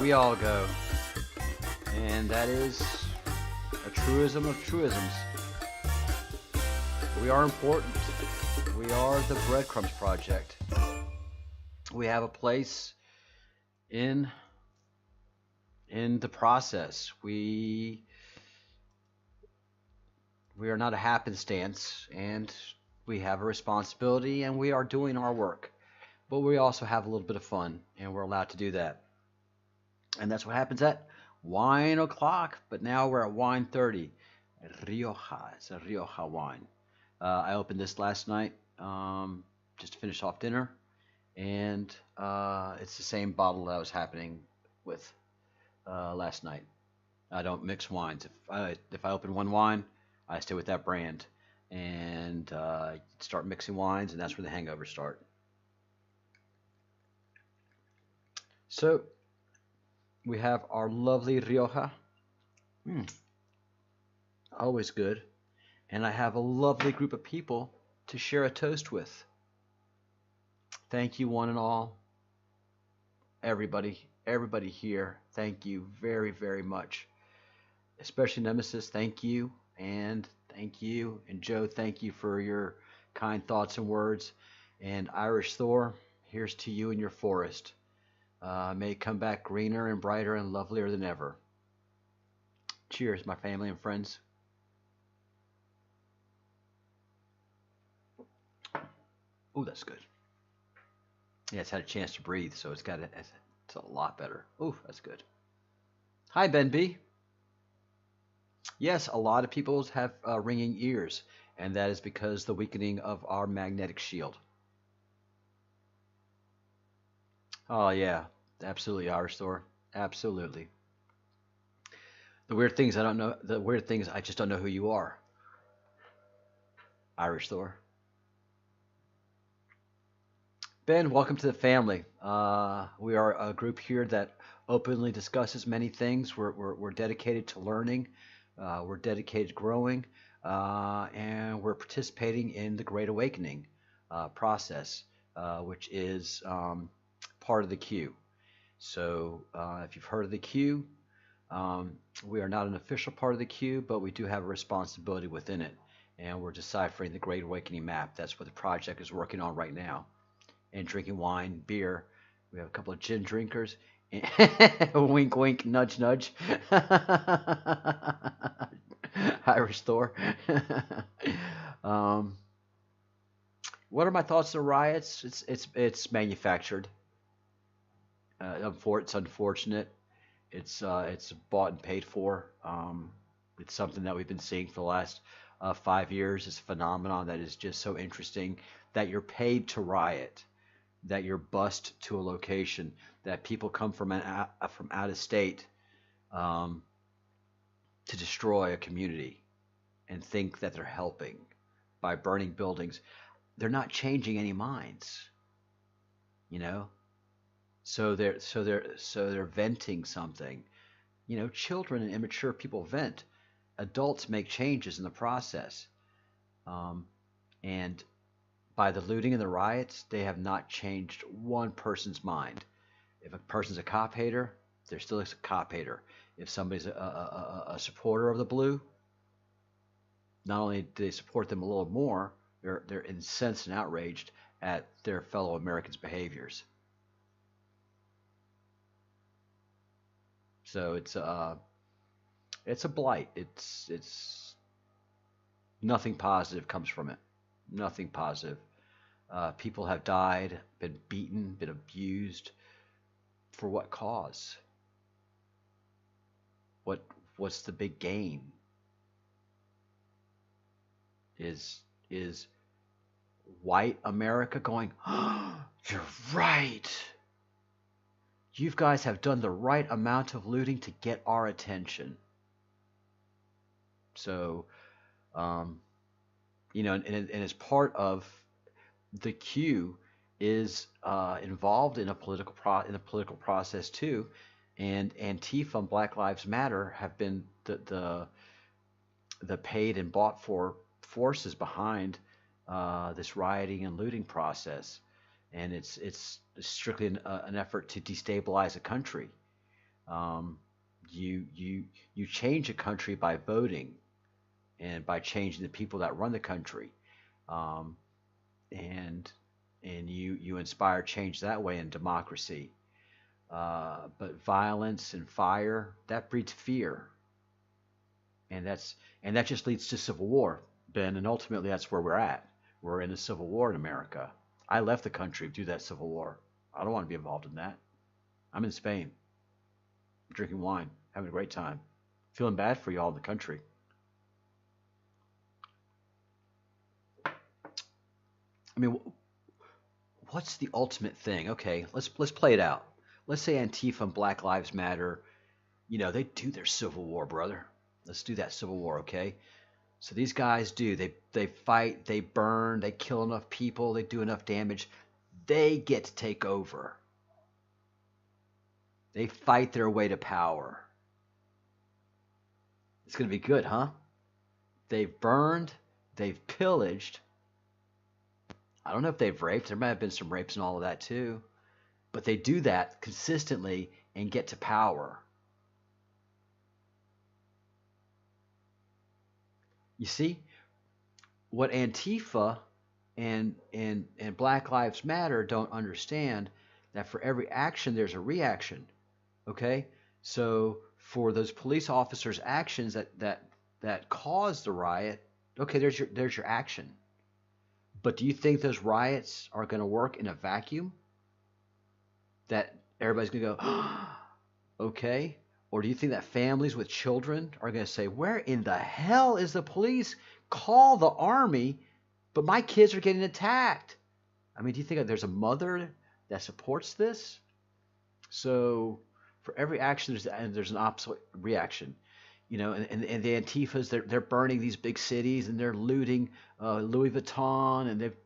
we all go. And that is a truism of truisms. We are important. We are the Breadcrumbs Project. We have a place in the process. We are not a happenstance, and we have a responsibility, and we are doing our work. But we also have a little bit of fun, and we're allowed to do that. And that's what happens at wine o'clock. But now we're at wine 30. Rioja. It's a Rioja wine. I opened this last night just to finish off dinner, and it's the same bottle that was happening with last night. I don't mix wines. If I open one wine, I stay with that brand and start mixing wines, and that's where the hangovers start. So we have our lovely Rioja. Always good. And I have a lovely group of people to share a toast with. Thank you, one and all. Everybody here, thank you very, very much. Especially Nemesis, thank you. And thank you. And Joe, thank you for your kind thoughts and words. And Irish Thor, here's to you and your forest. May it come back greener and brighter and lovelier than ever. Cheers, my family and friends. Oh, that's good. Yeah, it's had a chance to breathe, so it's a lot better. Oh, that's good. Hi, Ben B. Yes, a lot of people have ringing ears, and that is because the weakening of our magnetic shield. Oh yeah, absolutely, Irish Thor. Absolutely. The weird things I don't know. The weird things I just don't know who you are. Irish Thor. Ben, welcome to the family. We are a group here that openly discusses many things. We're dedicated to learning. We're dedicated to growing, and we're participating in the Great Awakening process, which is part of the Q. So if you've heard of the Q, we are not an official part of the Q, but we do have a responsibility within it, and we're deciphering the Great Awakening map. That's what the project is working on right now, and drinking wine, beer. We have a couple of gin drinkers. Wink, wink, nudge, nudge. Irish Thor. What are my thoughts on riots? It's manufactured. It's unfortunate. It's bought and paid for. It's something that we've been seeing for the last 5 years. It's a phenomenon that is just so interesting, that you're paid to riot, that you're bused to a location, that people come from out of state to destroy a community and think that they're helping by burning buildings. They're not changing any minds, you know. So they're venting something. You know, children and immature people vent. Adults make changes in the process, and by the looting and the riots, they have not changed one person's mind. If a person's a cop hater, they're still a cop hater. If somebody's a supporter of the blue, not only do they support them a little more, they're incensed and outraged at their fellow Americans' behaviors. So it's a blight. It's nothing positive comes from it. Nothing positive. People have died, been beaten, been abused. For what cause? What's the big gain? Is white America going, oh, you're right. You guys have done the right amount of looting to get our attention. So, you know, and as part of the Q is involved in a political process too, and Antifa and Black Lives Matter have been the paid and bought for forces behind this rioting and looting process, and it's strictly an effort to destabilize a country. Um, you change a country by voting and by changing the people that run the country, um, and you inspire change that way in democracy. But violence and fire, that breeds fear, and that just leads to civil war, Ben. And ultimately, that's where we're at. We're in a civil war in America. I left the country due to that civil war. I don't want to be involved in that. I'm in Spain, drinking wine, having a great time, feeling bad for y'all in the country. I mean, what's the ultimate thing? Okay, let's play it out. Let's say Antifa and Black Lives Matter, they do their civil war, brother. Let's do that civil war, okay? So these guys do. They fight, they burn, they kill enough people, they do enough damage. They get to take over. They fight their way to power. It's going to be good, huh? They've burned, they've pillaged. I don't know if they've raped. There might have been some rapes and all of that too. But they do that consistently and get to power. You see, what Antifa and Black Lives Matter don't understand that for every action there's a reaction. Okay? So for those police officers' actions that caused the riot, okay, there's your action. But do you think those riots are going to work in a vacuum? That everybody's going to go, okay? Or do you think that families with children are going to say, where in the hell is the police? Call the army, but my kids are getting attacked. I mean, do you think that there's a mother that supports this? So for every action, there's an opposite reaction. And the Antifas, they're burning these big cities and they're looting Louis Vuitton, and they've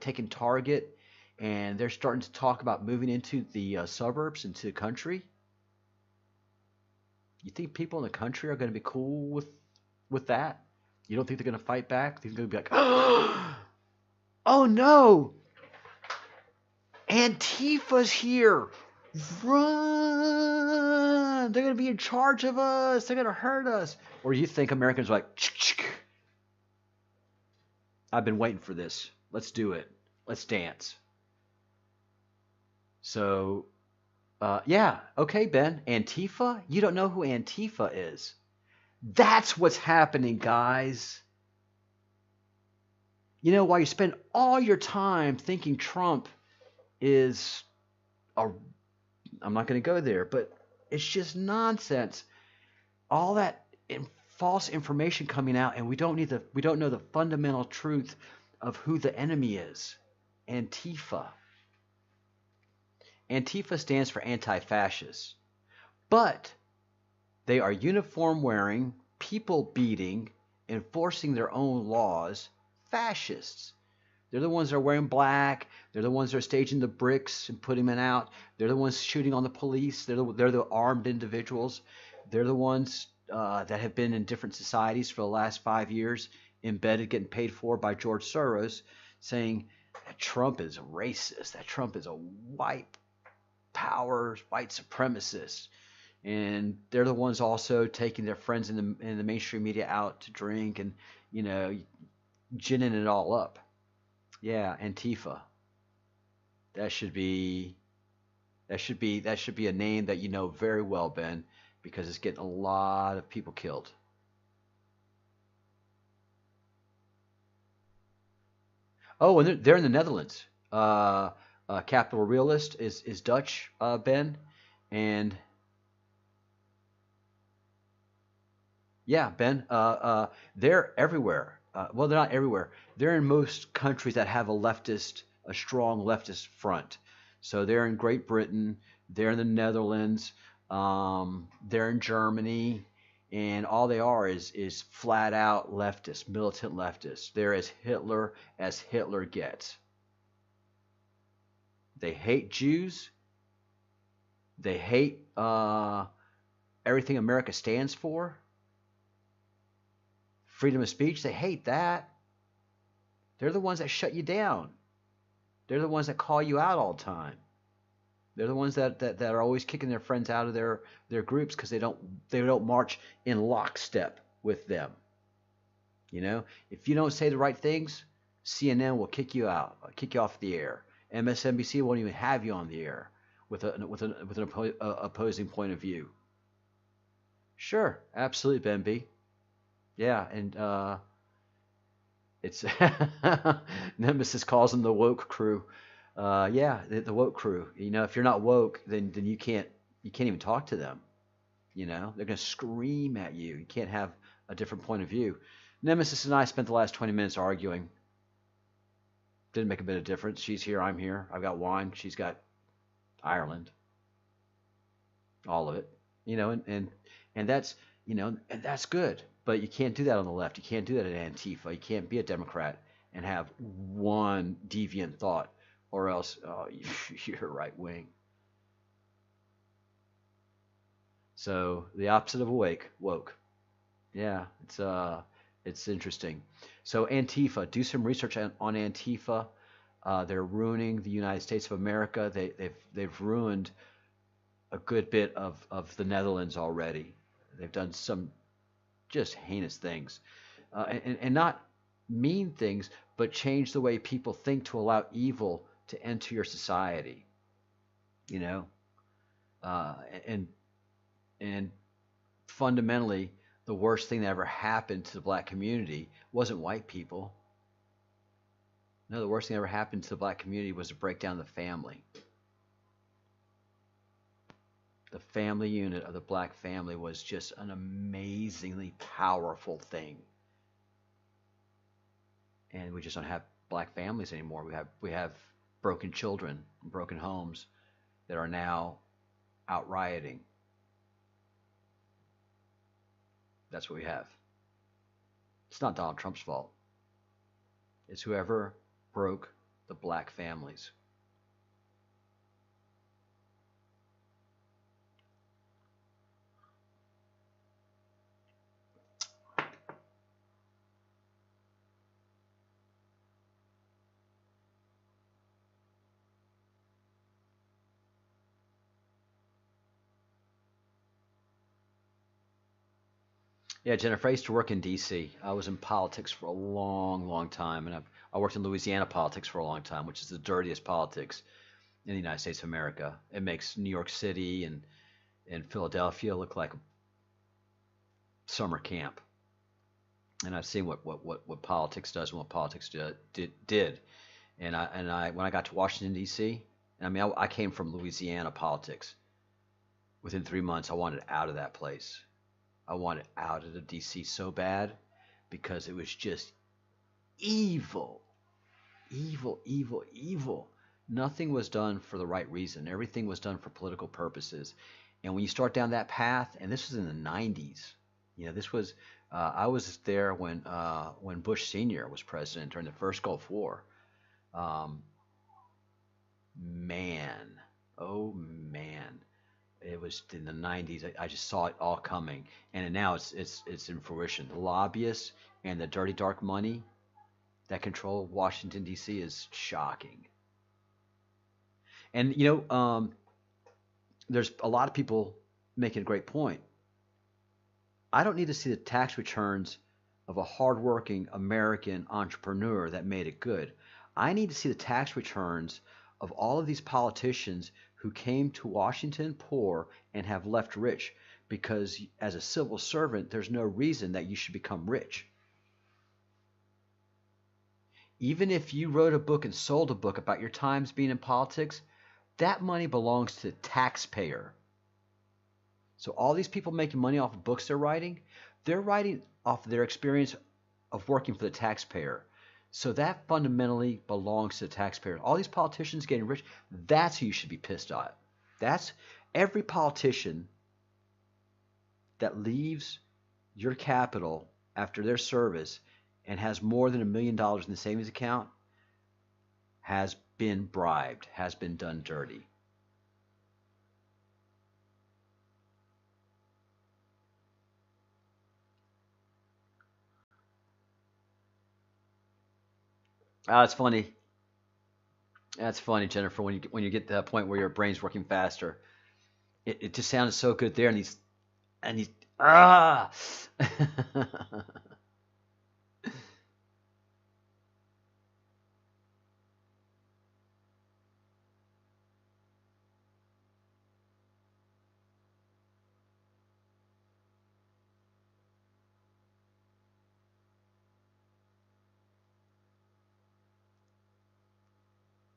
taken Target, and they're starting to talk about moving into the suburbs, into the country. You think people in the country are going to be cool with that? You don't think they're going to fight back? They're going to be like, oh no, Antifa's here. Run! They're going to be in charge of us. They're going to hurt us. Or you think Americans are like, chick. I've been waiting for this. Let's do it. Let's dance. So, yeah. Okay, Ben. Antifa? You don't know who Antifa is. That's what's happening, guys. While you spend all your time thinking Trump is I'm not going to go there, but it's just nonsense. All that false information coming out, and we don't know the fundamental truth of who the enemy is. Antifa. Antifa stands for anti-fascist, but they are uniform wearing, people beating, enforcing their own laws, fascists. They're the ones that are wearing black. They're the ones that are staging the bricks and putting them out. They're the ones shooting on the police. They're the armed individuals. They're the ones that have been in different societies for the last 5 years, embedded, getting paid for by George Soros, saying that Trump is a racist, that Trump is a white power, white supremacist. And they're the ones also taking their friends in the mainstream media out to drink and, ginning it all up. Yeah, Antifa. That should be a name that you know very well, Ben, because it's getting a lot of people killed. Oh, and they're in the Netherlands. Capital Realist is Dutch, Ben, and yeah, Ben. They're everywhere. Well, they're not everywhere. They're in most countries that have a strong leftist front. So they're in Great Britain, they're in the Netherlands, they're in Germany, and all they are is flat out leftists, militant leftists. They're as Hitler gets. They hate Jews. They hate everything America stands for. Freedom of speech, they hate that. They're the ones that shut you down. They're the ones that call you out all the time. They're the ones that are always kicking their friends out of their groups because they don't march in lockstep with them. If you don't say the right things, CNN will kick you out, kick you off the air. MSNBC won't even have you on the air with an opposing point of view. Sure, absolutely, Ben B. Yeah, and it's Nemesis calls them the woke crew. Yeah, the woke crew. If you're not woke, then you can't even talk to them. They're gonna scream at you. You can't have a different point of view. Nemesis and I spent the last 20 minutes arguing. Didn't make a bit of difference. She's here, I'm here. I've got wine. She's got Ireland. All of it. And that's good. But you can't do that on the left. You can't do that at Antifa. You can't be a Democrat and have one deviant thought, or else you're right wing. So the opposite of awake, woke. Yeah, it's interesting. So Antifa, do some research on Antifa. They're ruining the United States of America. They've ruined a good bit of the Netherlands already. They've done some just heinous things, and not mean things, but change the way people think to allow evil to enter your society. You know, uh, and and fundamentally, the worst thing that ever happened to the black community wasn't white people. No, the worst thing that ever happened to the black community was to break down the family. The family unit of the black family was just an amazingly powerful thing. And we just don't have black families anymore. We have broken children, broken homes that are now out rioting. That's what we have. It's not Donald Trump's fault. It's whoever broke the black families. Yeah, Jennifer, I used to work in D.C. I was in politics for a long, long time, and I worked in Louisiana politics for a long time, which is the dirtiest politics in the United States of America. It makes New York City and Philadelphia look like a summer camp. And I've seen what politics does and what politics did. And I when I got to Washington D.C., I mean I came from Louisiana politics. Within 3 months, I wanted out of that place. I wanted out of the D.C. so bad because it was just evil, evil, evil, evil. Nothing was done for the right reason. Everything was done for political purposes. And when you start down that path, and this was in the 90s, this was I was there when Bush Senior was president during the first Gulf War. Um, man, oh man, it was in the 90s. I just saw it all coming, and now it's in fruition. The lobbyists and the dirty dark money that control Washington D.C. is shocking. And there's a lot of people making a great point. I don't need to see the tax returns of a hardworking American entrepreneur that made it good. I need to see the tax returns of all of these politicians who came to Washington poor and have left rich because as a civil servant, there's no reason that you should become rich. Even if you wrote a book and sold a book about your times being in politics, that money belongs to the taxpayer. So all these people making money off of books they're writing off their experience of working for the taxpayer. So that fundamentally belongs to the taxpayer. All these politicians getting rich, that's who you should be pissed at. That's every politician that leaves your capital after their service and has more than $1 million in the savings account has been bribed, has been done dirty. It's funny. That's funny, Jennifer. When you get to that point where your brain's working faster, it just sounded so good there, and these ah.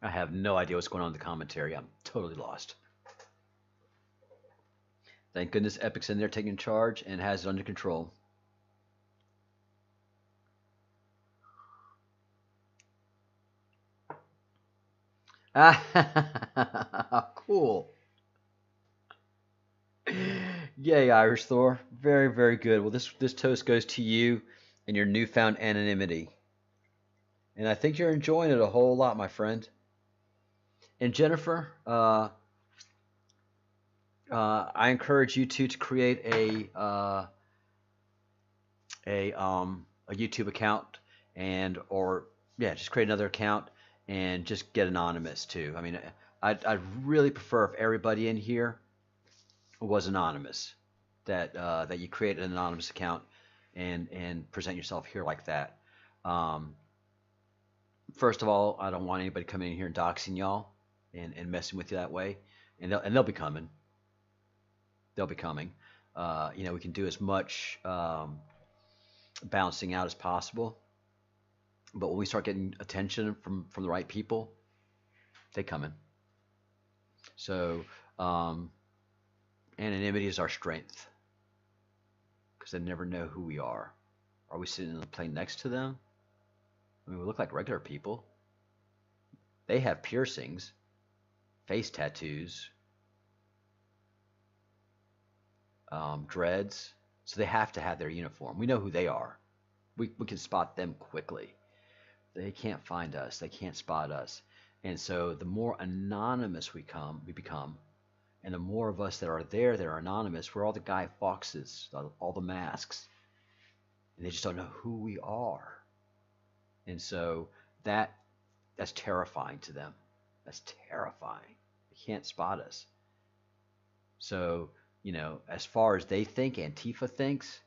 I have no idea what's going on in the commentary. I'm totally lost. Thank goodness Epic's in there taking charge and has it under control. Cool. Yay, Irish Thor. Very, very good. Well, this toast goes to you and your newfound anonymity. And I think you're enjoying it a whole lot, my friend. And Jennifer, I encourage you to create a YouTube account or yeah, just create another account and just get anonymous too. I mean, I'd really prefer if everybody in here was anonymous. That you create an anonymous account and present yourself here like that. Um, First of all, I don't want anybody coming in here and doxing y'all and messing with you that way. And they'll be coming. They'll be coming. We can do as much balancing out as possible. But when we start getting attention from the right people, they come in. So anonymity is our strength because they never know who we are. Are we sitting in the plane next to them? I mean, we look like regular people. They have piercings, face tattoos, dreads. So they have to have their uniform. We know who they are. We can spot them quickly. They can't find us. They can't spot us. And so the more anonymous we become, and the more of us that are there that are anonymous, we're all the Guy Fawkes, all the masks, and they just don't know who we are. And so that's terrifying to them. That's terrifying. They can't spot us. So, as far as they think, Antifa thinks,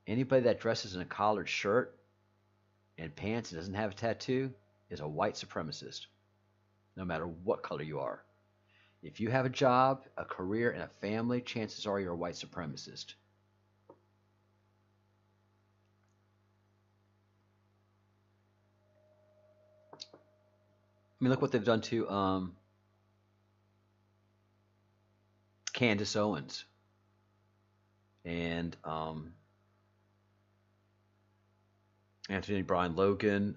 anybody that dresses in a collared shirt and pants and doesn't have a tattoo is a white supremacist, no matter what color you are. If you have a job, a career, and a family, chances are you're a white supremacist. I mean, look what they've done to Candace Owens and Anthony Brian Logan,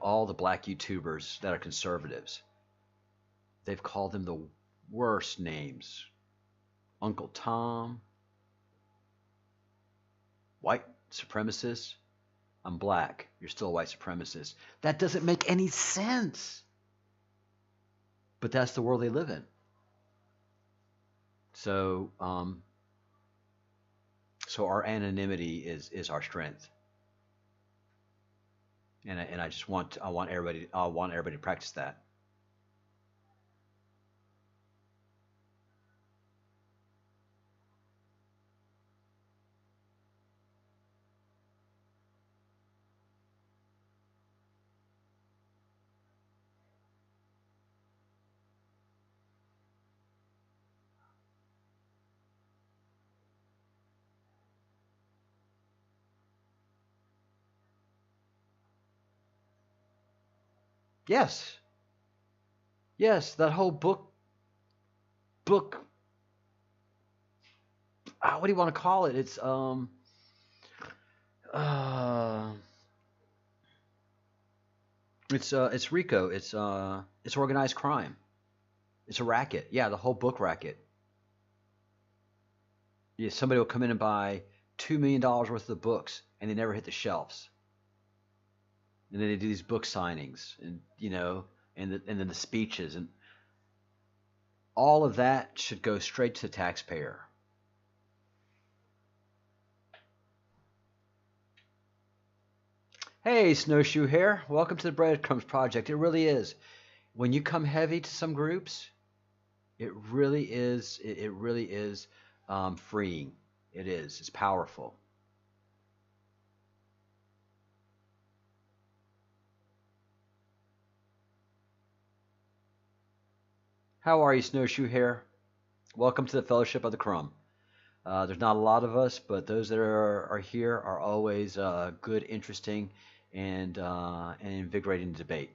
all the black YouTubers that are conservatives. They've called them the worst names. Uncle Tom, white supremacist. I'm black. You're still a white supremacist. That doesn't make any sense. But that's the world they live in. So, so our anonymity is our strength. And I want everybody to practice that. Yes. Yes, that whole book what do you want to call it? Uh it's RICO. It's organized crime. It's a racket. Yeah, the whole book racket. Yeah, somebody will come in and buy $2 million worth of books and they never hit the shelves. And then they do these book signings and and then the speeches and all of that should go straight to the taxpayer. Hey, Snowshoe here. Welcome to the Breadcrumbs Project. It really is. When you come heavy to some groups, it really is. It really is freeing. It is. It's powerful. How are you, Snowshoe here? Welcome to the Fellowship of the Crumb. There's not a lot of us, but those that are here are always good, interesting, and invigorating debate.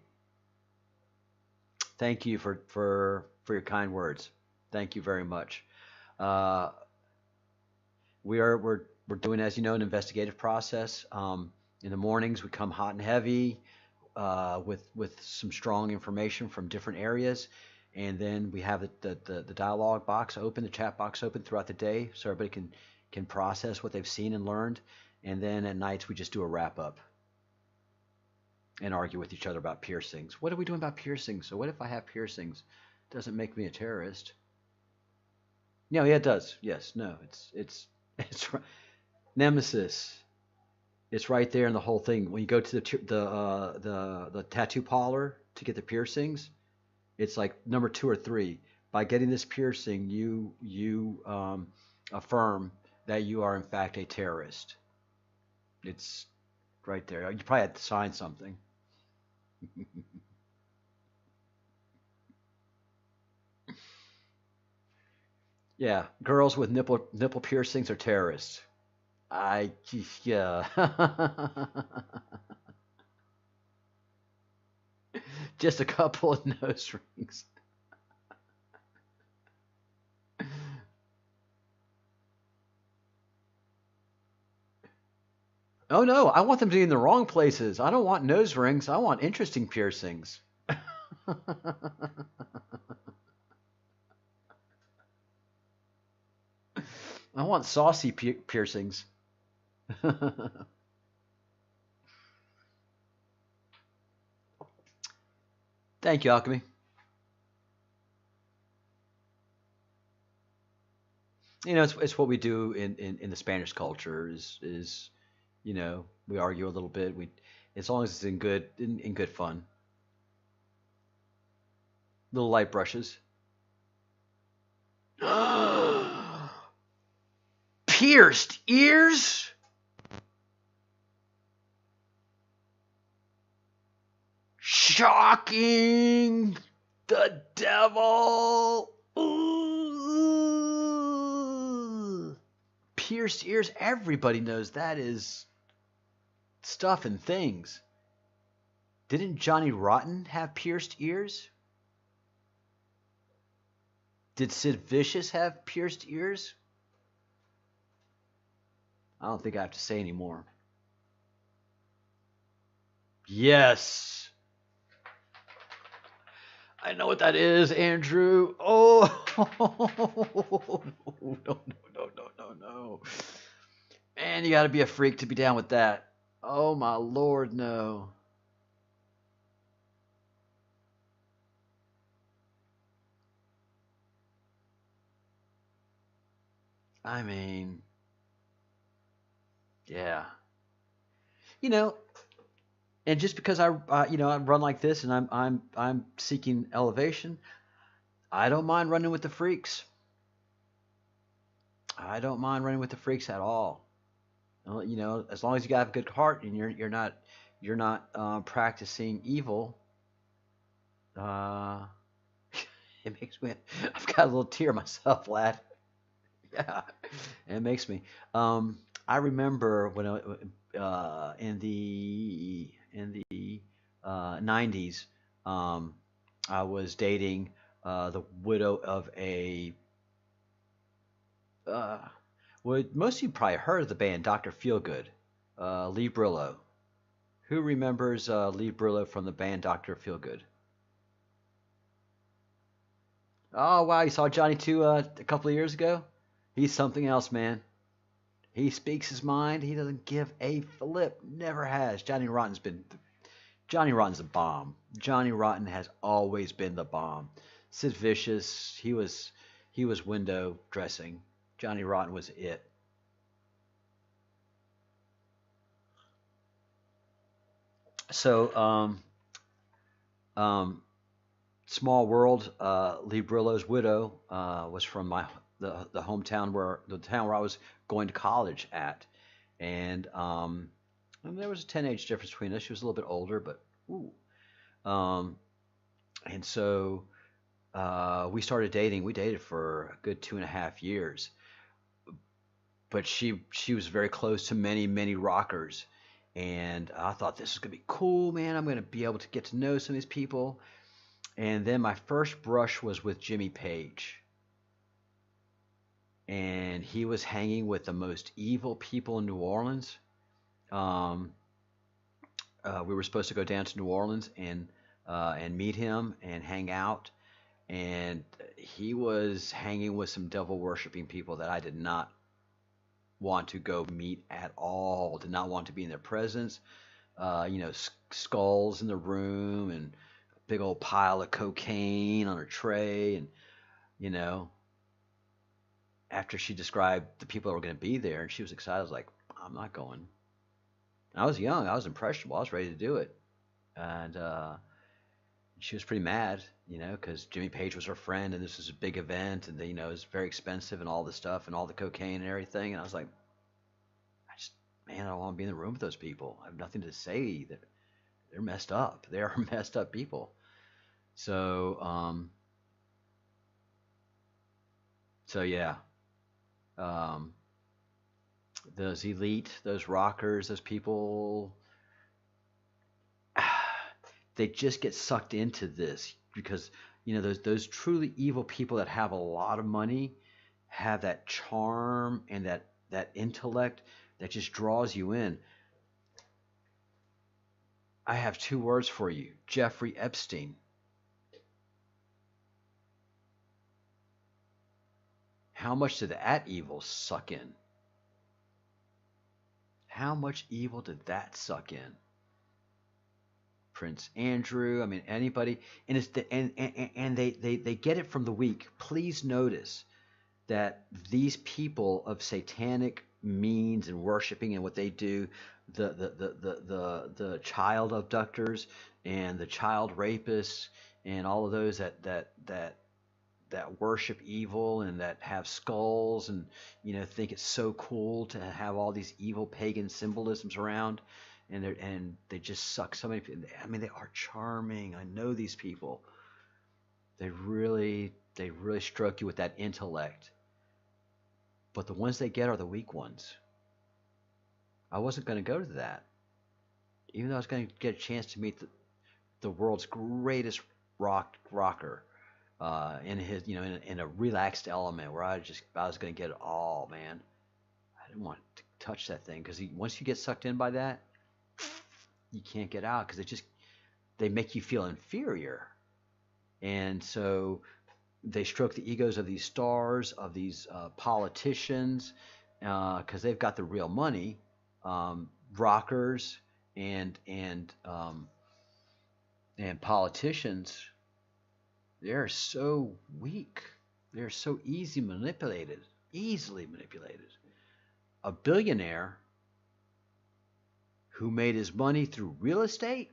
Thank you for your kind words. Thank you very much. Uh, we're doing, as you know, an investigative process. In the mornings, we come hot and heavy with some strong information from different areas, and then we have the dialogue box open, the chat box open throughout the day, so everybody can process what they've seen and learned. And then at nights, we just do a wrap up and argue with each other about piercings. What are we doing about piercings? So what if I have piercings? Doesn't make me a terrorist. No, yeah, it does. Yes, no, it's Nemesis. It's right there in the whole thing. When you go to the tattoo parlor to get the piercings, it's like number two or three. By getting this piercing, you affirm that you are in fact a terrorist. It's right there. You probably had to sign something. Yeah, girls with nipple piercings are terrorists. I yeah. Just a couple of nose rings. Oh no, I want them to be in the wrong places. I don't want nose rings. I want interesting piercings. I want saucy piercings. Thank you, Alchemy. You know, it's what we do in the Spanish culture is we argue a little bit. We as long as it's in good fun. Little light brushes. Pierced ears? Shocking! The devil! Ooh. Pierced ears, everybody knows that is stuff and things. Didn't Johnny Rotten have pierced ears? Did Sid Vicious have pierced ears? I don't think I have to say anymore. Yes. I know what that is, Andrew. Oh, no, no, no, no, no, no. Man, you got to be a freak to be down with that. Oh, my Lord, no. I mean, yeah. You know, and just because I run like this and I'm seeking elevation, I don't mind running with the freaks. I don't mind running with the freaks at all. As long as you got a good heart and you're not practicing evil, uh, it makes me. I've got a little tear myself, lad. Yeah, it makes me. I remember when in the 90s, I was dating the widow of a. Uh, well, most of you probably heard of the band Dr. Feelgood, Lee Brillo. Who remembers Lee Brillo from the band Dr. Feelgood? Oh wow, you saw Johnny 2 a couple of years ago. He's something else, man. He speaks his mind. He doesn't give a flip. Never has. Johnny Rotten's a bomb. Johnny Rotten has always been the bomb. Sid Vicious, he was window dressing. Johnny Rotten was it. So, um, small world. Lee Brillo's widow was from the hometown where the town where I was going to college at, and there was a 10 age difference between us. She was a little bit older, but ooh. Um, and so we started dating. We dated for a good 2.5 years, but she was very close to many rockers, and I thought this is gonna be cool, man. I'm gonna be able to get to know some of these people. And then my first brush was with Jimmy Page, and he was hanging with the most evil people in New Orleans. Um, we were supposed to go down to New Orleans and meet him and hang out, and he was hanging with some devil worshiping people that I did not want to go meet at all. Did not want to be in their presence. Skulls in the room and a big old pile of cocaine on a tray, and you know, after she described the people that were going to be there and she was excited, I was like, I'm not going. I was young, I was impressionable, I was ready to do it, and she was pretty mad, because Jimmy Page was her friend, and this was a big event, and it was very expensive and all this stuff and all the cocaine and everything, and I was like, I just, man, I don't want to be in the room with those people. I have nothing to say. That they're messed up. They are messed up people. So, so yeah, um, those elite, those rockers, those people, they just get sucked into this because those truly evil people that have a lot of money have that charm and that intellect that just draws you in. I have two words for you: Jeffrey Epstein. How much did that evil suck in? How much evil did that suck in? Prince Andrew. I mean, anybody, and it's and they get it from the weak. Please notice that these people of satanic means and worshiping and what they do, the child abductors and the child rapists and all of those that worship evil and that have skulls and think it's so cool to have all these evil pagan symbolisms around, and they just suck so many people. I mean, they are charming. I know these people. They really stroke you with that intellect. But the ones they get are the weak ones. I wasn't going to go to that, even though I was going to get a chance to meet the world's greatest rocker, in his in a relaxed element where I was going to get it all, man. I didn't want to touch that thing because once you get sucked in by that, you can't get out because they make you feel inferior, and so they stroke the egos of these stars, of these politicians, because they've got the real money, rockers and politicians. They're so weak. They're so easily manipulated. A billionaire who made his money through real estate,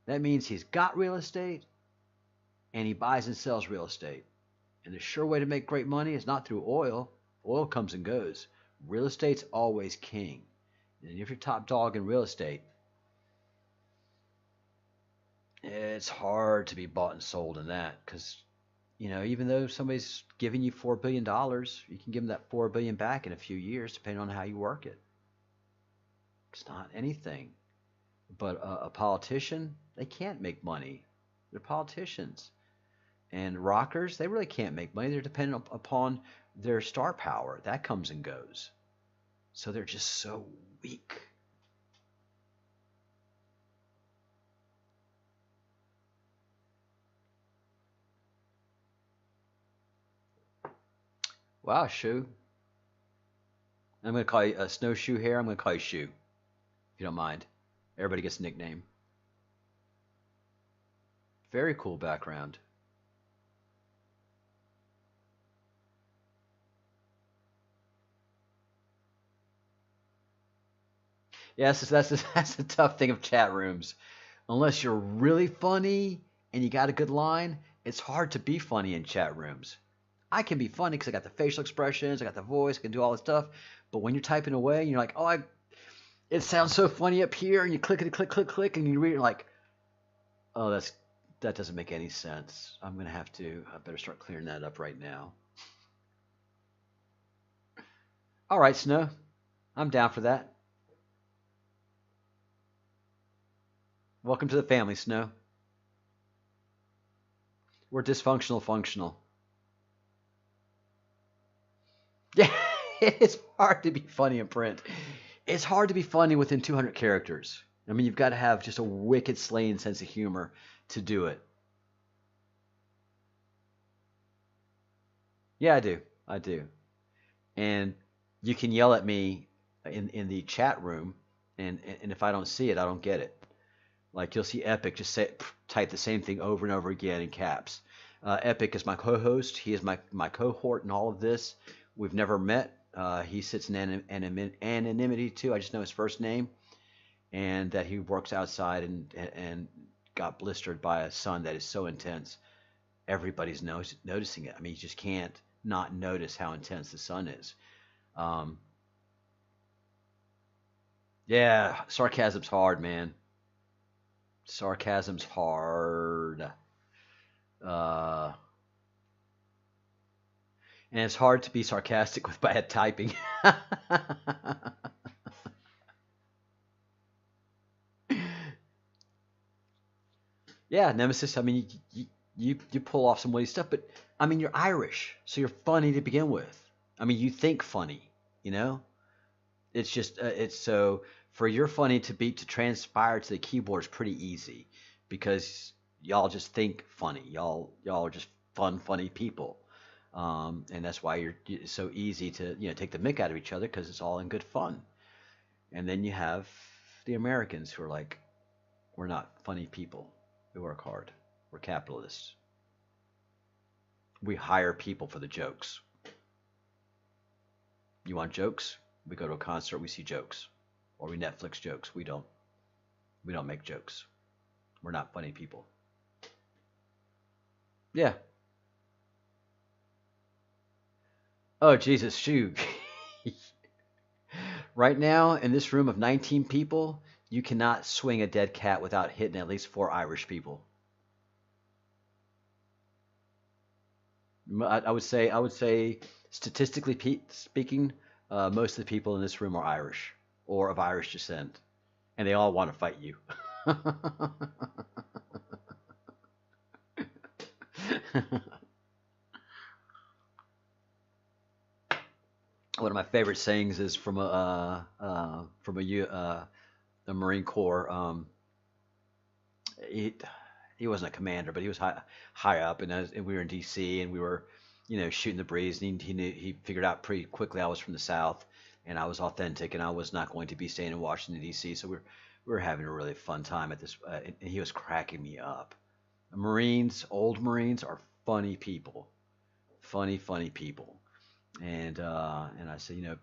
that means he's got real estate and he buys and sells real estate. And the sure way to make great money is not through oil. Oil comes and goes. Real estate's always king. And if you're top dog in real estate, it's hard to be bought and sold in that because, even though somebody's giving you $4 billion, you can give them that $4 billion back in a few years, depending on how you work it. It's not anything. But a politician, they can't make money. They're politicians. And rockers, they really can't make money. They're dependent upon their star power. That comes and goes. So they're just so weak. Wow, Shoe. I'm going to call you a snowshoe hair. I'm going to call you Shoe, if you don't mind. Everybody gets a nickname. Very cool background. Yes, that's the tough thing of chat rooms. Unless you're really funny and you got a good line, it's hard to be funny in chat rooms. I can be funny because I got the facial expressions, I got the voice, I can do all this stuff. But when you're typing away, and you're like, oh, it sounds so funny up here, and you click it, click, click, click, and you read it like, oh, that doesn't make any sense. I better start clearing that up right now. All right, Snow, I'm down for that. Welcome to the family, Snow. We're dysfunctional functional. Yeah, it's hard to be funny in print. It's hard to be funny within 200 characters. I mean, you've got to have just a wicked slaying sense of humor to do it. Yeah, I do. I do. And you can yell at me in the chat room, and if I don't see it, I don't get it. Like you'll see Epic just type the same thing over and over again in caps. Epic is my co-host. He is my cohort in all of this. We've never met. He sits in anonymity too. I just know his first name, and that he works outside and got blistered by a sun that is so intense. Everybody's noticing it. I mean, you just can't not notice how intense the sun is. Um, yeah, sarcasm's hard, man. Sarcasm's hard. Uh, and it's hard to be sarcastic with bad typing. Yeah, Nemesis. I mean, you pull off some witty stuff, but I mean, you're Irish, so you're funny to begin with. I mean, you think funny, you know. It's just it's so for your funny to transpire to the keyboard is pretty easy because y'all just think funny. Y'all are just funny people, and that's why it's so easy to take the mick out of each other because it's all in good fun. And then you have the Americans who are like, we're not funny people. We work hard. We're capitalists. We hire people for the jokes. You want jokes? We go to a concert, we see jokes. Or we Netflix jokes. We don't make jokes. We're not funny people. Yeah. Oh Jesus, shoot. Right now, in this room of 19 people, you cannot swing a dead cat without hitting at least 4 Irish people. I would say, statistically speaking, most of the people in this room are Irish or of Irish descent, and they all want to fight you. One of my favorite sayings is from a Marine Corps. He he wasn't a commander, but he was high up, and we were in D.C. and we were, shooting the breeze. And he figured out pretty quickly I was from the South, and I was authentic, and I was not going to be staying in Washington D.C. So we were having a really fun time at this, and he was cracking me up. Old Marines are funny people, funny people, and I said, you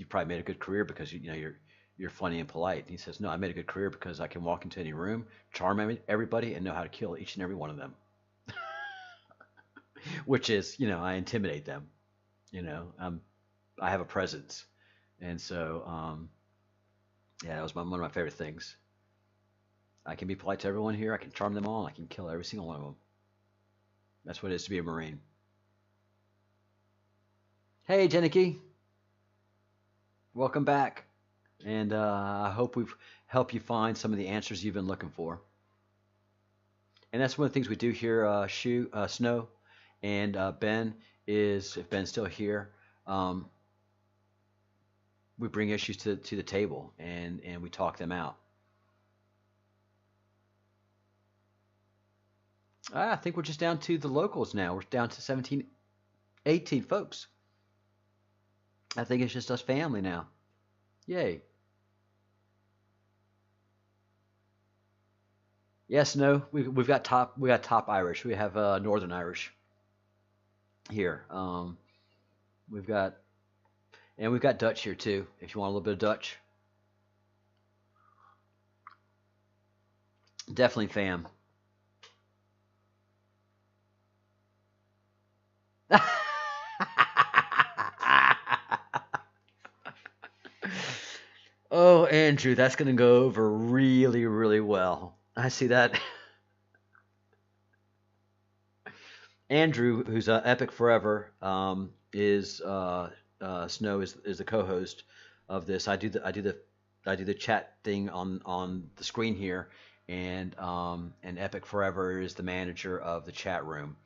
probably made a good career because you're funny and polite. And he says, no, I made a good career because I can walk into any room, charm everybody, and know how to kill each and every one of them. Which is, I intimidate them. I have a presence, and so yeah, that was one of my favorite things. I can be polite to everyone here. I can charm them all. I can kill every single one of them. That's what it is to be a Marine. Hey, Jenicky, welcome back. And I hope we've helped you find some of the answers you've been looking for. And that's one of the things we do here, Snow, and Ben is, if Ben's still here, we bring issues to the table and we talk them out. I think we're just down to the locals now. We're down to 17, 18 folks. I think it's just us family now. Yay. Yes, no, we got top Irish. We have Northern Irish here. We've got Dutch here too. If you want a little bit of Dutch, Definitely fam. Oh, Andrew, that's going to go over really, really well. I see that. Andrew, who's Epic Forever, is Snow is the co-host of this. I do the chat thing on the screen here, and Epic Forever is the manager of the chat room.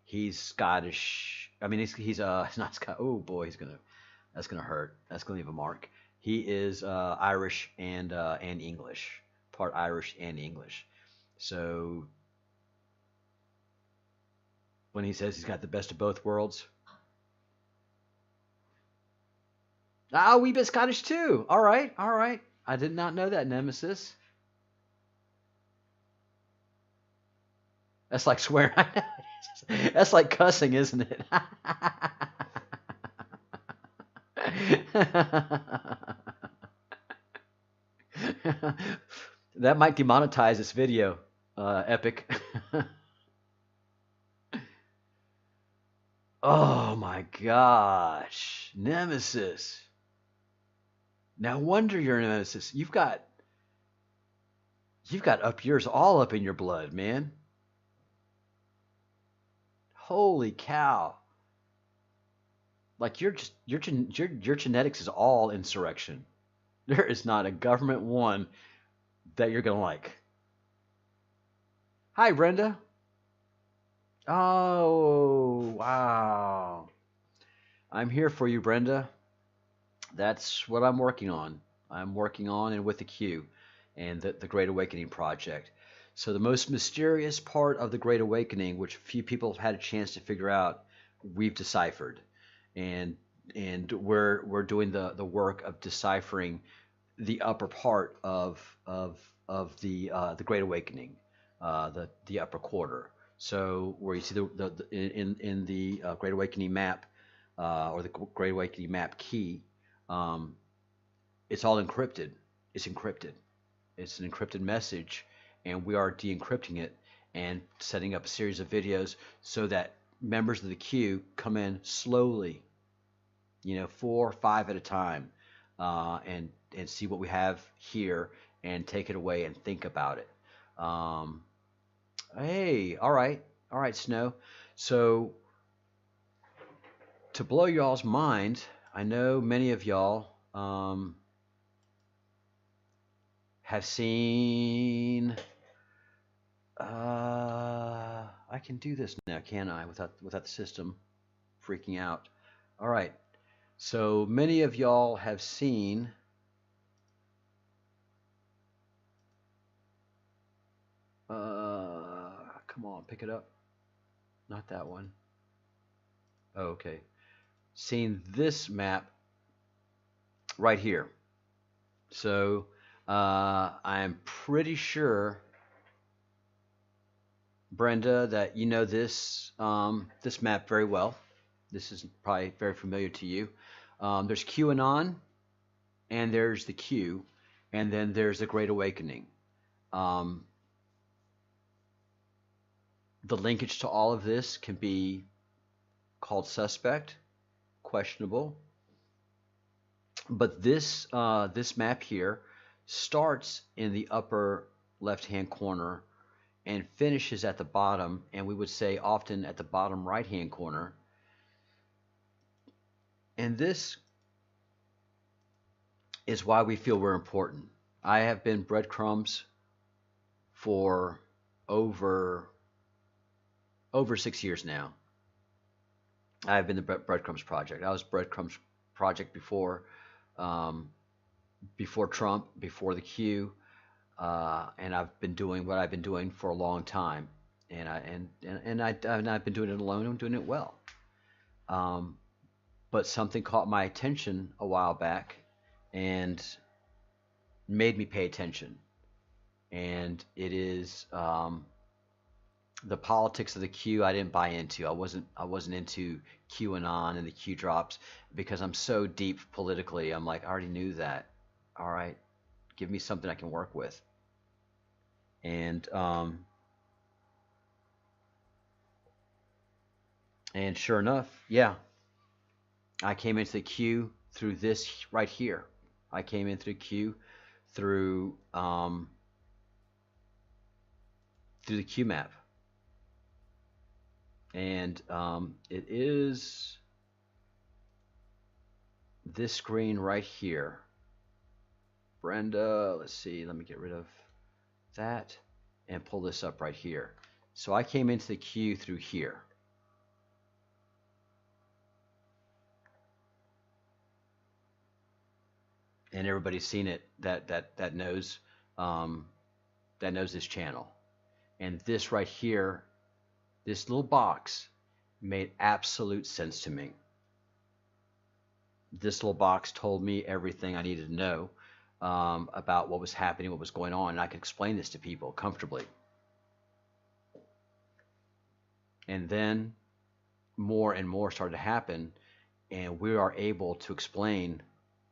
He's Scottish. I mean, he's not Scott. Oh boy, that's gonna hurt. That's gonna leave a mark. He is Irish and English, part Irish and English. So when he says he's got the best of both worlds, ah, we bit Scottish too. All right, all right. I did not know that, Nemesis. That's like swearing. That's like cussing, isn't it? That might demonetize this video, Epic. Oh my gosh, Nemesis. No wonder you're a Nemesis. You've got up yours all up in your blood, man. Holy cow. Like your genetics is all insurrection. There is not a government one that you're gonna like. Hi, Brenda. Oh, wow. I'm here for you, Brenda. That's what I'm working on. I'm working on and with the Q and the Great Awakening Project. So the most mysterious part of the Great Awakening, which few people have had a chance to figure out, we've deciphered, and we're doing the work of deciphering the upper part of the Great Awakening, the upper quarter. So where you see the in the Great Awakening map, or the Great Awakening map key, um, it's all encrypted. It's encrypted. It's an encrypted message, and we are de-encrypting it and setting up a series of videos so that members of the queue come in slowly, 4 or 5 at a time, and see what we have here and take it away and think about it. Hey, all right, Snow. So to blow y'all's mind, I know many of y'all have seen. I can do this now, can I? Without the system freaking out. All right. So many of y'all have seen. Come on, pick it up. Not that one. Oh, okay. Seen this map right here. So I'm pretty sure, Brenda, that you know this map very well. This is probably very familiar to you. There's QAnon, and there's the Q, and then there's the Great Awakening. The linkage to all of this can be called suspect, questionable. But this map here starts in the upper left-hand corner and finishes at the bottom, and we would say often at the bottom right-hand corner. And this is why we feel we're important. I have been breadcrumbs for over 6 years now. I've been the Breadcrumbs Project. I was Breadcrumbs Project before Trump, before the Q, and I've been doing what I've been doing for a long time, and I've been doing it alone and doing it well. But something caught my attention a while back and made me pay attention, and it is the politics of the Q. I didn't buy into. I wasn't into QAnon and the Q drops because I'm so deep politically. I'm like, I already knew that. All right, give me something I can work with. And and sure enough, yeah, I came into the queue through this right here. I came into the queue through through the queue map, and it is this screen right here. Brenda, let's see, let me get rid of that and pull this up right here. So I came into the queue through here. And everybody's seen it that knows this channel. And this right here, this little box made absolute sense to me. This little box told me everything I needed to know about what was happening, what was going on, and I could explain this to people comfortably. And then more and more started to happen, and we are able to explain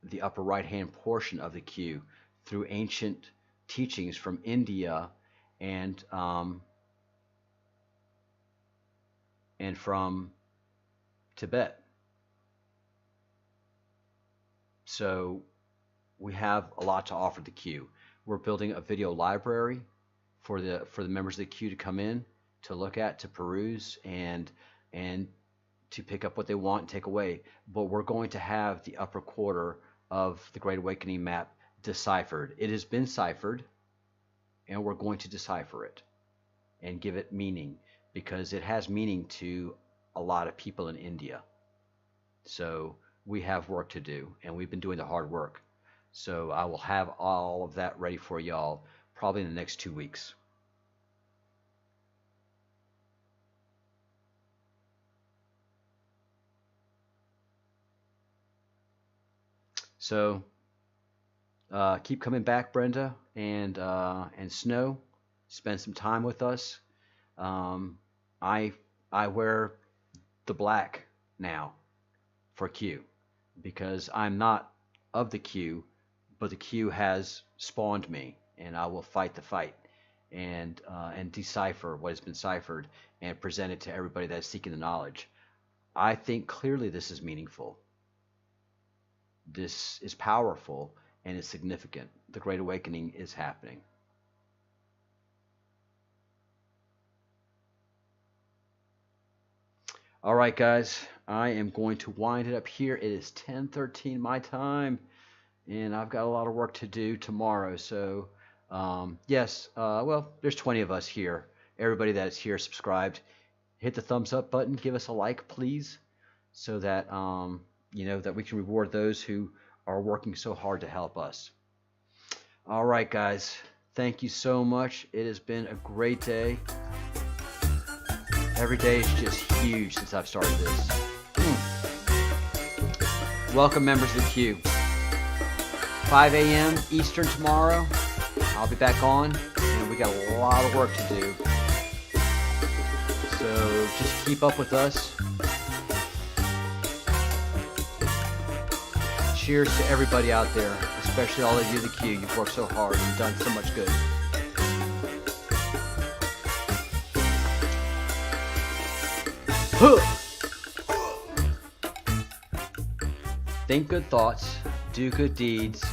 the upper right hand portion of the queue through ancient teachings from India and from Tibet. So we have a lot to offer the queue. We're building a video library for the members of the queue to come in, to look at, to peruse, and to pick up what they want and take away. But we're going to have the upper quarter of the Great Awakening map deciphered. It has been ciphered, and we're going to decipher it and give it meaning, because it has meaning to a lot of people in India. So we have work to do, and we've been doing the hard work. So I will have all of that ready for y'all probably in the next 2 weeks. So keep coming back, Brenda and Snow. Spend some time with us. I wear the black now for Q, because I'm not of the Q, but the Q has spawned me, and I will fight the fight and decipher what has been ciphered and present it to everybody that's seeking the knowledge. I think clearly this is meaningful. This is powerful and is significant. The Great Awakening is happening. All right, guys, I am going to wind it up here. It is 10:13 my time, and I've got a lot of work to do tomorrow. So, yes, well, there's 20 of us here. Everybody that's here subscribed, hit the thumbs up button, give us a like, please, so that that we can reward those who are working so hard to help us. All right, guys, thank you so much. It has been a great day. Every day is just huge since I've started this. Welcome, members of the queue. 5 a.m. Eastern tomorrow. I'll be back on, and we got a lot of work to do. So just keep up with us. Cheers to everybody out there, especially all of you in the queue. You've worked so hard and done so much good. Think good thoughts, do good deeds,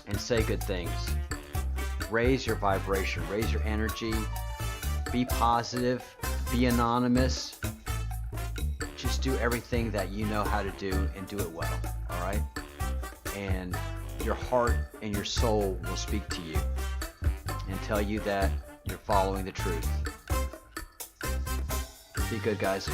and say good things. Raise your vibration, raise your energy, be positive, be anonymous. Just do everything that you know how to do and do it well, all right? And your heart and your soul will speak to you and tell you that you're following the truth. Be good, guys.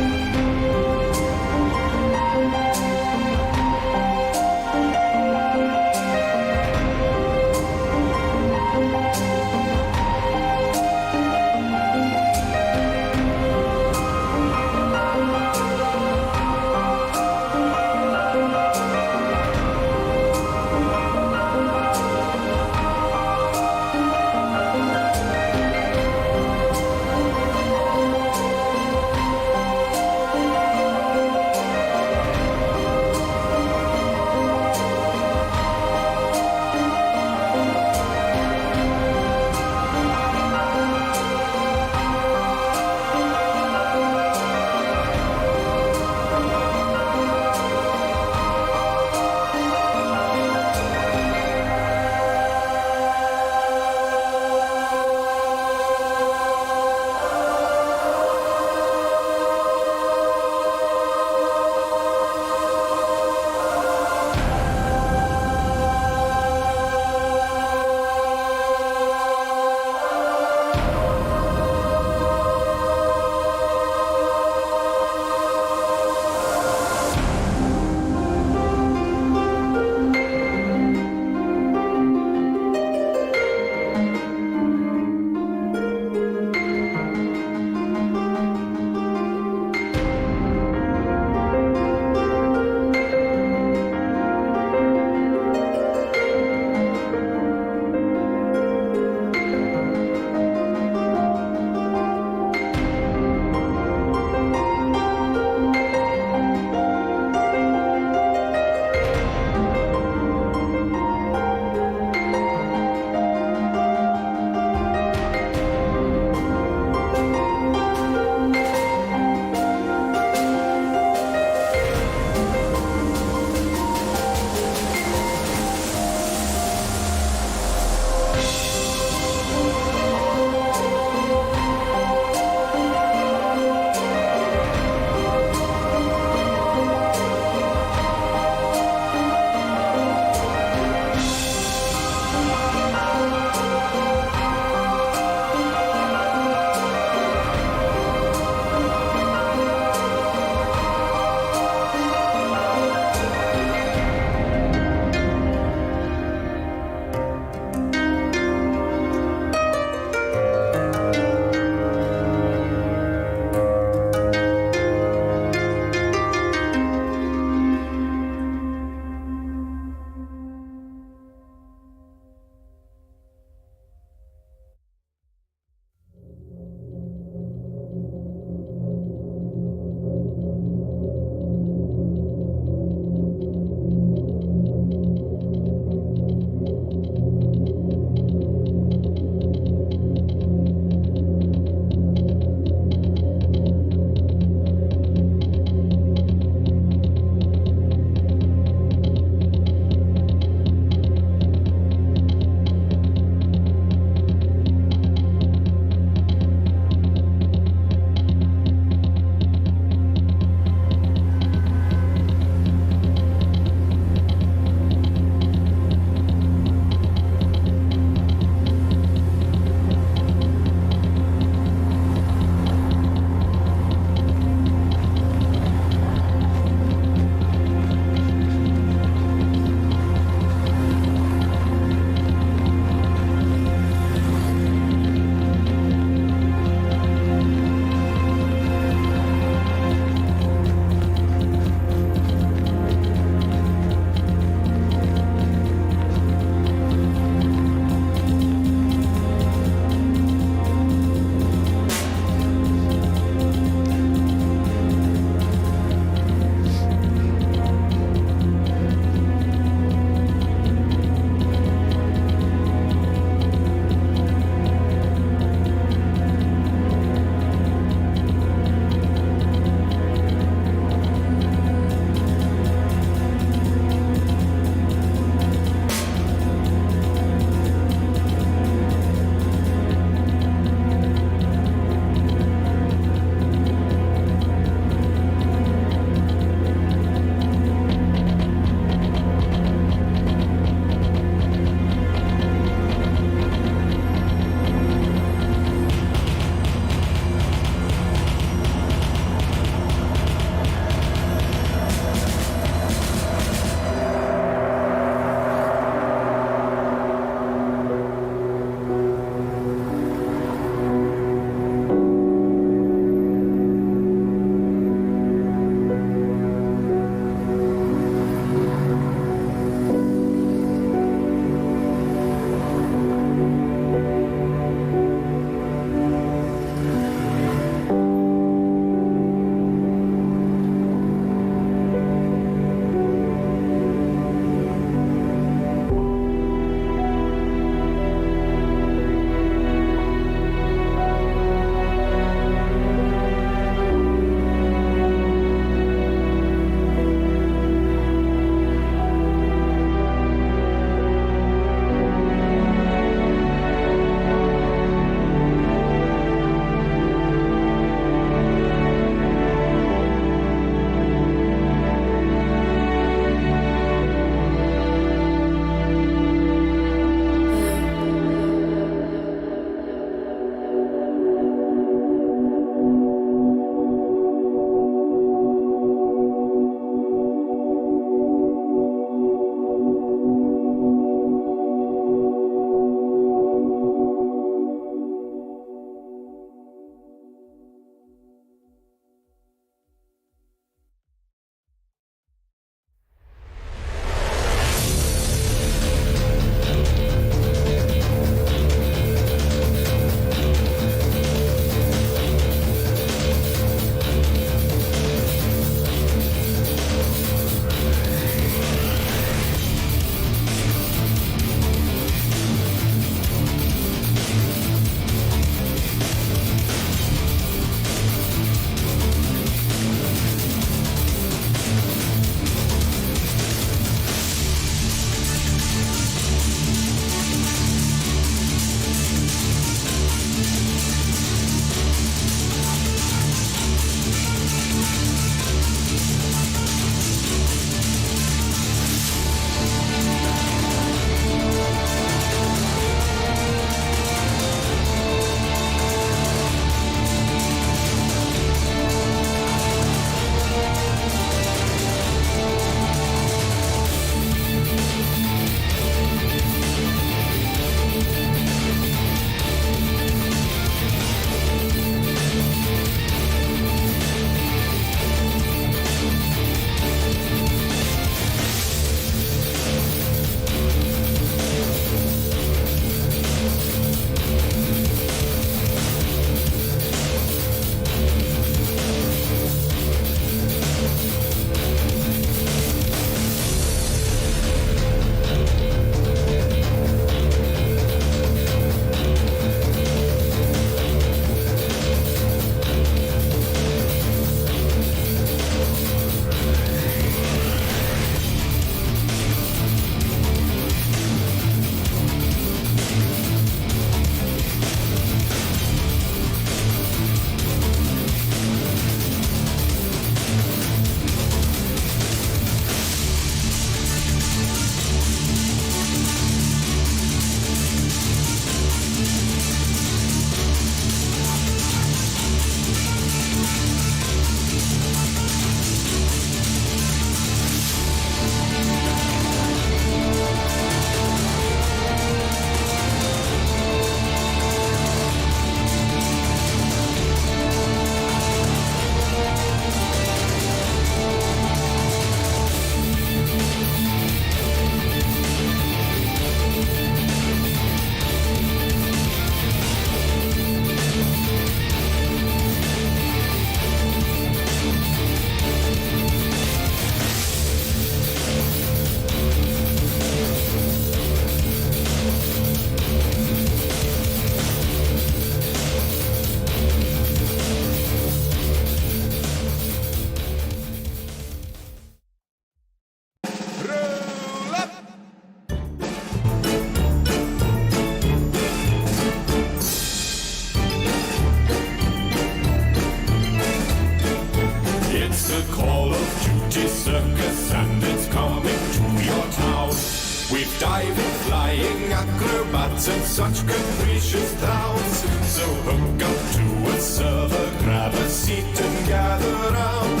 flying acrobats and such capricious clowns. So hook up to a server, grab a seat and gather round.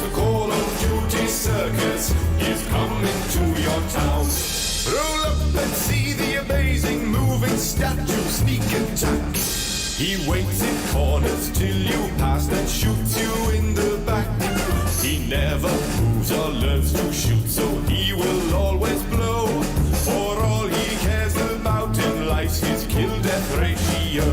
The Call of Duty circus is coming to your town. Roll up and see the amazing moving statue sneak attack. He waits in corners till you pass and shoots you in the back. He never moves or learns to shoot, so he will always blow. For all he cares about in life's his kill-death ratio.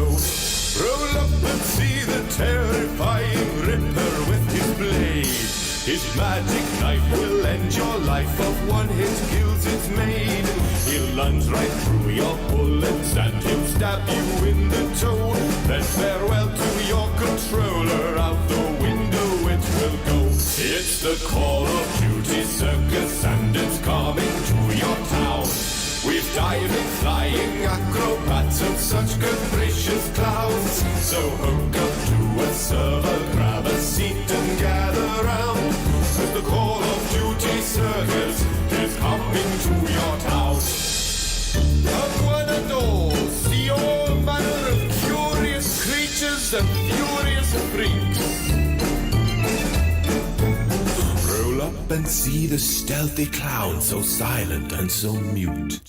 Roll up and see the terrifying Ripper with his blade. His magic knife will end your life, of one hit kills it's made. He'll lunge right through your bullets and he'll stab you in the toe. Then farewell to your controller, out the window it will go. It's the Call of Duty circus and it's coming to your town. We've diving, flying acrobats and such capricious clowns. So hook up to a server, grab a seat and gather round. Cause the Call of Duty circus is coming to your town. Come one and all, see all manner of curious creatures and furious freaks. Roll up and see the stealthy clown, so silent and so mute.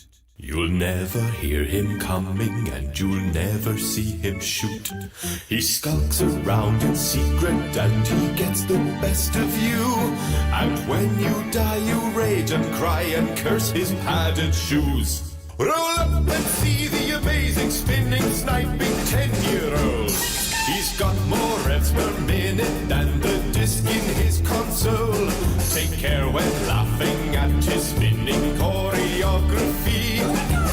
You'll never hear him coming and you'll never see him shoot. He skulks around in secret and he gets the best of you. And when you die you rage and cry and curse his padded shoes. Roll up and see the amazing spinning, sniping 10-year-old. He's got more revs per minute than the disc in his console. Take care when laughing at his spinning choreography,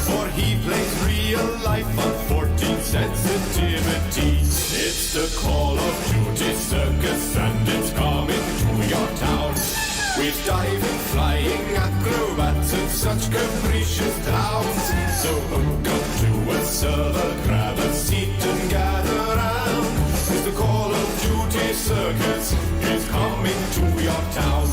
for he plays real life on 14 sensitivity. It's the Call of Duty circus and it's coming to your town. With diving, flying acrobats and such capricious clowns. So hook up to a server, grab a seat and gather round. Cause the Call of Duty circus is coming to your town.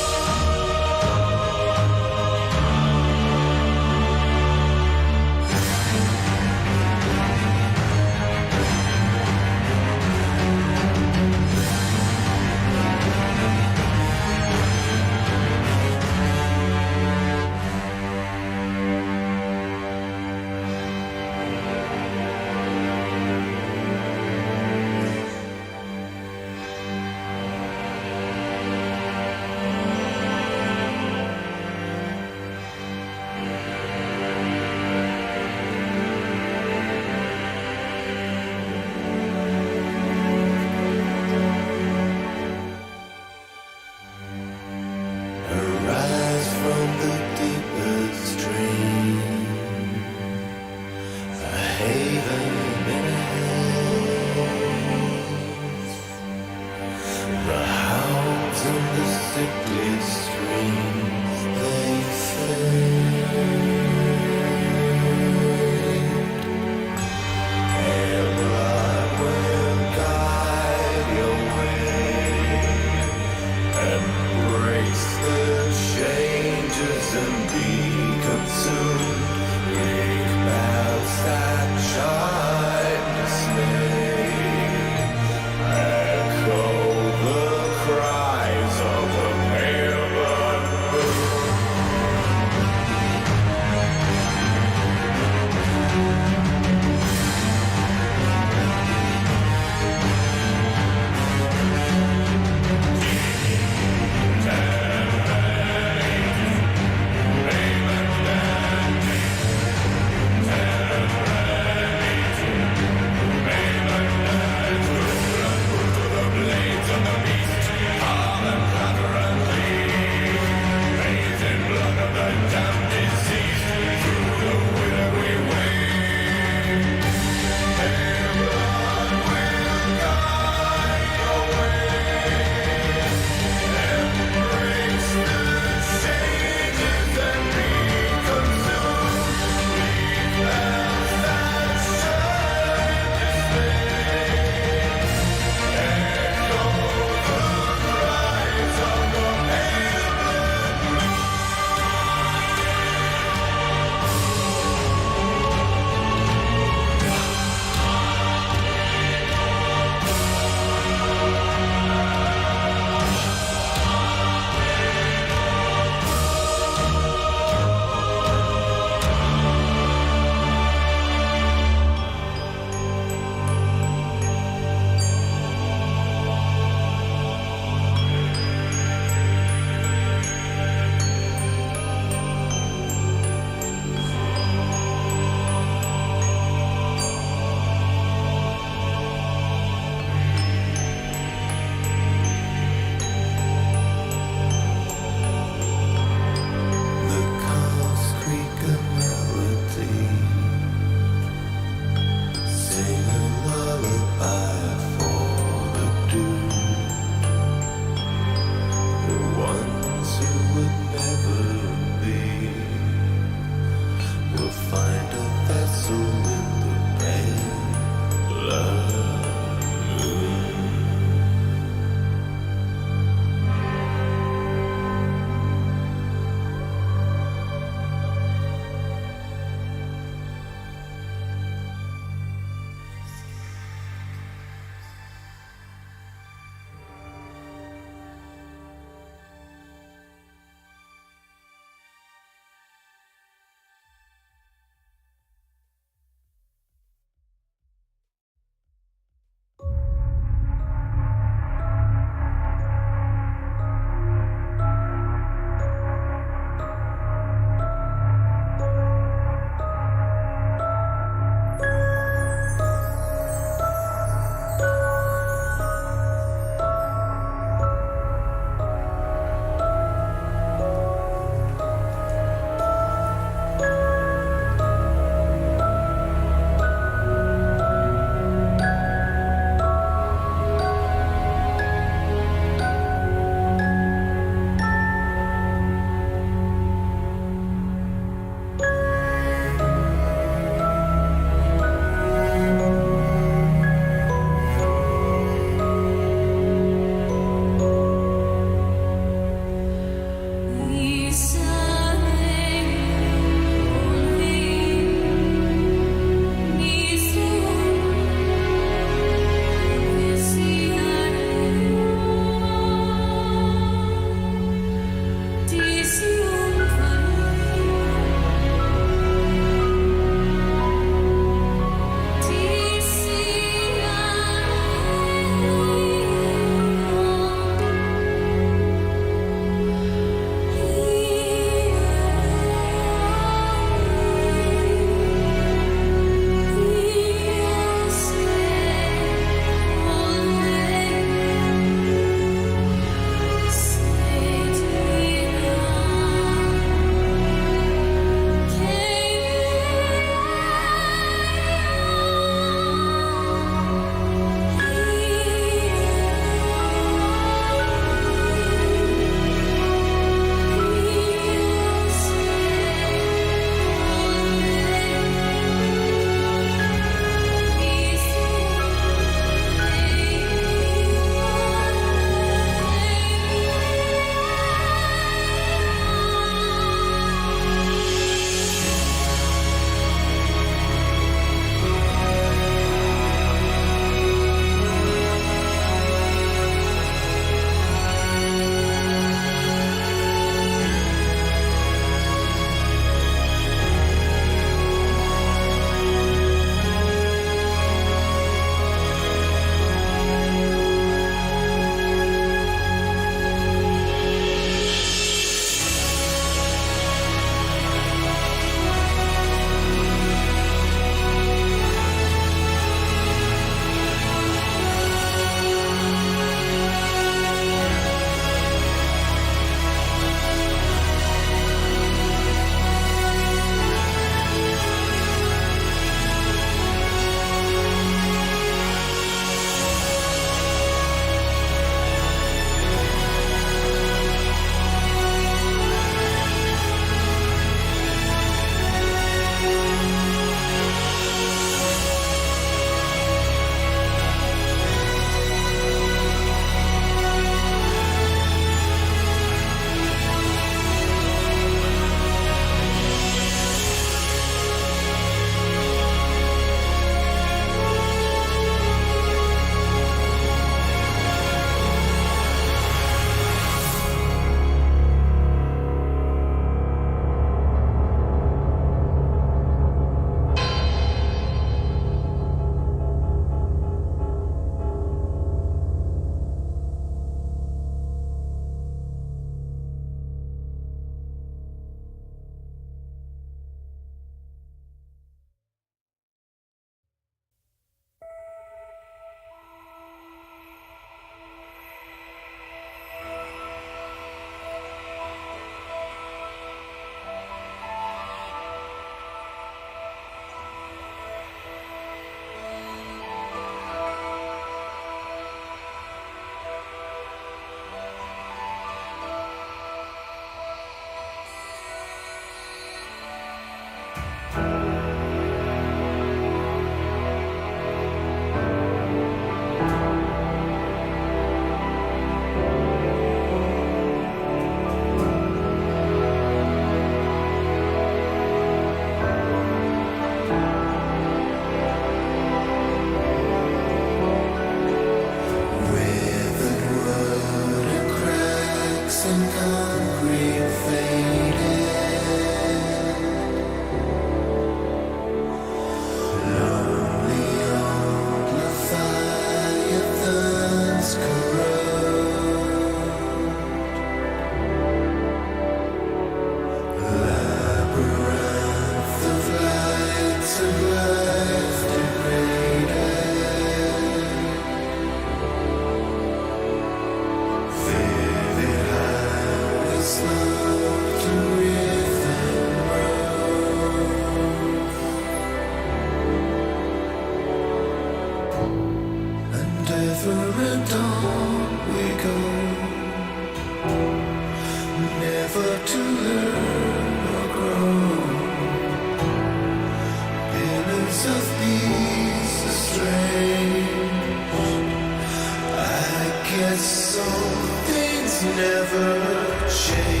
things never change.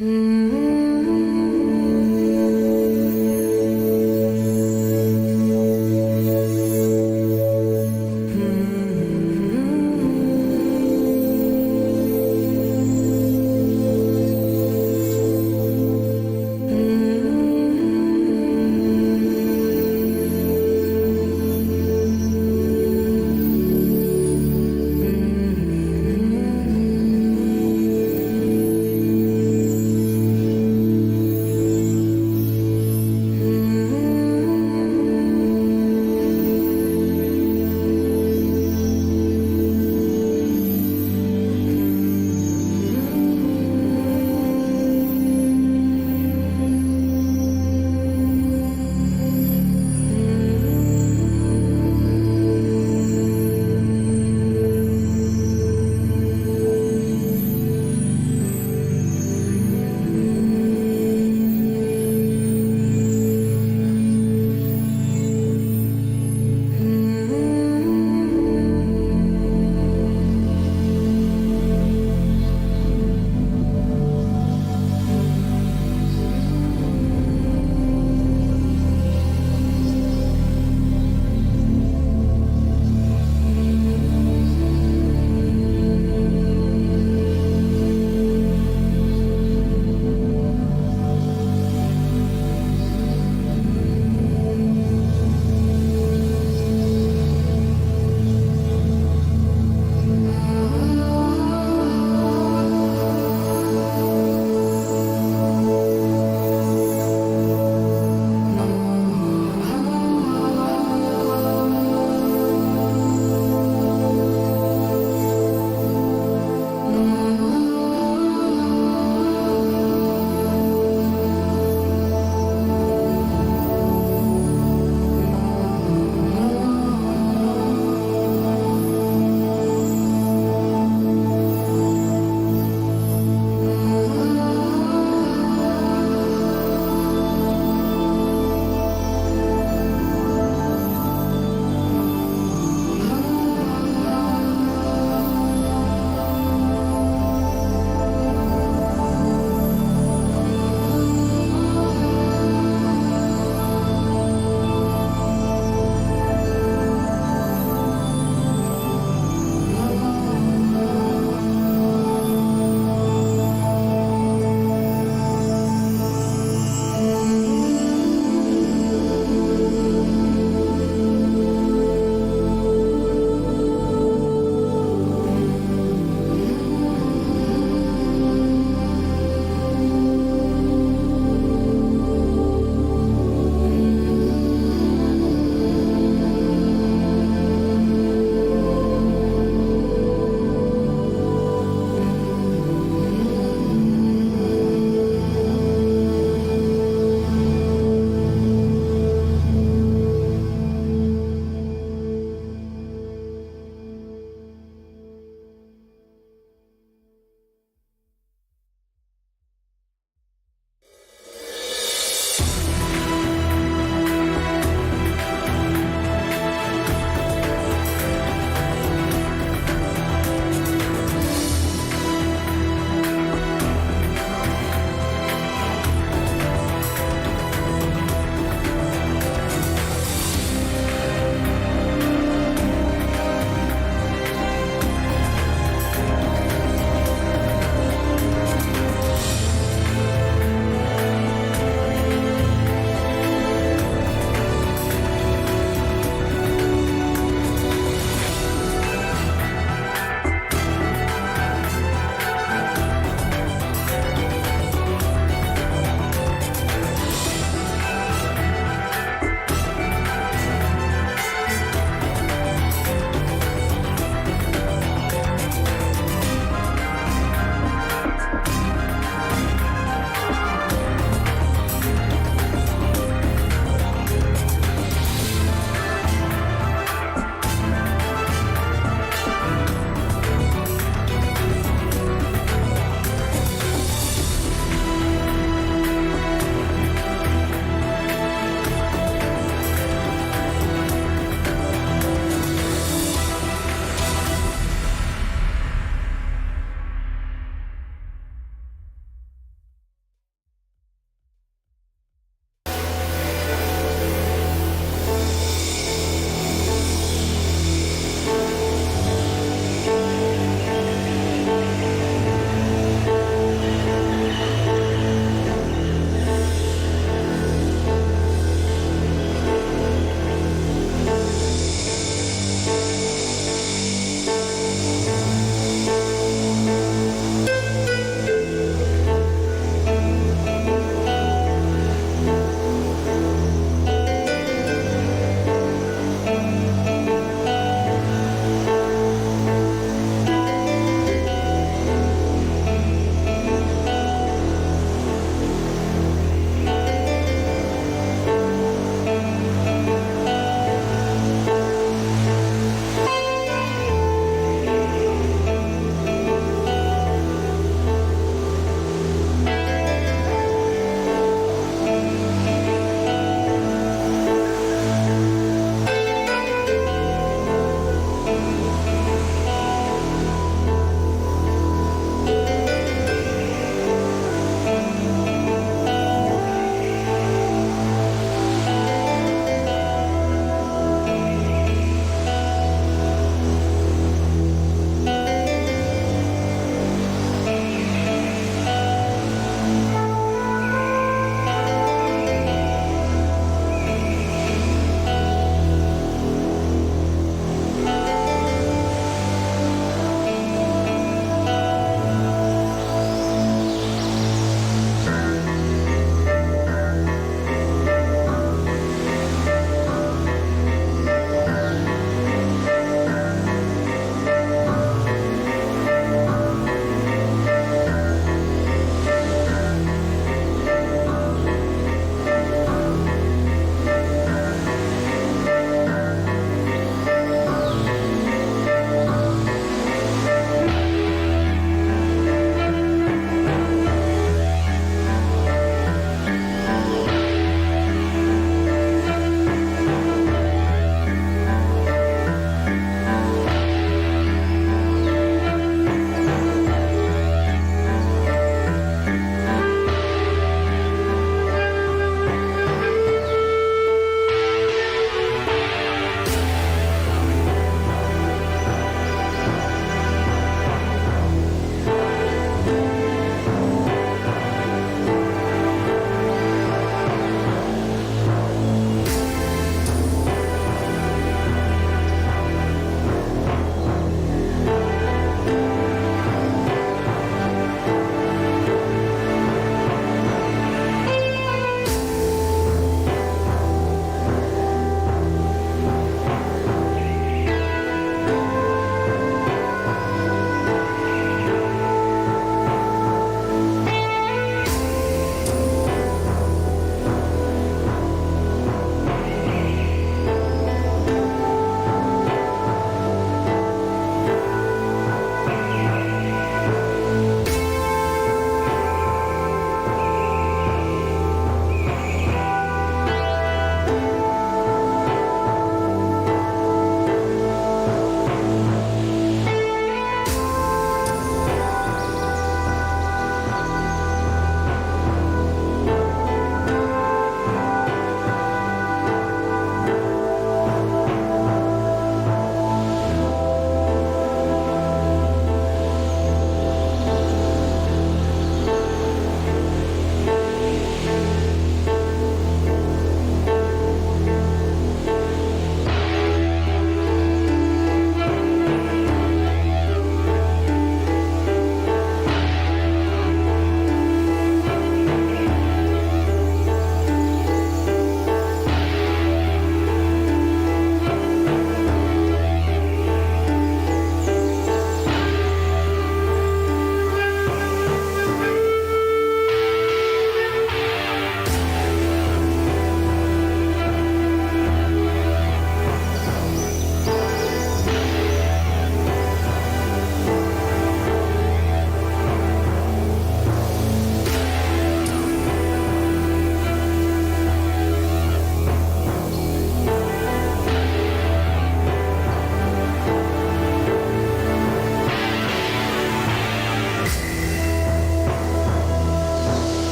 Hmm.